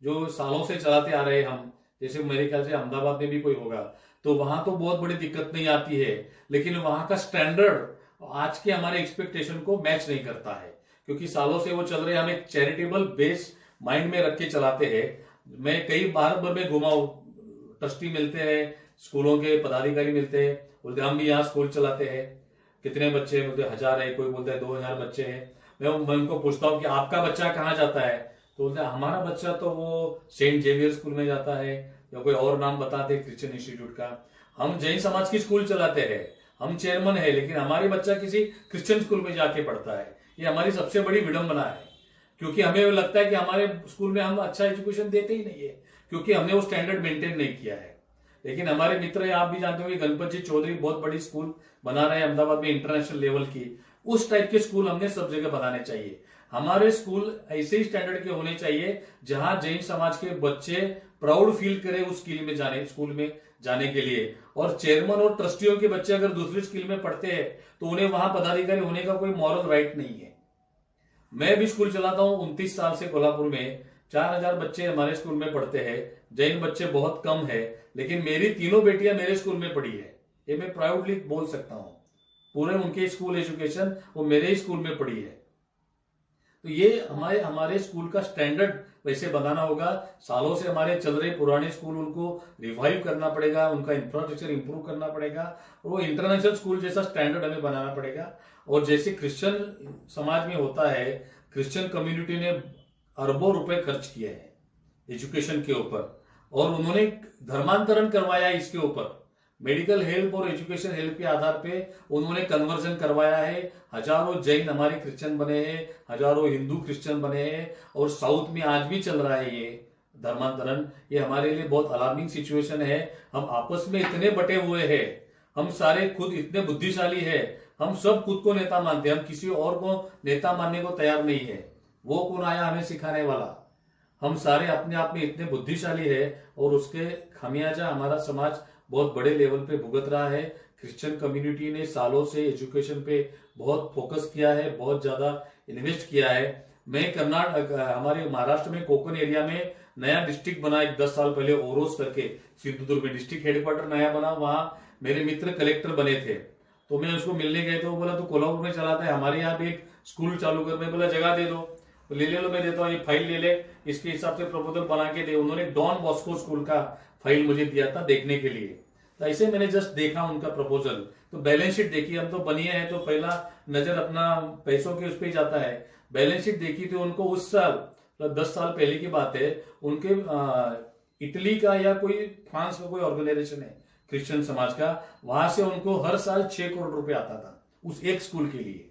जो सालों से चलाते आ रहे हम, जैसे मेरे ख्याल से अहमदाबाद में भी कोई होगा, तो वहां तो बहुत बड़ी दिक्कत नहीं आती है, लेकिन वहां का स्टैंडर्ड आज के हमारे एक्सपेक्टेशन को मैच नहीं करता है, क्योंकि सालों से वो चल रहे हैं। हम एक चैरिटेबल बेस माइंड में रख के चलाते हैं। मैं कई भारत भर में घुमा हूं, ट्रस्टी मिलते हैं, स्कूलों के पदाधिकारी मिलते हैं, बोलते हम भी यहाँ स्कूल चलाते हैं, कितने बच्चे हैं? बोलते 1000 है, कोई बोलता है 2000 बच्चे हैं। मैं उनको पूछता हूँ कि आपका बच्चा कहाँ जाता है, तो बोलते हैं हमारा बच्चा तो वो सेंट जेवियर स्कूल में जाता है, या कोई और नाम बताते हैं क्रिश्चियन इंस्टीट्यूट का। हम जैन समाज की स्कूल चलाते हैं, हम चेयरमैन है, लेकिन हमारे बच्चा किसी क्रिश्चियन स्कूल में जाके पढ़ता है। ये हमारी सबसे बड़ी विडंबना है, क्योंकि हमें लगता है कि हमारे स्कूल में हम अच्छा एजुकेशन देते ही नहीं है, क्योंकि हमने वो स्टैंडर्ड मेंटेन नहीं किया है। लेकिन हमारे मित्र है, आप भी जानते हो कि गणपत जी चौधरी बहुत बड़ी स्कूल बना रहे हैं अहमदाबाद में इंटरनेशनल लेवल की। उस टाइप के स्कूल हमने सब जगह बनाने चाहिए। हमारे स्कूल ऐसे ही स्टैंडर्ड के होने चाहिए जहां जैन समाज के बच्चे प्राउड फील करें उस स्कूल में जाने के लिए। और चेयरमैन और ट्रस्टियों के बच्चे अगर दूसरी स्कूल में पढ़ते हैं तो उन्हें वहां पदाधिकारी होने का कोई मॉरल राइट नहीं है। मैं भी स्कूल चलाता हूं 29 साल से कोल्हापुर में। 4000 बच्चे हमारे स्कूल में पढ़ते हैं, जैन बच्चे बहुत कम है, लेकिन मेरी तीनों बेटियां मेरे स्कूल में पढ़ी है। ये मैं प्राउडली बोल सकता हूं, पूरे उनके स्कूल एजुकेशन वो मेरे ही स्कूल में पढ़ी है। तो ये हमारे स्कूल का स्टैंडर्ड वैसे बनाना होगा। सालों से हमारे चल रहे पुराने स्कूल उनको रिवाइव करना पड़ेगा, उनका इंफ्रास्ट्रक्चर इंप्रूव करना पड़ेगा, और वो इंटरनेशनल स्कूल जैसा स्टैंडर्ड हमें बनाना पड़ेगा। और जैसे क्रिश्चियन समाज में होता है, क्रिश्चियन कम्युनिटी ने अरबों रुपए खर्च किए हैं एजुकेशन के ऊपर, और उन्होंने धर्मांतरण करवाया इसके ऊपर। मेडिकल हेल्प और एजुकेशन हेल्प के आधार पे उन्होंने कन्वर्जन करवाया है। हजारों जैन हमारे क्रिश्चियन बने हैं, हजारों हिंदू क्रिश्चियन बने हैं, और साउथ में आज भी चल रहा है ये धर्मांतरण। ये हमारे लिए बहुत अलार्मिंग सिचुएशन है। हम आपस में इतने बटे हुए हैं, हम सारे खुद इतने बुद्धिशाली है, हम सब खुद को नेता मानते हैं, हम किसी और को नेता मानने को तैयार नहीं है। वो कौन आया हमें सिखाने वाला? हम सारे अपने आप में इतने बुद्धिशाली है, और उसके खामियाजा हमारा समाज बहुत बड़े लेवल पे भुगत रहा है। क्रिश्चियन कम्युनिटी ने सालों से एजुकेशन पे बहुत फोकस किया है, बहुत ज्यादा इन्वेस्ट किया है। मैं कर्नाटक हमारे महाराष्ट्र में कोकण एरिया में नया डिस्ट्रिक्ट बना एक 10 साल पहले, ओरोस करके सिंधुदुर्ग में डिस्ट्रिक्ट हेडक्वार्टर नया बना। वहां मेरे मित्र कलेक्टर बने थे, तो मैं उसको मिलने गए तो वो बोला तू कोल्हापुर में चलाता है, हमारे यहाँ पे एक स्कूल चालू कर। मैं बोला जगह दे दो, ले लो, मैं देता हूँ, ये फाइल ले ले, इसके हिसाब से प्रपोजल बना के दे। उन्होंने डॉन बॉस्को स्कूल का फाइल मुझे दिया था देखने के लिए। तो ऐसे मैंने जस्ट देखा उनका प्रपोजल, तो बैलेंस शीट देखी। हम तो बनिए हैं तो पहला नजर अपना पैसों के उस पर जाता है। बैलेंस शीट देखी तो उनको उस साल 10 साल पहले की बात है, उनके इटली का या कोई फ्रांस का कोई ऑर्गेनाइजेशन है क्रिश्चियन समाज का, वहां से उनको हर साल 6 करोड़ रुपए आता था उस एक स्कूल के लिए।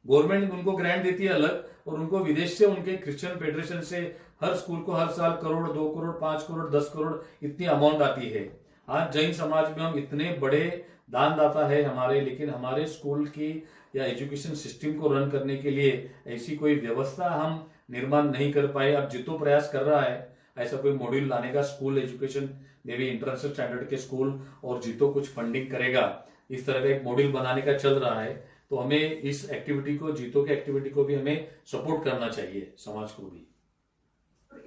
गवर्नमेंट उनको ग्रांट देती है अलग, और उनको विदेश से उनके क्रिश्चियन फेडरेशन से हर स्कूल को हर साल करोड़, 2 करोड़, 5 करोड़, 10 करोड़ इतनी अमाउंट आती है। आज जैन समाज में हम इतने बड़े दानदाता है हमारे, लेकिन हमारे स्कूल की या एजुकेशन सिस्टम को रन करने के लिए ऐसी कोई व्यवस्था हम निर्माण नहीं कर पाए। अब जितो प्रयास कर रहा है ऐसा कोई मॉड्यूल लाने का स्कूल एजुकेशन में भी, इंटरनेशनल स्टैंडर्ड के स्कूल, और जितो कुछ फंडिंग करेगा, इस तरह का एक मॉड्यूल बनाने का चल रहा है। तो हमें इस एक्टिविटी को, जीतो के एक्टिविटी को भी हमें सपोर्ट करना चाहिए, समाज को भी।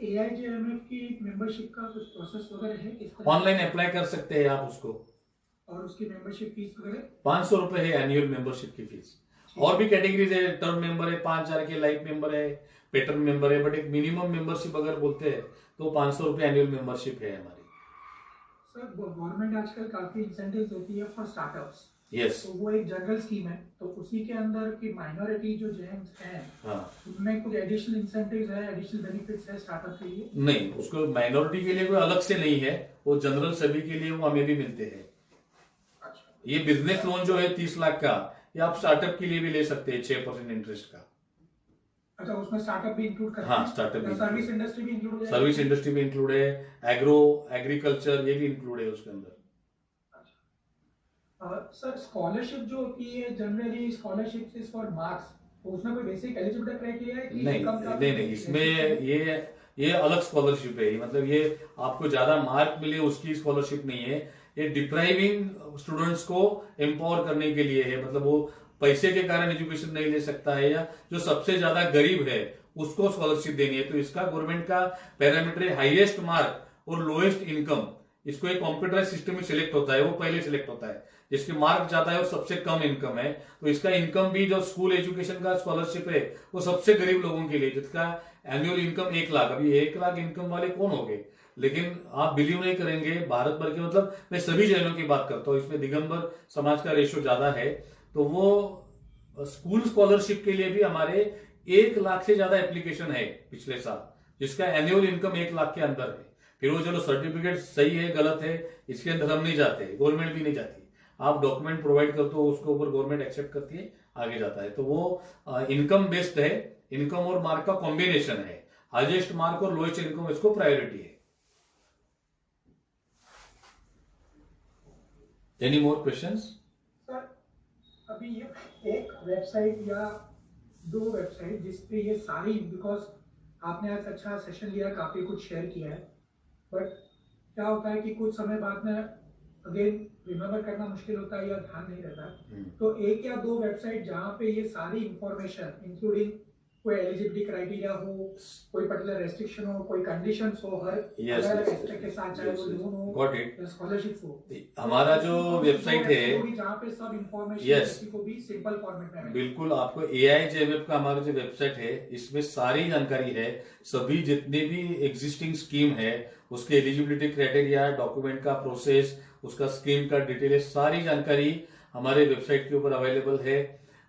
AIJMF की मेंबरशिप का कुछ प्रोसेस वगैरह है? ऑनलाइन अप्लाई कर सकते हैं आप उसको, और उसकी मेंबरशिप फीस वगैरह 500 रुपए है एनुअल मेंबरशिप की फीस। और भी कैटेगरीज है, टर्म मेंबर है 5000 के, लाइफ मेंबर है, पेटर्न मेंबर है, बट एक मिनिमम मेंबरशिप अगर बोलते हैं तो 500 रुपए एनुअल मेंबरशिप है हमारी। सर, गवर्नमेंट आजकल काफी इंसेंटिव्स देती है फॉर स्टार्टअप्स। यस, तो वो एक जनरल स्कीम है, तो उसी के अंदर की माइनॉरिटी जो जैन हैं, उनमें कुछ एडिशनल इंसेंटिव्स है, एडिशनल बेनिफिट्स है स्टार्टअप के लिए? नहीं, उसको माइनॉरिटी के लिए कोई अलग से नहीं है, वो जनरल सभी के लिए वो हमें भी मिलते हैं। अच्छा। ये बिजनेस लोन जो है 30 लाख का, ये आप स्टार्टअप के लिए भी ले सकते हैं 6% इंटरेस्ट का। अच्छा, उसमें स्टार्टअप भी इंक्लूड करते हाँ, हैं? स्टार्टअप भी, सर्विस इंडस्ट्री भी इंक्लूड है? सर्विस इंडस्ट्री भी इंक्लूड है, एग्रीकल्चर ये भी इंक्लूड है उसके अंदर। सर, स्कॉलरशिप जो होती है generally scholarship is for marks, तो उसमें कोई बेसिक एलिजिबिलिटी क्राइटेरिया है कि नहीं, इसमें ये अलग स्कॉलरशिप है। मतलब ये आपको ज्यादा मार्क मिले उसकी स्कॉलरशिप नहीं है, ये डिप्राइविंग स्टूडेंट्स को एम्पावर करने के लिए है। मतलब वो पैसे के कारण एजुकेशन नहीं ले सकता है, या जो सबसे ज्यादा गरीब है उसको स्कॉलरशिप देनी है। तो इसका गवर्नमेंट का पैरामीटर है हाईएस्ट मार्क और लोएस्ट इनकम। इसको एक कंप्यूटराइज सिस्टम में सिलेक्ट होता है, वो पहले सिलेक्ट होता है जिसके मार्क ज्यादा है और सबसे कम इनकम है। तो इसका इनकम भी जो स्कूल एजुकेशन का स्कॉलरशिप है वो सबसे गरीब लोगों के लिए, जिसका एनुअल इनकम 1 लाख। अभी 1 लाख इनकम वाले कौन हो गए? लेकिन आप बिलीव नहीं करेंगे, भारत भर के, मतलब मैं सभी जैनों की बात करता हूँ, इसमें दिगंबर समाज का रेशो ज्यादा है। तो वो स्कूल स्कॉलरशिप के लिए भी हमारे 1 लाख से ज्यादा एप्लीकेशन है पिछले साल, जिसका एनुअल इनकम 1 लाख के अंदर है। फिर वो चलो सर्टिफिकेट सही है गलत है इसके अंदर हम नहीं जाते, गवर्नमेंट भी नहीं जाती। आप डॉक्यूमेंट प्रोवाइड करते हो, उसके ऊपर गवर्नमेंट एक्सेप्ट करती है, आगे जाता है। तो वो इनकम बेस्ड है, इनकम और मार्क का कॉम्बिनेशन है। हाईएस्ट मार्क और लोएस्ट इनकम इसको प्रायोरिटी है। Any more questions? सर, अभी ये एक वेबसाइट या 2 वेबसाइट जिसपे ये सारी, बिकॉज आपने आज अच्छा सेशन लिया, काफी कुछ शेयर किया है, बट क्या होता है कि कुछ समय बाद में अगेन रिमेम्बर करना मुश्किल होता है या ध्यान नहीं रहता। तो 1 या 2 वेबसाइट जहाँ पे ये सारी इंफॉर्मेशन इंक्लूडिंग कोई एलिजिबिलिटी क्राइटेरिया हो, कोई पर्टिकुलर रेस्ट्रिक्शन हो, कोई कंडीशंस हो, हर अलग एस्पेक्ट के साथ, चाहे वो लोन हो या स्कॉलरशिप हो। हमारा जो वेबसाइट है जहाँ पे सब इंफॉर्मेशन को भी सिंपल फॉर्मेट में, बिल्कुल आपको AIJMF का हमारा जो वेबसाइट है इसमें सारी जानकारी है। सभी जितने भी एग्जिस्टिंग स्कीम है उसके एलिजिबिलिटी क्राइटेरिया, डॉक्यूमेंट का प्रोसेस, उसका स्कीम का डिटेल है, सारी जानकारी हमारे वेबसाइट के ऊपर अवेलेबल है।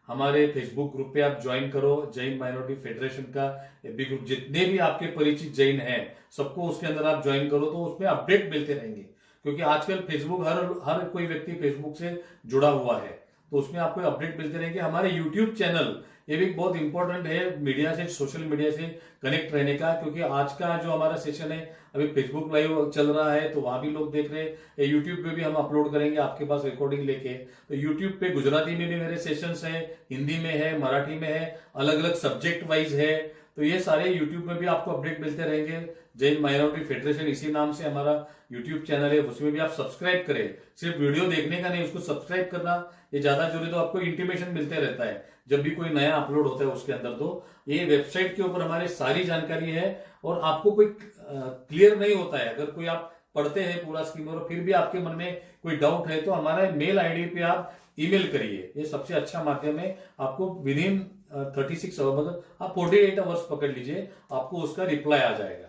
हमारे फेसबुक ग्रुप पे आप ज्वाइन करो, जैन माइनॉरिटी फेडरेशन का FB ग्रुप, जितने भी आपके परिचित जैन हैं सबको उसके अंदर आप ज्वाइन करो, तो उसमें अपडेट मिलते रहेंगे। क्योंकि आजकल फेसबुक हर कोई व्यक्ति फेसबुक से जुड़ा हुआ है, तो उसमें आपको अपडेट मिलते रहेंगे। हमारे यूट्यूब चैनल ये भी बहुत इंपॉर्टेंट है मीडिया से, सोशल मीडिया से कनेक्ट रहने का, क्योंकि आज का जो हमारा सेशन है अभी फेसबुक लाइव चल रहा है तो वहां भी लोग देख रहे हैं, यूट्यूब पे भी हम अपलोड करेंगे आपके पास रिकॉर्डिंग लेके। तो यूट्यूब पे गुजराती में भी मेरे सेशंस हैं, हिंदी में है, मराठी में है, अलग अलग सब्जेक्ट वाइज है, तो ये सारे यूट्यूब में भी आपको अपडेट मिलते रहेंगे। जैन माइनॉरिटी फेडरेशन इसी नाम से हमारा यूट्यूब चैनल है, उसमें भी आप सब्सक्राइब करें। सिर्फ वीडियो देखने का नहीं, उसको सब्सक्राइब करना ये ज्यादा जरूरी, तो आपको इंटीमेशन मिलते रहता है जब भी कोई नया अपलोड होता है उसके अंदर। तो ये वेबसाइट के ऊपर हमारी सारी जानकारी है, और आपको कोई क्लियर नहीं होता है, अगर कोई आप पढ़ते हैं पूरा स्कीम और फिर भी आपके मन में कोई डाउट है तो हमारा मेल आईडी पे आप ईमेल करिए, ये सबसे अच्छा माध्यम है। आपको विद इन 36 आवर, मतलब आप 48 आवर्स पकड़ लीजिए, आपको उसका रिप्लाई आ जाएगा।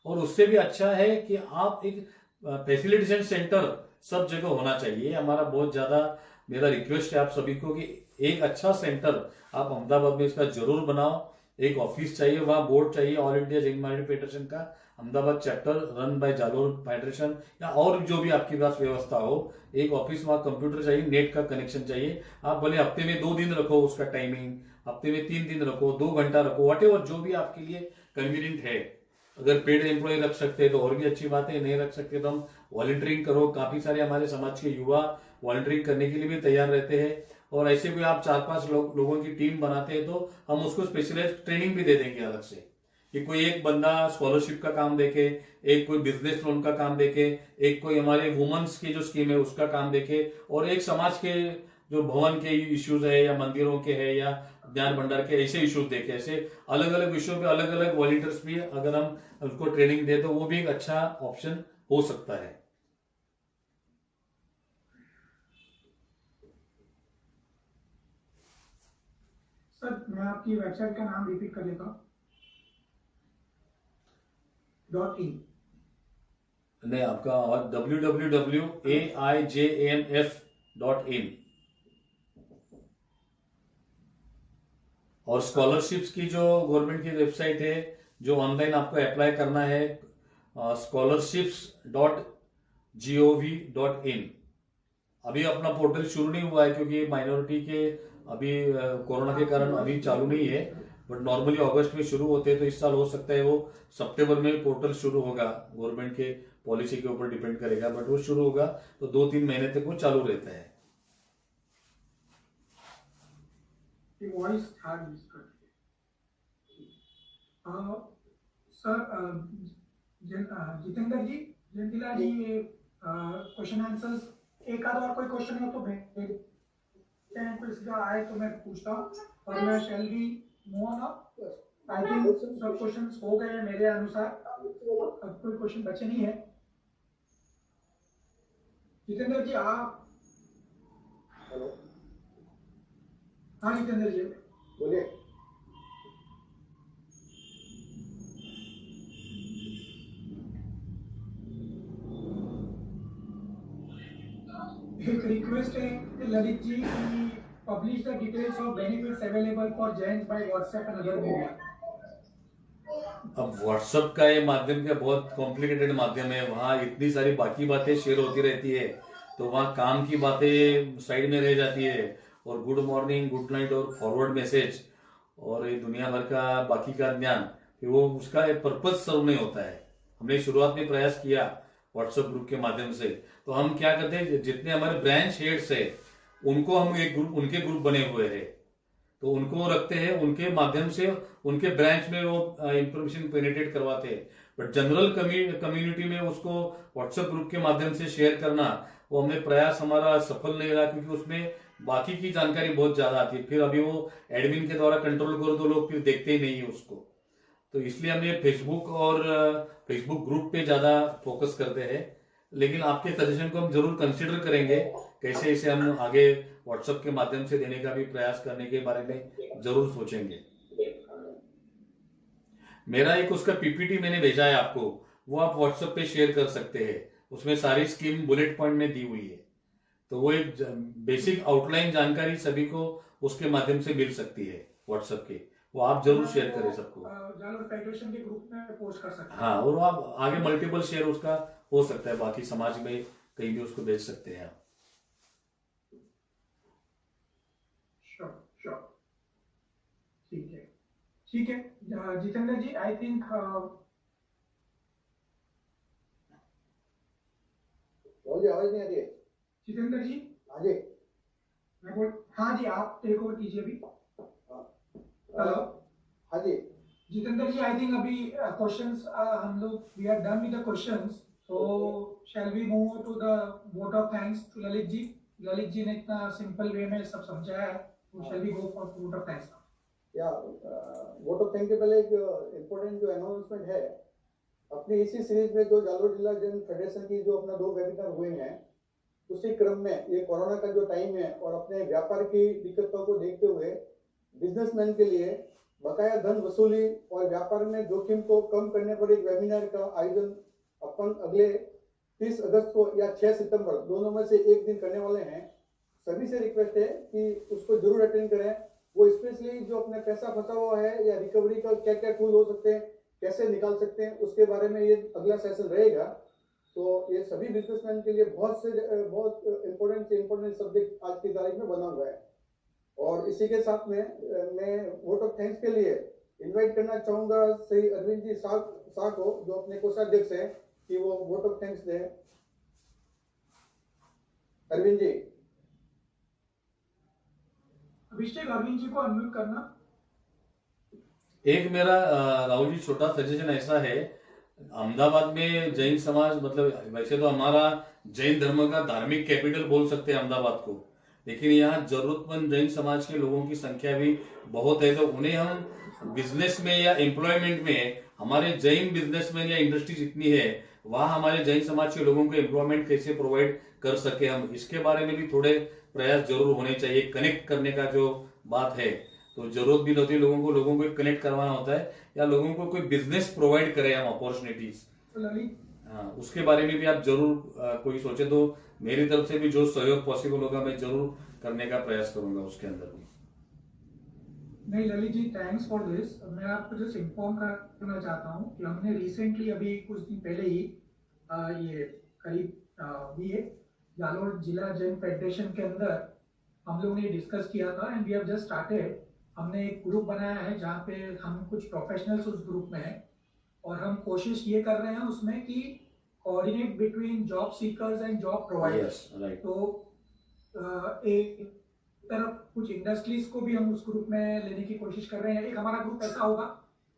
और उससे भी अच्छा है कि आप एक फैसिलिटेशन सेंटर सब जगह होना चाहिए। हमारा बहुत ज्यादा मेरा रिक्वेस्ट है आप सभी को कि एक अच्छा सेंटर आप अहमदाबाद में इसका जरूर बनाओ। एक ऑफिस चाहिए, वहां बोर्ड चाहिए, all India Jain minority federation का Ahmedabad chapter run by Jalore federation, या और जो भी आपके पास व्यवस्था हो, एक ऑफिस, वहां कंप्यूटर चाहिए, नेट का कनेक्शन चाहिए। आप भले हफ्ते में 2 दिन रखो उसका टाइमिंग, हफ्ते में 3 दिन रखो, 2 घंटा रखो, व्हाटएवर जो भी आपके लिए कन्वीनियंट है। अगर पेड एम्प्लॉय रख सकते हैं तो और भी अच्छी बात है, नहीं रख सकते तो हम वॉलंटियरिंग करो। काफी सारे हमारे समाज के युवा वॉलंटियरिंग करने के लिए भी तैयार रहते हैं, और ऐसे कोई आप 4-5 लोगों की टीम बनाते हैं तो हम उसको स्पेशलाइज ट्रेनिंग भी दे देंगे अलग से, कि कोई एक बंदा स्कॉलरशिप का काम देखे, एक कोई बिजनेस लोन का काम देखे, एक कोई हमारे वुमेन्स की जो स्कीम है उसका काम देखे, और एक समाज के जो भवन के इश्यूज है या मंदिरों के है या ज्ञान भंडार के ऐसे इश्यूज देखे। ऐसे अलग अलग विषयों पे अलग अलग वॉलंटियर्स भी अगर हम उनको ट्रेनिंग दे तो वो भी एक अच्छा ऑप्शन हो सकता है। सर मैं आपकी वेबसाइट का नाम रिपीट कर लेता हूँ। .in नहीं, आपका www.aijamf.in। और स्कॉलरशिप्स की जो गवर्नमेंट की वेबसाइट है, जो ऑनलाइन आपको अप्लाई करना है, scholarships.gov.in। अभी अपना पोर्टल शुरू नहीं हुआ है क्योंकि माइनॉरिटी के अभी कोरोना के कारण अभी चालू नहीं है, बट नॉर्मली अगस्त में शुरू होते हैं, तो इस साल हो सकता है वो सितंबर में पोर्टल शुरू होगा। गवर्नमेंट के पॉलिसी के ऊपर डिपेंड करेगा, बट वो शुरू होगा तो 2-3 महीने तक वो चालू रहता है। वॉइस सर जितेंद्र जी, जयंतिला जी, क्वेश्चन आंसर्स एक आध और कोई क्वेश्चन हो तो भेज, कोई सीधा आए तो मैं पूछता हूँ, और मैं shall be move on. I think सब क्वेश्चंस हो गए हैं मेरे अनुसार, अब कोई क्वेश्चन बचे नहीं है। जितेंद्र जी आप, हेलो, हाँ जितेंद्र जी बोलिए। एक रिक्वेस्ट है ललित जी की publish the details of benefits available for Jains by WhatsApp and other media. अब व्हाट्सएप का ये माध्यम क्या बहुत कॉम्प्लिकेटेड माध्यम है, वहां इतनी सारी बाकी बातें शेयर होती रहती है, तो वहां काम की बातें साइड में रह जाती है, और गुड मॉर्निंग, गुड नाइट और फॉरवर्ड मैसेज और ये दुनिया भर का बाकी का ज्ञान, फिर वो उसका पर्पज सर्व नहीं होता है। हमने शुरुआत में प्रयास किया व्हाट्सएप ग्रुप के माध्यम से, तो हम क्या करते हैं, जितने हमारे ब्रांच हेड्स है उनको हम एक ग्रुप, उनके ग्रुप बने हुए हैं तो उनको रखते हैं, उनके माध्यम से उनके ब्रांच में वो इंफॉर्मेशन पेनिट्रेट करवाते हैं। बट जनरल कम्युनिटी में उसको व्हाट्सएप ग्रुप के माध्यम से शेयर करना, वो हमने प्रयास हमारा सफल नहीं रहा, क्योंकि उसमें बाकी की जानकारी बहुत ज्यादा आती है, फिर अभी वो एडमिन के द्वारा कंट्रोल करो तो लोग फिर देखते ही नहीं है उसको। तो इसलिए हमने फेसबुक और फेसबुक ग्रुप पे ज्यादा फोकस करते हैं, लेकिन आपके सजेशन को हम जरूर कंसिडर करेंगे, कैसे इसे हम आगे व्हाट्सएप के माध्यम से देने का भी प्रयास करने के बारे में जरूर सोचेंगे। मेरा एक उसका पीपीटी मैंने भेजा है आपको, वो आप व्हाट्सएप पे शेयर कर सकते हैं, उसमें सारी स्कीम बुलेट पॉइंट में दी हुई है, तो वो एक बेसिक आउटलाइन जानकारी सभी को उसके माध्यम से मिल सकती है व्हाट्सएप के, वो आप जरूर शेयर करें सबको। जालोर फेडरेशन के ग्रुप में पोस्ट कर सकते हैं। हाँ, और आप आगे मल्टीपल शेयर उसका हो सकता है बाकी समाज में कहीं भी उसको बेच सकते हैं आप। श्योर, ठीक है जितेंद्र जी, आई थिंक आवाज नहीं आ रही है जितेंद्र जी। हाँ जी, हाँ जी, आप टेक ओवर कीजिए अभी। हेलो हाँ जी। जितेंद्र जी, आई थिंक अभी क्वेश्चंस हम लोग we are done with the questions, तो shall we move to the vote of thanks to Lalit ji. Lalit ji ने इतना सिंपल वे में सब समझाया है, तो shall we go for vote of thanks. या वोट ऑफ थैंक के पहले एक इम्पोर्टेंट जो अनाउंसमेंट है, अपनी इसी सीरीज में जो जालोर जिला जन फेडरेशन की जो अपना 2 वेबिनार हुए हैं, उसी क्रम में ये कोरोना का जो टाइम है और अपने व्यापार की दिक्कतों को देखते हुए बिजनेसमैन के लिए बकाया धन वसूली और व्यापार में जोखिम को कम करने पर एक वेबिनार का आयोजन अपन अगले 30 अगस्त को या 6 सितंबर दोनों में से एक दिन करने वाले हैं। सभी से रिक्वेस्ट है कि उसको जरूर अटेंड करें। वो स्पेशली जो अपने पैसा फंसा हुआ है या रिकवरी का क्या क्या टूल हो सकते हैं, कैसे निकाल सकते हैं, उसके बारे में ये अगला सेशन रहेगा। तो ये सभी बिजनेसमैन के लिए बहुत इंपॉर्टेंट सब्जेक्ट आज की तारीख में बना हुआ है। और इसी के साथ में मैं वोट ऑफ थैंक्स के लिए इनवाइट करना चाहूंगा श्री अरविंद जी शाह को, जो अपने कोषाध्यक्ष हैं, कि वो वोट ऑफ थैंक्स दें। अरविंद जी। अभिषेक, अरविंद जी को अनम्यूट करना। एक मेरा राहुल जी छोटा सजेशन ऐसा है, अहमदाबाद में जैन समाज, मतलब वैसे तो हमारा जैन धर्म का धार्मिक कैपिटल बोल सकते हैं अहमदाबाद को, लेकिन यहाँ जरूरतमंद जैन समाज के लोगों की संख्या भी बहुत है। तो उन्हें हम बिजनेस में या एम्प्लॉयमेंट में, हमारे जैन बिजनेसमैन या इंडस्ट्री जितनी है वहां हमारे जैन समाज के लोगों को एम्प्लॉयमेंट कैसे प्रोवाइड कर सके हम, इसके बारे में भी थोड़े प्रयास जरूर होने चाहिए। कनेक्ट करने का जो बात है, तो जरूरत भी होती है लोगों को कनेक्ट करवाना होता है, या लोगों को कोई बिजनेस प्रोवाइड करें हम, अपॉर्चुनिटीज। हाँ, उसके बारे में भी आप जरूर कोई सोचे तो मेरी तरफ से भी जो सहयोग पॉसिबल होगा मैं जरूर करने का प्रयास करूंगा उसके अंदर भी। नहीं Lalit ji, thanks for this. मैं आपको जस्ट इन्फॉर्म करना चाहता हूँ कि हमने रिसेंटली अभी कुछ दिन पहले ही ये करीब ये जालोर जिला जैन फेडरेशन के अंदर हम लोगों ने डिस्कस किया था, and we have just started. हमने एक ग्रुप बनाया है जहाँ पे हम कुछ प्रोफेशनल्स उस ग्रुप में हैं, और हम कोशिश ये कर रहे हैं उसमें कि coordinate between job seekers and job providers. तो एक तरफ कुछ इंडस्ट्रीज को भी हम उस ग्रुप में लेने की कोशिश कर रहे हैं। एक हमारा ग्रुप ऐसा होगा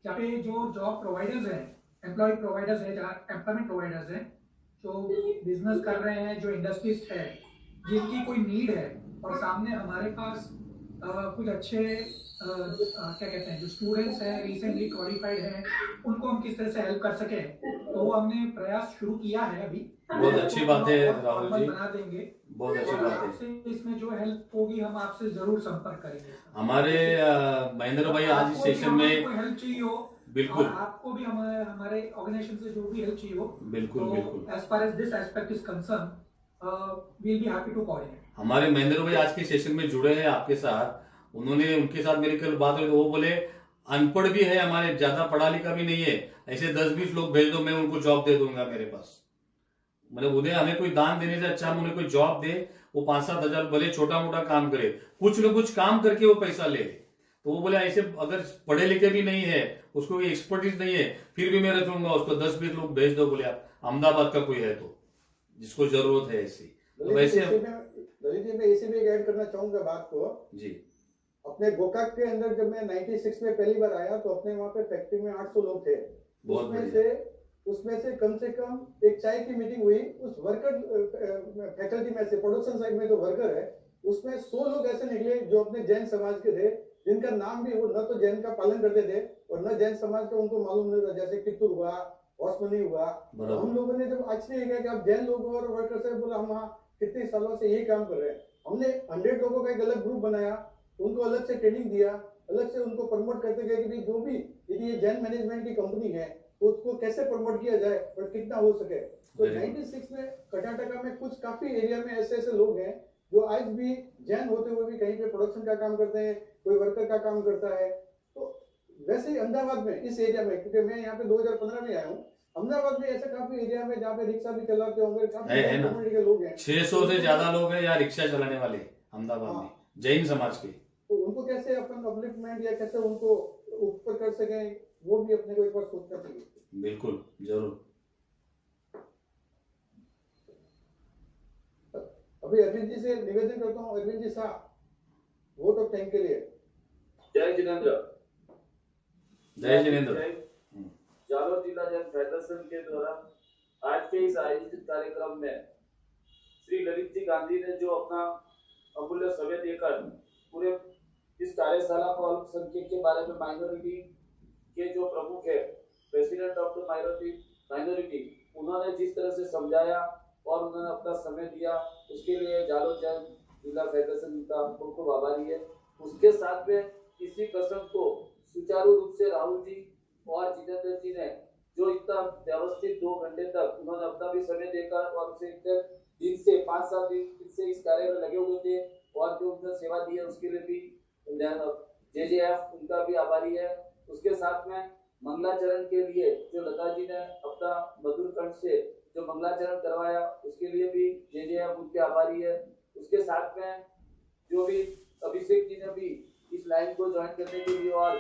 जहाँ पे जो जॉब प्रोवाइडर्स हैं, एम्प्लॉय प्रोवाइडर्स हैं, जहाँ एम्प्लॉयमेंट प्रोवाइडर्स हैं, जो बिजनेस कर रहे हैं, जो इंडस्ट्रीज है जिनकी कोई नीड है, और सामने हमारे पास कुछ अच्छे क्या कहते हैं, जो स्टूडेंट्स हैं, रिसेंटली क्वालिफाइड हैं, उनको हम किस तरह से हेल्प कर सके, तो वो हमने प्रयास शुरू किया है अभी। बहुत अच्छी बात है राहुल जी, बना देंगे, बहुत अच्छी बात है। इसमें जो हेल्प होगी हम आपसे जरूर संपर्क करेंगे। हमारे महेंद्र भाई आज इस सेशन में कोई हेल्प चाहिए हो, बिल्कुल, आपको भी हमारे ऑर्गेनाइजेशन से जो भी हेल्प चाहिए हो, बिल्कुल बिल्कुल, as far as this aspect is concern, we will be happy to coordinate. हमारे महेंद्र भाई आज के सेशन में जुड़े हैं आपके साथ। उनके साथ मेरी कल बात हुई तो वो बोले अनपढ़ भी है हमारे, ज्यादा पढ़ा लिखा भी नहीं है, ऐसे 10-20 लोग भेज दो, मैं उनको जॉब दे दूंगा मेरे पास। मतलब उन्हें हमें कोई दान देने से अच्छा हम उन्हें कोई जॉब दे, वो 5-7 हजार भले छोटा मोटा काम करे, कुछ न कुछ काम करके वो पैसा ले। तो वो बोले ऐसे अगर पढ़े लिखे भी नहीं है, उसको कोई एक्सपर्टीज नहीं है, फिर भी मैं रखूंगा उसको, 10-20 लोग भेज दो। बोले आप अहमदाबाद का कोई है तो जिसको जरूरत है ऐसी, तो वैसे मैं इसी में ऐड करना चाहूंगा बात को जी। अपने गोकाक के अंदर जब मैं 96 में पहली बार आया तो अपने वहां पे फैक्ट्री में 800 लोग थे। उसमें से कम एक चाय की मीटिंग हुई, उस वर्कर फैकल्टी में से प्रोडक्शन साइड में जो वर्कर है उसमें 100 लोग ऐसे निकले जो अपने जैन समाज के थे, जिनका नाम भी वो न तो जैन का पालन करते थे और न जैन समाज का उनको मालूम नहीं था, जैसे कित्तूर हुआ, ओस्मनी हुआ। हम लोगों ने जब आश्चर्य किया कि आप जैन लोग और वर्कर से, बोला हम वहाँ कितने सालों से यही काम कर रहे हैं। हमने 100 लोगों का एक अलग ग्रुप बनाया, उनको अलग से ट्रेनिंग दिया, अलग से उनको प्रमोट करते गए कि जो भी यदि ये जैन मैनेजमेंट की कंपनी है तो उसको कैसे प्रमोट किया जाए और कितना हो सके। तो 96 में कर्नाटका में कुछ काफी एरिया में ऐसे लोग हैं जो आज भी जैन होते हुए भी कहीं पे प्रोडक्शन का काम करते हैं, कोई वर्कर का काम करता है। तो वैसे ही अहमदाबाद में इस एरिया में, क्योंकि मैं यहाँ पे 2015 में आया हूँ, अहमदाबाद में ऐसा काफी एरिया में जहाँ पे रिक्शा भी चलाते होंगे, काफी है ना। कम्युनिटी के लोग हैं। 600 से ज्यादा लोग हैं यहाँ रिक्शा चलाने वाले अहमदाबाद में, जैन समाज के। तो उनको कैसे अपन अपलिफ्टमेंट या कैसे उनको ऊपर कर सके, वो भी अपने को एक बार सोचना चाहिए। बिल्कुल, जरूर। अभी अरविंद जी से निवेदन करता हूँ, अरविंद जी साहब, वोट ऑफ थैंक के लिए। जय जिनेंद्र। जय जिनेंद्र। जालोर जिला जन फेडरेशन के द्वारा आज के इस आयोजित कार्यक्रम में श्री ललित जी गांधी ने जो अपना अमूल्य समय देकर पूरे इस कार्यशाला को अल्पसंख्यक के बारे में, माइनॉरिटी के जो प्रमुख है, प्रेसिडेंट ऑफ द माइनॉरिटी, उन्होंने जिस तरह से समझाया और उन्होंने अपना समय दिया, उसके लिए जालोर जन जिला फेडरेशन का खूब आभारी है। उसके साथ में इसी कसम को सुचारू रूप से राहुल जी और जितेंद्र जी ने जो इतना व्यवस्थित 2 घंटे तक उन्होंने अपना भी समय देकर और उसे इतने दिन से 5-7 दिन से इस कार्य में लगे हुए थे और जो उन्होंने सेवा दी है उसके लिए भी JJF उनका भी आभारी है। उसके साथ में मंगलाचरण के लिए जो लता जी ने अपना मधुर कंठ से जो मंगलाचरण करवाया उसके लिए भी JJF उनके आभारी है। उसके साथ में जो भी अभिषेक जी ने भी इस लाइन को ज्वाइन करने के लिए और